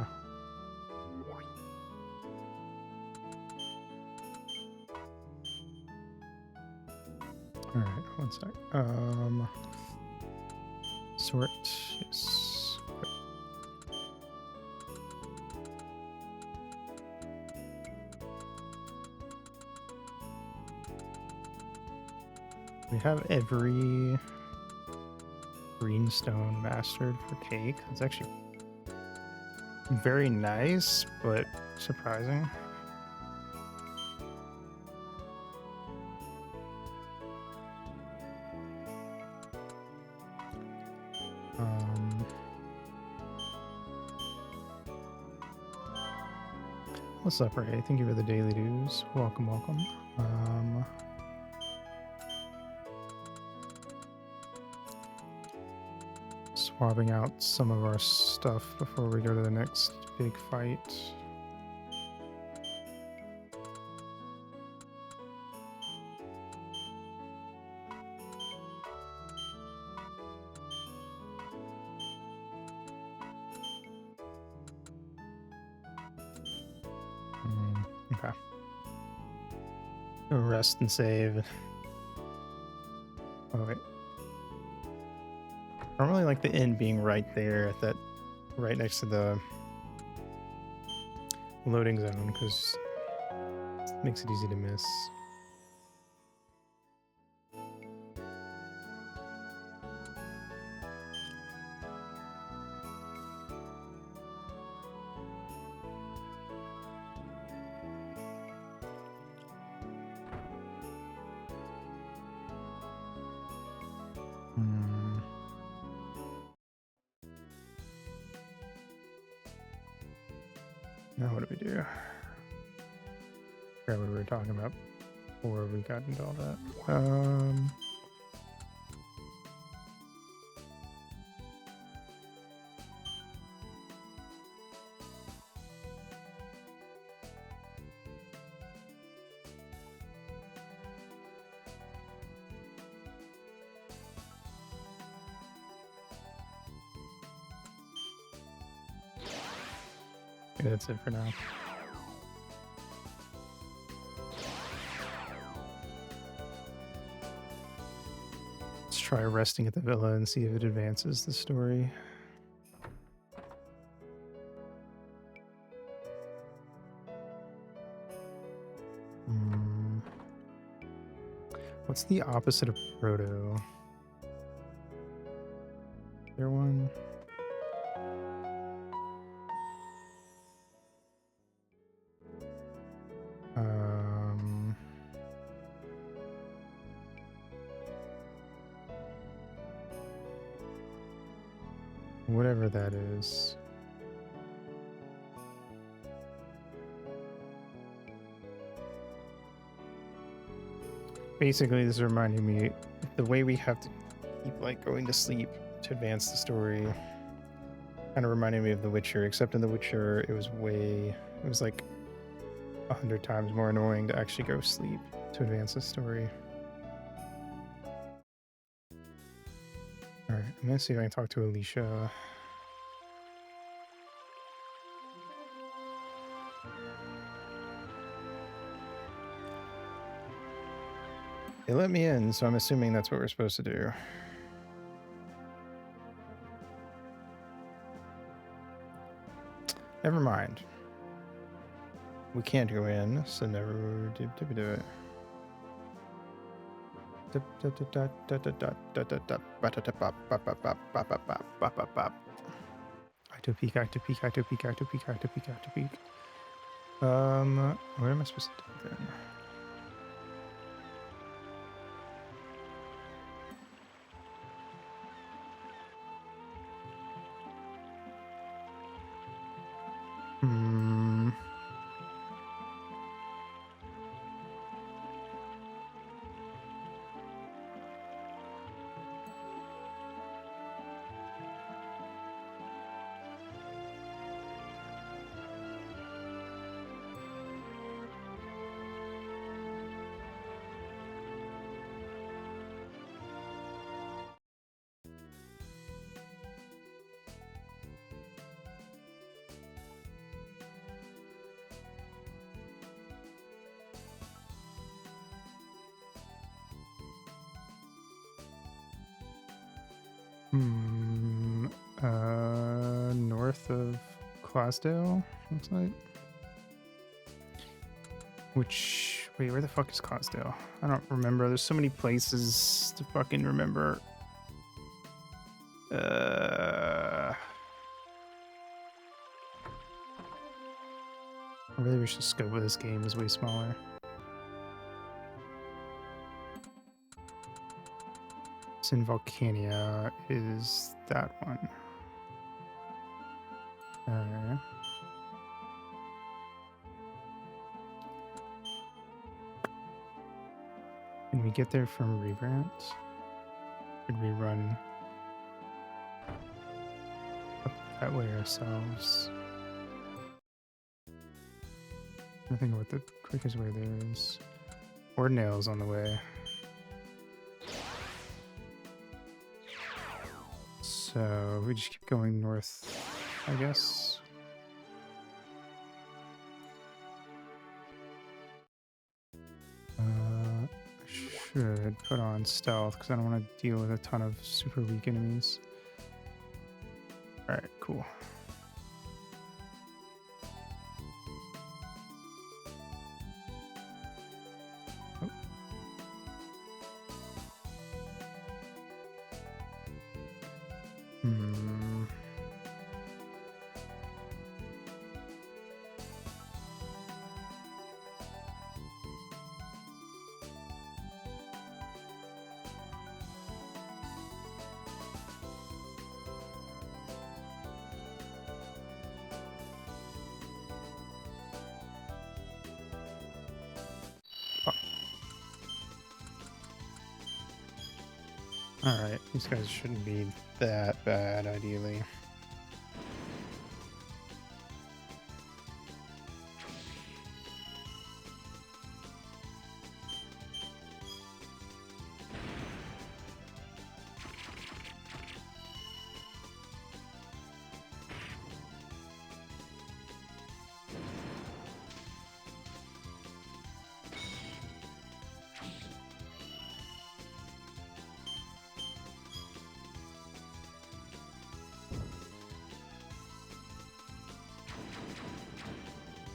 All right, one sec. Sort, yes. Okay. We have every greenstone mastered for cake. It's actually very nice, but surprising. What's up, Ray? Thank you for the daily dues. Welcome, welcome. Swapping out some of our stuff before we go to the next big fight. Okay. Rest and save. Oh, wait. I don't really like the inn being right there at that, right next to the loading zone, because it makes it easy to miss. Now what do we do? Forgot what we were talking about before we got into all that. Yeah, that's it for now. Let's try resting at the villa and see if it advances the story. What's the opposite of proto? There one? Whatever that is. Basically, this is reminding me the way we have to keep like going to sleep to advance the story. Kind of reminded me of The Witcher, except in The Witcher it was like 100 times more annoying to actually go sleep to advance the story. Alright, I'm gonna see if I can talk to Alicia. They let me in, so I'm assuming that's what we're supposed to do. Never mind. We can't go in, so never do it. I to peek. What am I supposed to do then? North of Closdale, looks like. Wait, where the fuck is Closdale? I don't remember. There's so many places to fucking remember. Maybe we should scope of this game is way smaller. It's in Volcania is that one. Can we get there from Rebrant? Could we run up that way ourselves? I think what the quickest way there is. Ordinale's on the way. So we just keep going north, I guess. I should put on stealth because I don't want to deal with a ton of super weak enemies. Alright, cool. Alright, these guys shouldn't be that bad, ideally.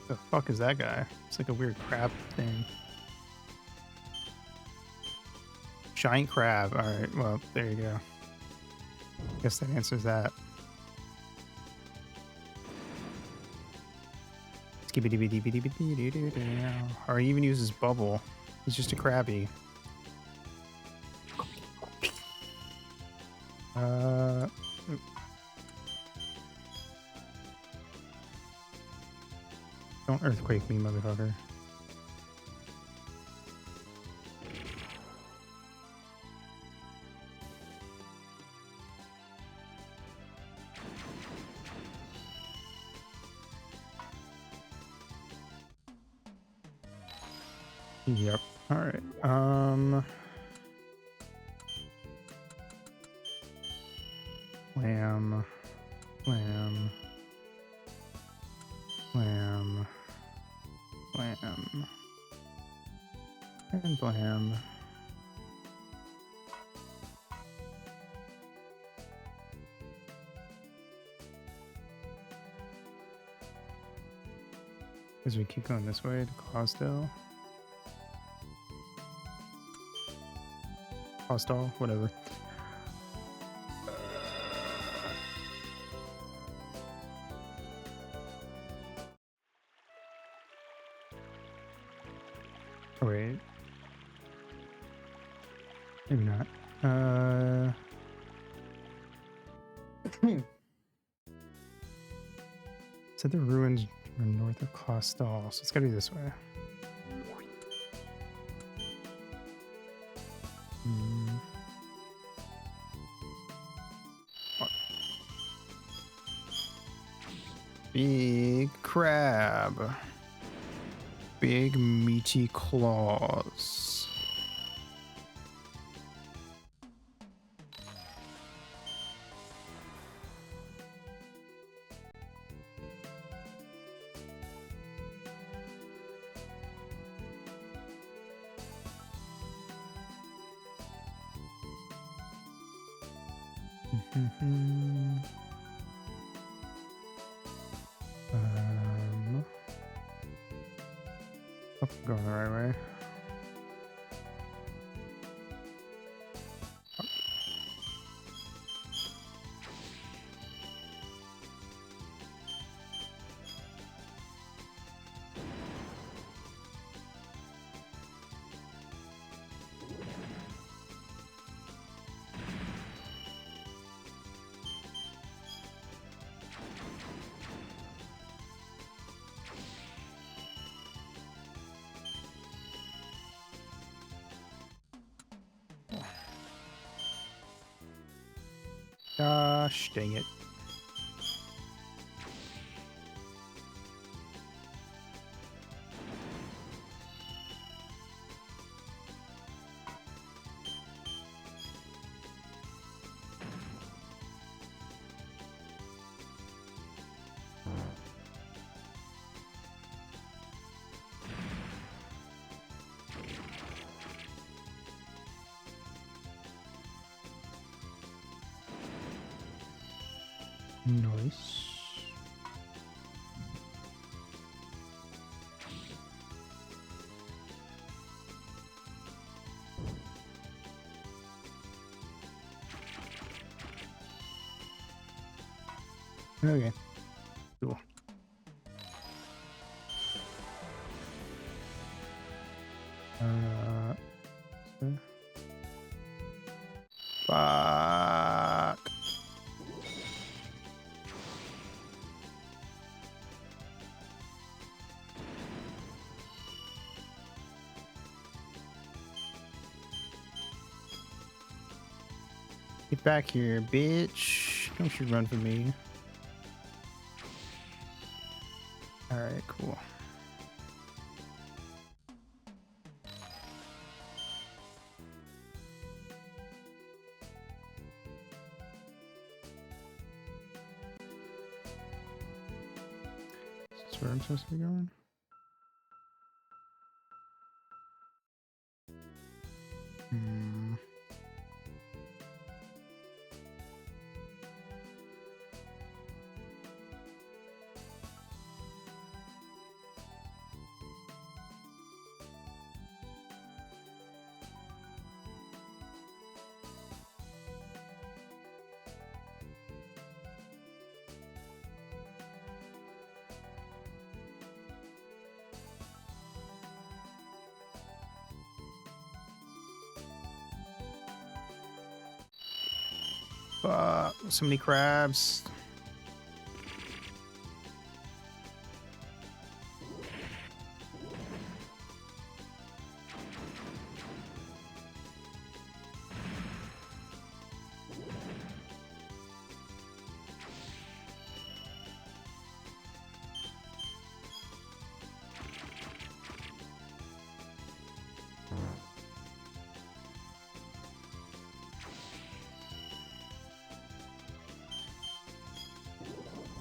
The fuck is that guy? It's like a weird crab thing. Giant crab. Alright, well, there you go. Guess that answers that. Or he even uses bubble. He's just a crabby. Don't earthquake me, motherfucker. Yep. All right. Lamb, lamb, lamb, lamb, and lamb. As we keep going this way to Closdale. Hostile, whatever. Oh, wait. Maybe not. Said the ruins are north of Closdale, so it's gotta be this way. Big crab. Big meaty claws. Oh, going the right way. Gosh, dang it. Nice. Okay. Cool. So- Fuck. Get back here, bitch. Don't you run from me. Alright, cool. Is this where I'm supposed to be going? Hmm. Fuck, so many crabs.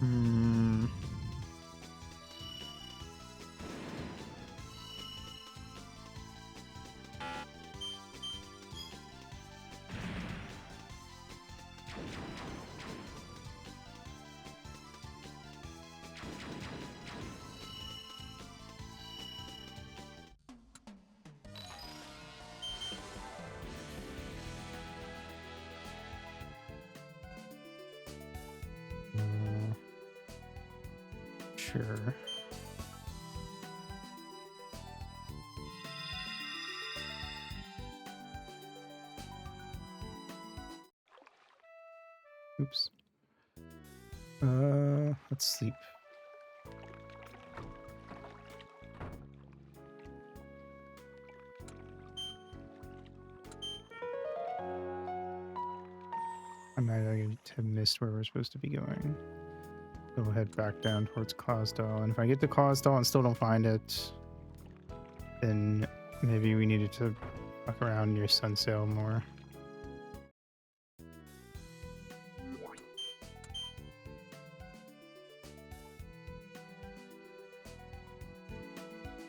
Hmm. Sure. Oops. Let's sleep. I might have missed where we're supposed to be going. So we'll head back down towards Clausdal, and if I get to Clausdal and still don't find it, then maybe we needed to fuck around near Sunsail more.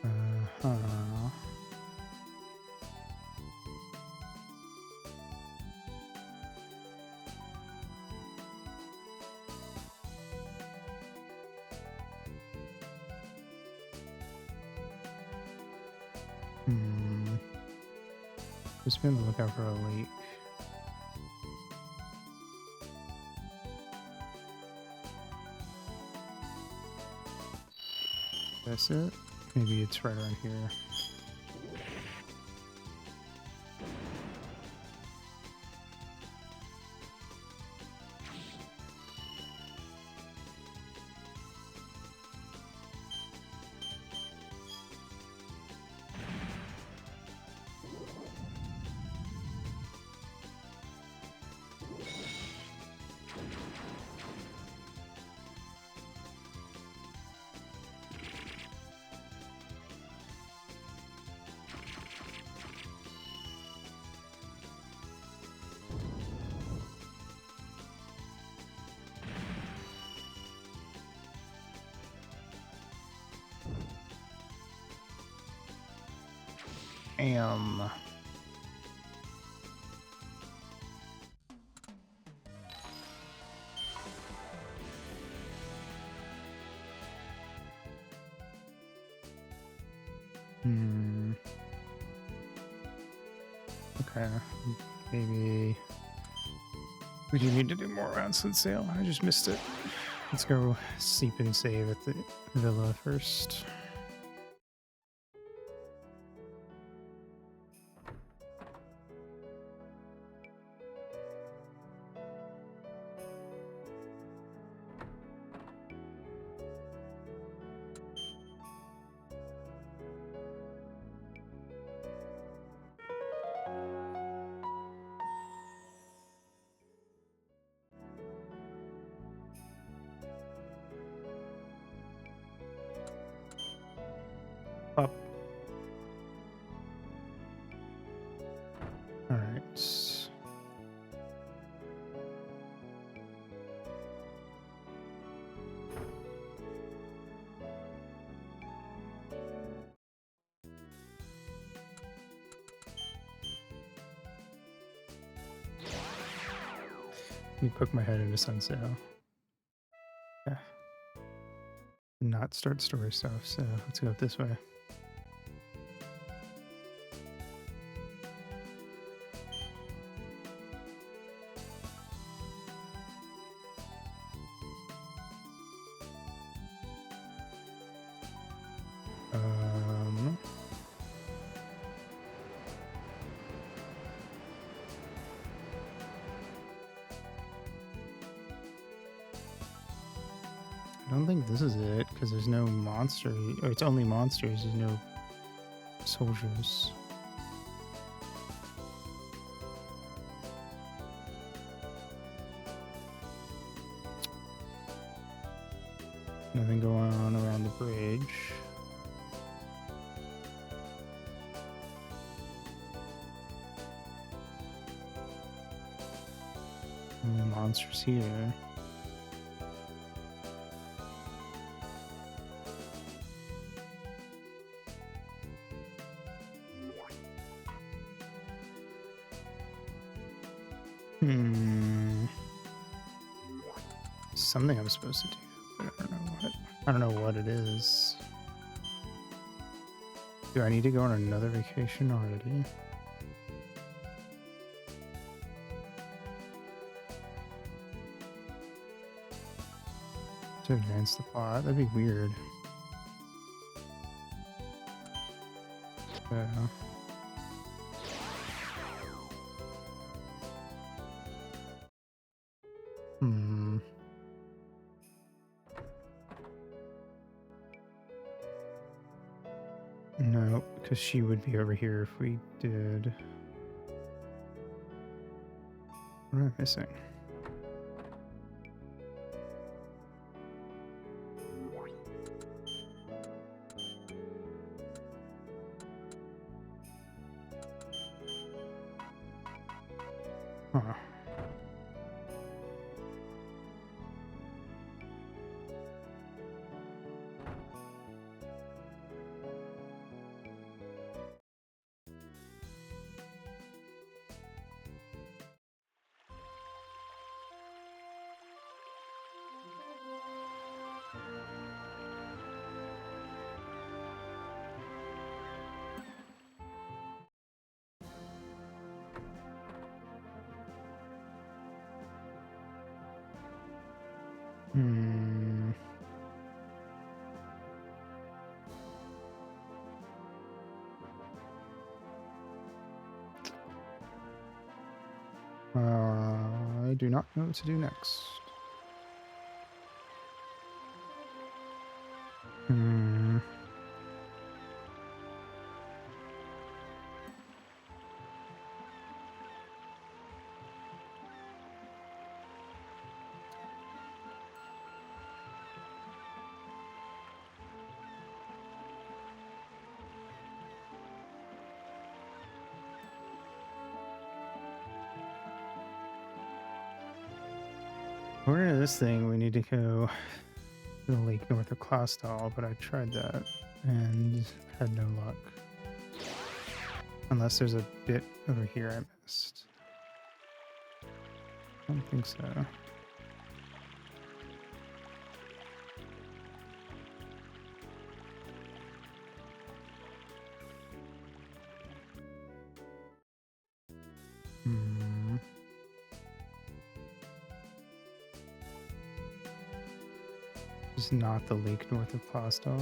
Uh-huh. Hmm. Just be on the lookout for a lake. That's it? Maybe it's right around here. Am. Hmm. Okay. Maybe we do need to do more around Sunsail. I just missed it. Let's go sleep and save at the villa first. Up. All right. Let me poke my head into Sunsail. Yeah. Not start story stuff, so let's go this way. I don't think this is it, because there's no monster. Or it's only monsters, there's no soldiers. Nothing going on around the bridge. Only monsters here. Hmm. Something I'm supposed to do, but I don't know what. I don't know what it is. Do I need to go on another vacation already? To advance the plot? That'd be weird. So. Hmm. No, because she would be over here if we did. What am I missing? Huh. Hmm. I do not know what to do next. Hmm. According to this thing, we need to go to the lake north of Clausthal, but I tried that and had no luck. Unless there's a bit over here I missed. I don't think so. Hmm. It's not the lake north of Clausthal.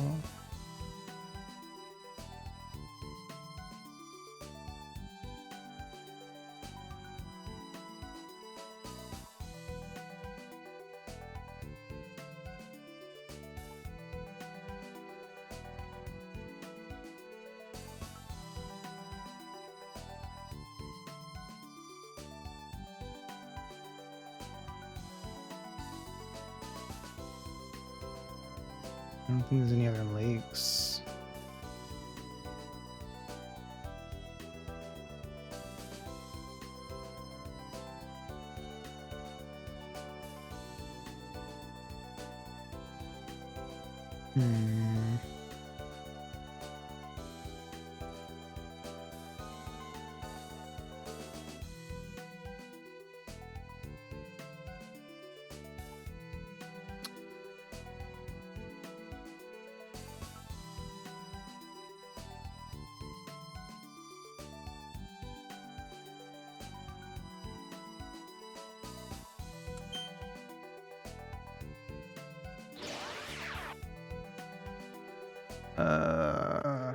I don't think there's any other lakes. Hmm. Uh,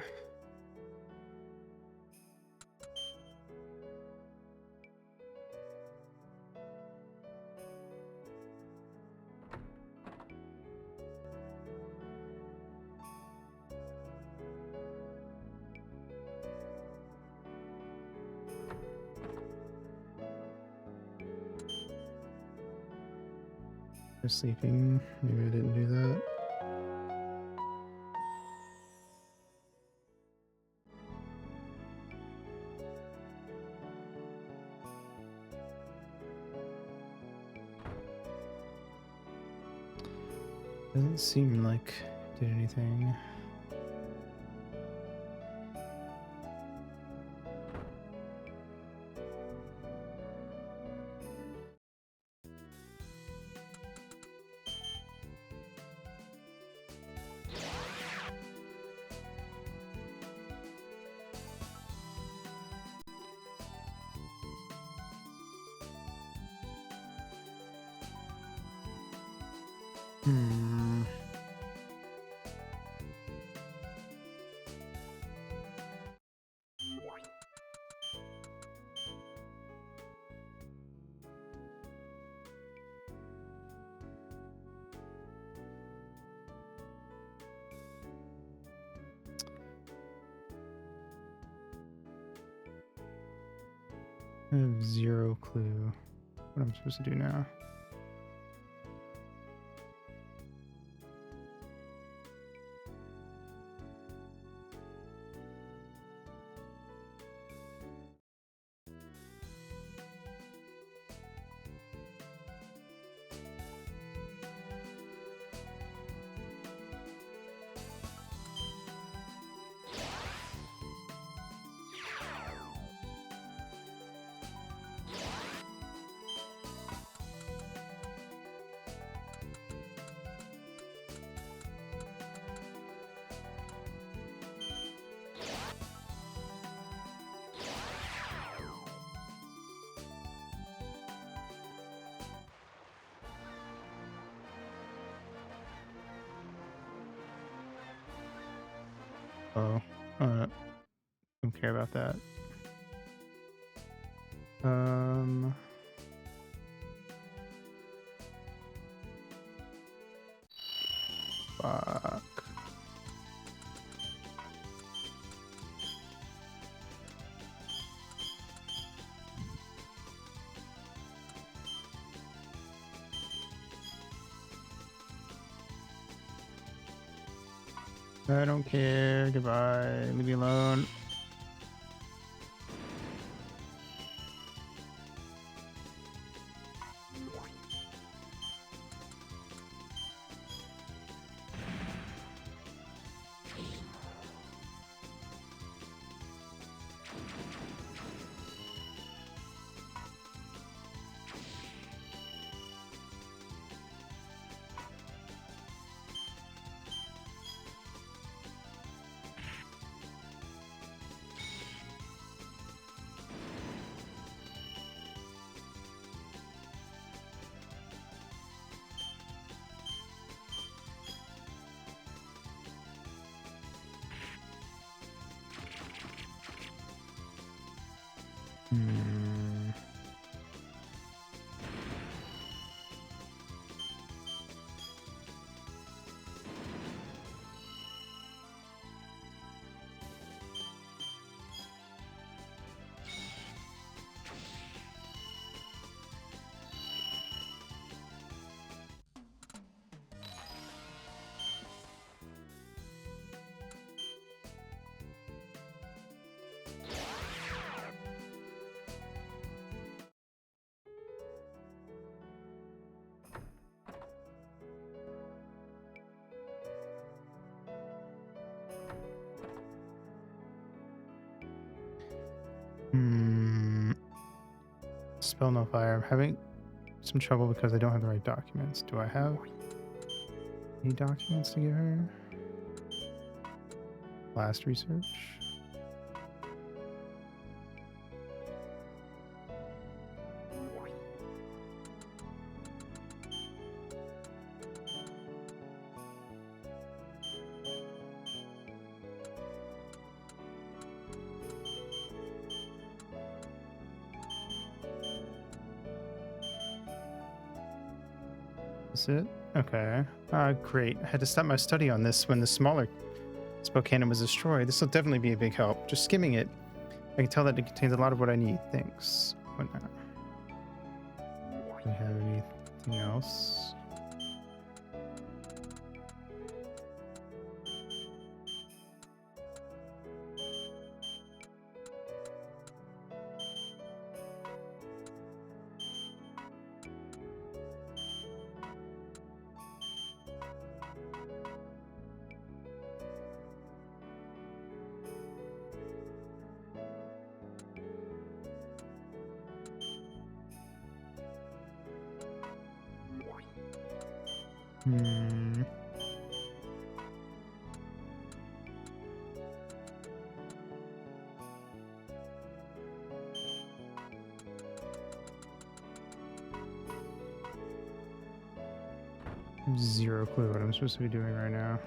they're sleeping. Maybe I didn't do that. Doesn't seem like it did anything. Hmm. I have zero clue what I'm supposed to do now. Oh, uh, don't care about that. Um, fuck. I don't care. Goodbye. Leave me alone. Hmm. Hmm. Spell no fire. I'm having some trouble because I don't have the right documents. Do I have any documents to give her? Last research. Is it? Okay. Great. I had to stop my study on this when the smaller Spokane was destroyed. This will definitely be a big help. Just skimming it, I can tell that it contains a lot of what I need. Thanks. What now? Do we have anything else? Hmm. Zero clue what I'm supposed to be doing right now.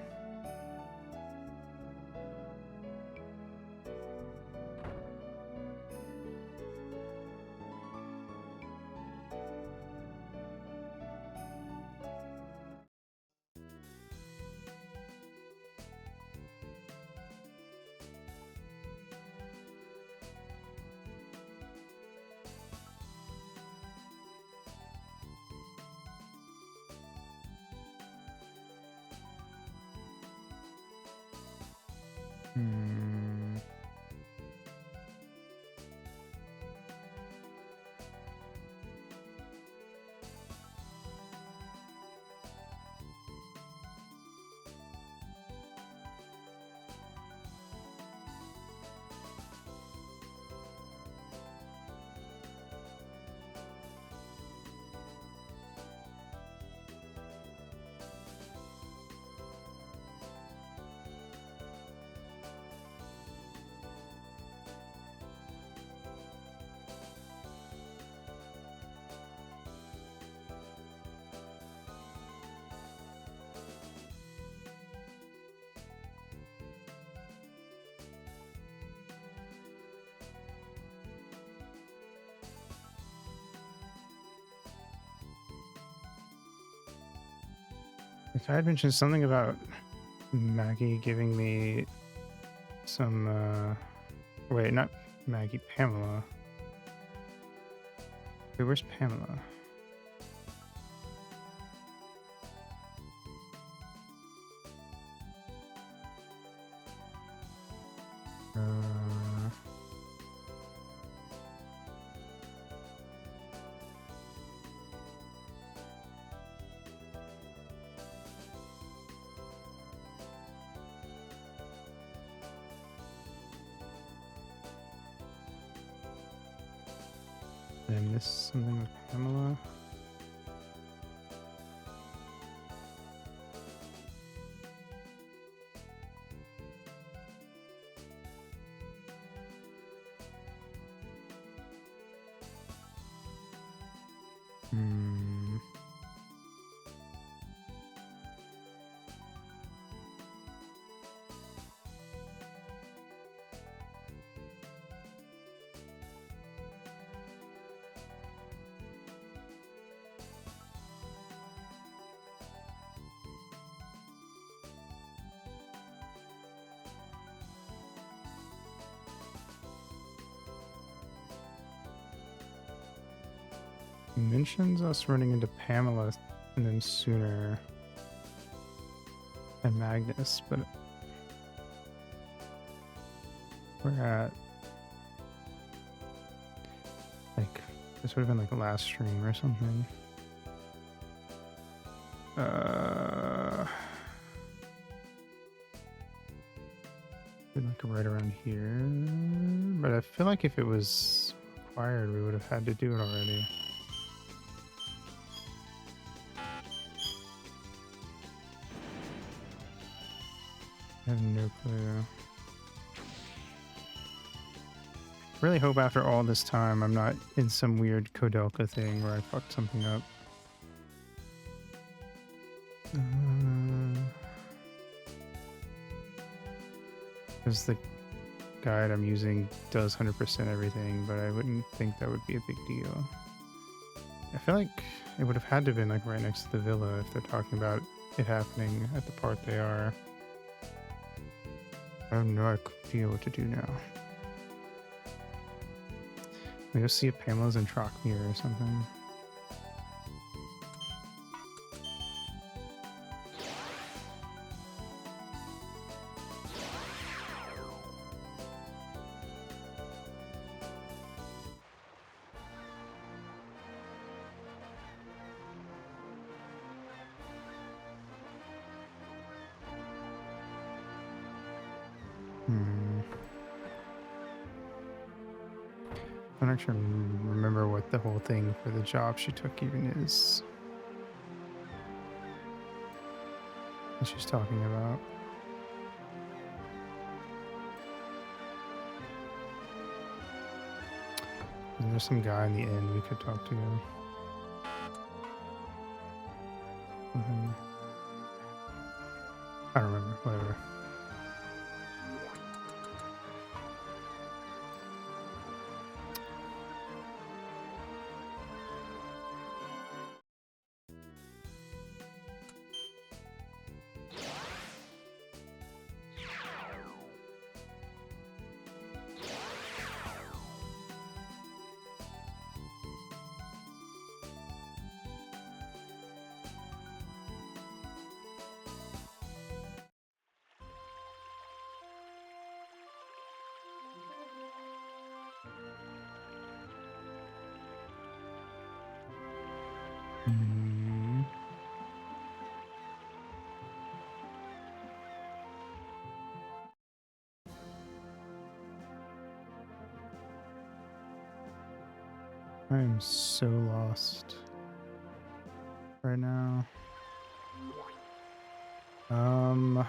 Hmm. If I had mentioned something about Maggie giving me some, wait, not Maggie, Pamela. Wait, where's Pamela? Uh, did I miss something with Pamela? Hmm. Mentions us running into Pamela and then sooner and Magnus, but we're at like this would have been like the last stream or something. Like right around here, but I feel like if it was required, we would have had to do it already. I have no clue. Really hope after all this time I'm not in some weird Kodelka thing where I fucked something up. Because the guide I'm using does 100% everything, but I wouldn't think that would be a big deal. I feel like it would have had to have been like right next to the villa if they're talking about it happening at the part they are. I have no idea what to do now. Maybe go see if Pamela's in Trockmere or something. I don't actually remember what the whole thing for the job she took even is. What she's talking about. And there's some guy in the inn we could talk to. I don't remember. Whatever. Hmm. I am so lost right now. Um,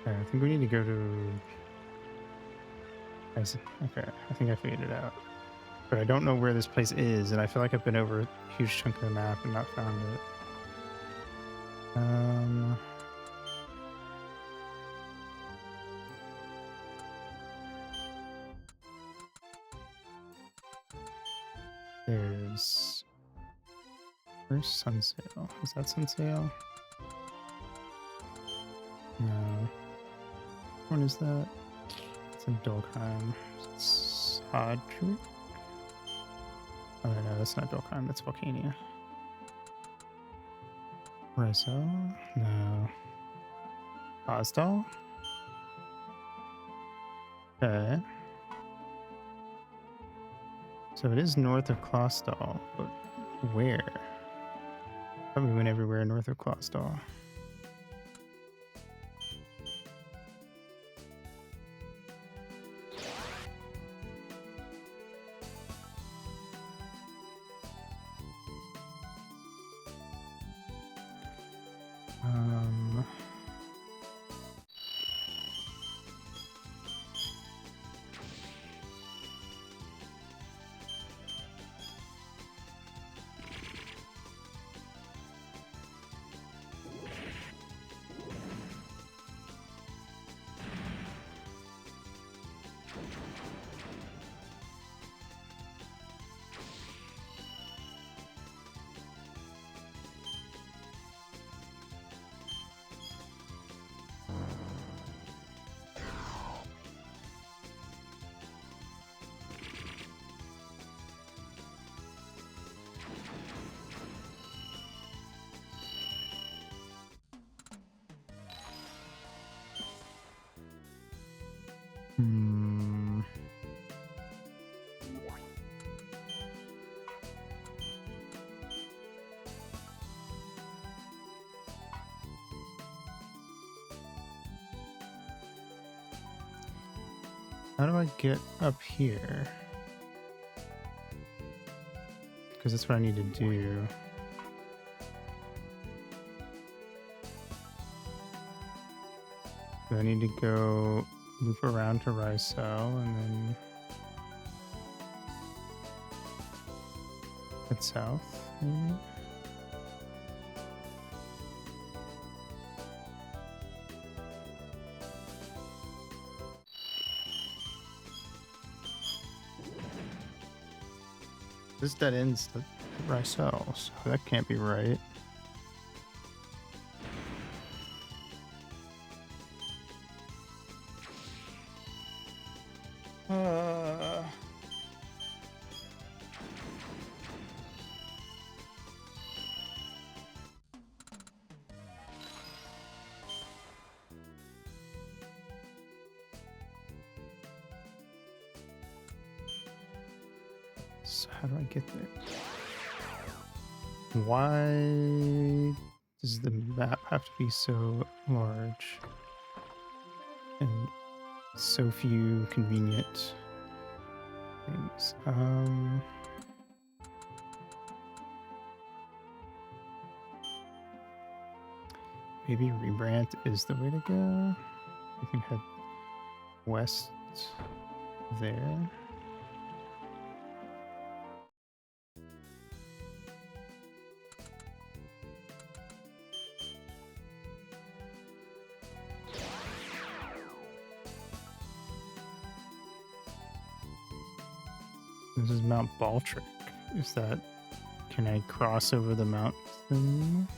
okay, I think we need to go to. Okay, I think I figured it out. But I don't know where this place is, and I feel like I've been over a huge chunk of the map and not found it. There's. Where's Sunsail? Is that Sunsail? No. Which one is that? It's in Dolkheim. Sadru? Oh no, that's not Dolkheim, that's Volcania. Rizal? No. Osdal? Okay. So it is north of Clausthal, but where? I thought we went everywhere north of Clausthal. Hmm. How do I get up here? Because that's what I need to do. So I need to go loop around to Rysel and then head south, maybe? This dead ends the Rysel, so that can't be right. So how do I get there? Why does the map have to be so large and so few convenient things? Maybe rebrand is the way to go. We can head west there. This is Mount Baltric. Is that... Can I cross over the mountain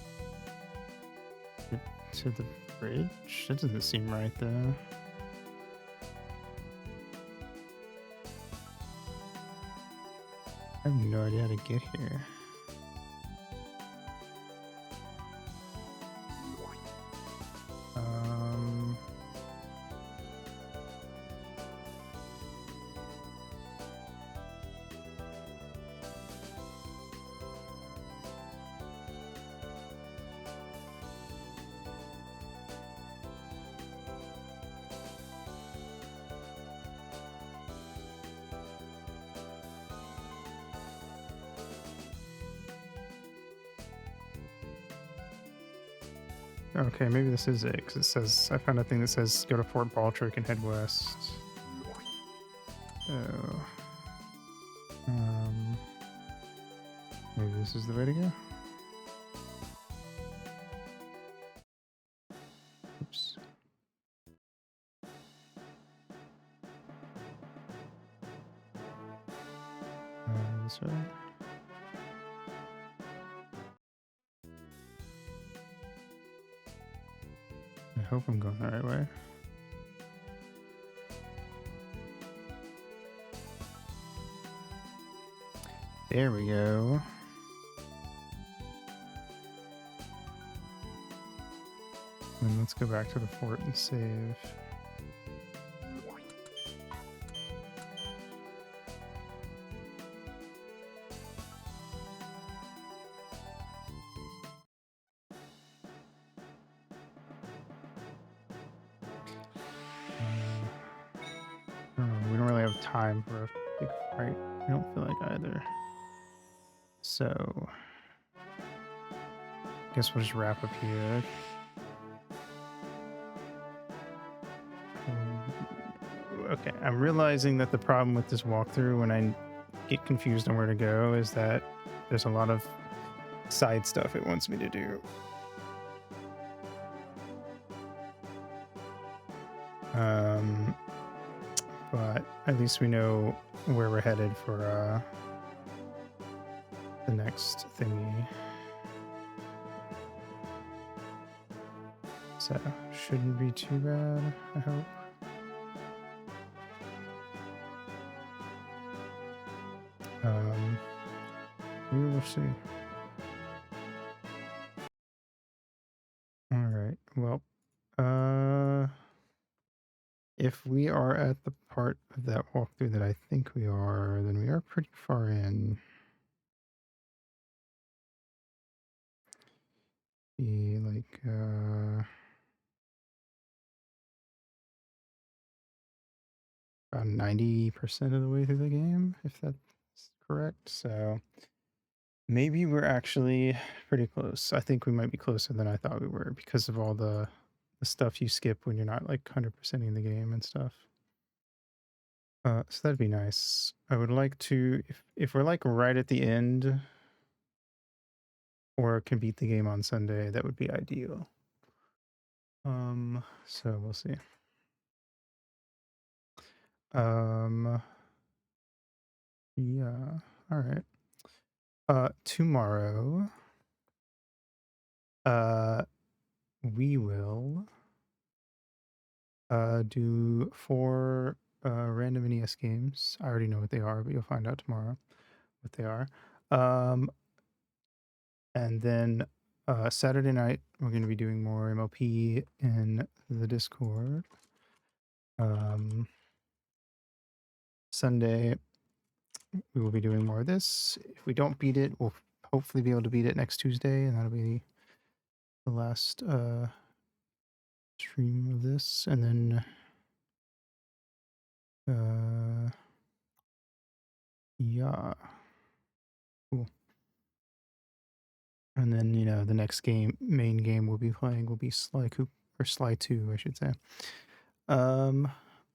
to the bridge? That doesn't seem right, though. I have no idea how to get here. Okay, maybe this is it, because it says... I found a thing that says go to Fort Baltric and head west. So... maybe this is the way to go? Oops. This way? I hope I'm going the right way. There we go. And let's go back to the fort and save. We don't really have time for a big fight. I don't feel like either. So, guess we'll just wrap up here. Okay, I'm realizing that the problem with this walkthrough when I get confused on where to go is that there's a lot of side stuff it wants me to do. But at least we know where we're headed for the next thingy. So, shouldn't be too bad, I hope. We will see. All right. Well, if we are at the part of that walkthrough that I think we are, then we are pretty far in. Be like about 90% of the way through the game, if that's correct. So maybe we're actually pretty close. I think we might be closer than I thought we were because of all the stuff you skip when you're not like 100%ing the game and stuff. So that'd be nice. I would like to, if we're like right at the end or can beat the game on Sunday, that would be ideal. So we'll see. Yeah, all right. Tomorrow, we will do 4 random NES games. I already know what they are, but you'll find out tomorrow what they are. And then Saturday night, we're going to be doing more MLP in the Discord. Sunday, we will be doing more of this. If we don't beat it, we'll hopefully be able to beat it next Tuesday, and that'll be the last stream of this, and then yeah, cool. And then the next main game we'll be playing will be Sly Coop or Sly 2, I should say. All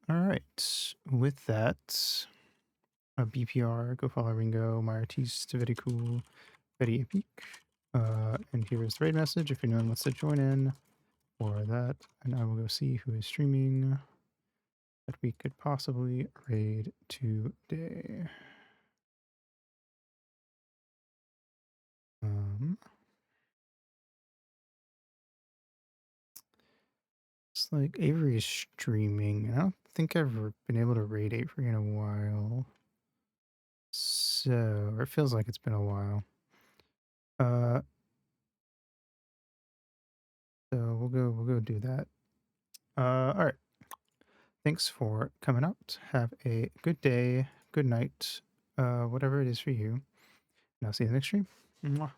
right. With that, BPR, go follow Ringo, my artiste, very cool, very epic. And here is the raid message if anyone wants to join in for that. And I will go see who is streaming that we could possibly raid today. It's like Avery is streaming. I don't think I've ever been able to raid Avery in a while. So, or it feels like it's been a while. Uh, so we'll go do that. All right. Thanks for coming out. Have a good day, good night, whatever it is for you. And I'll see you in the next stream. Mwah.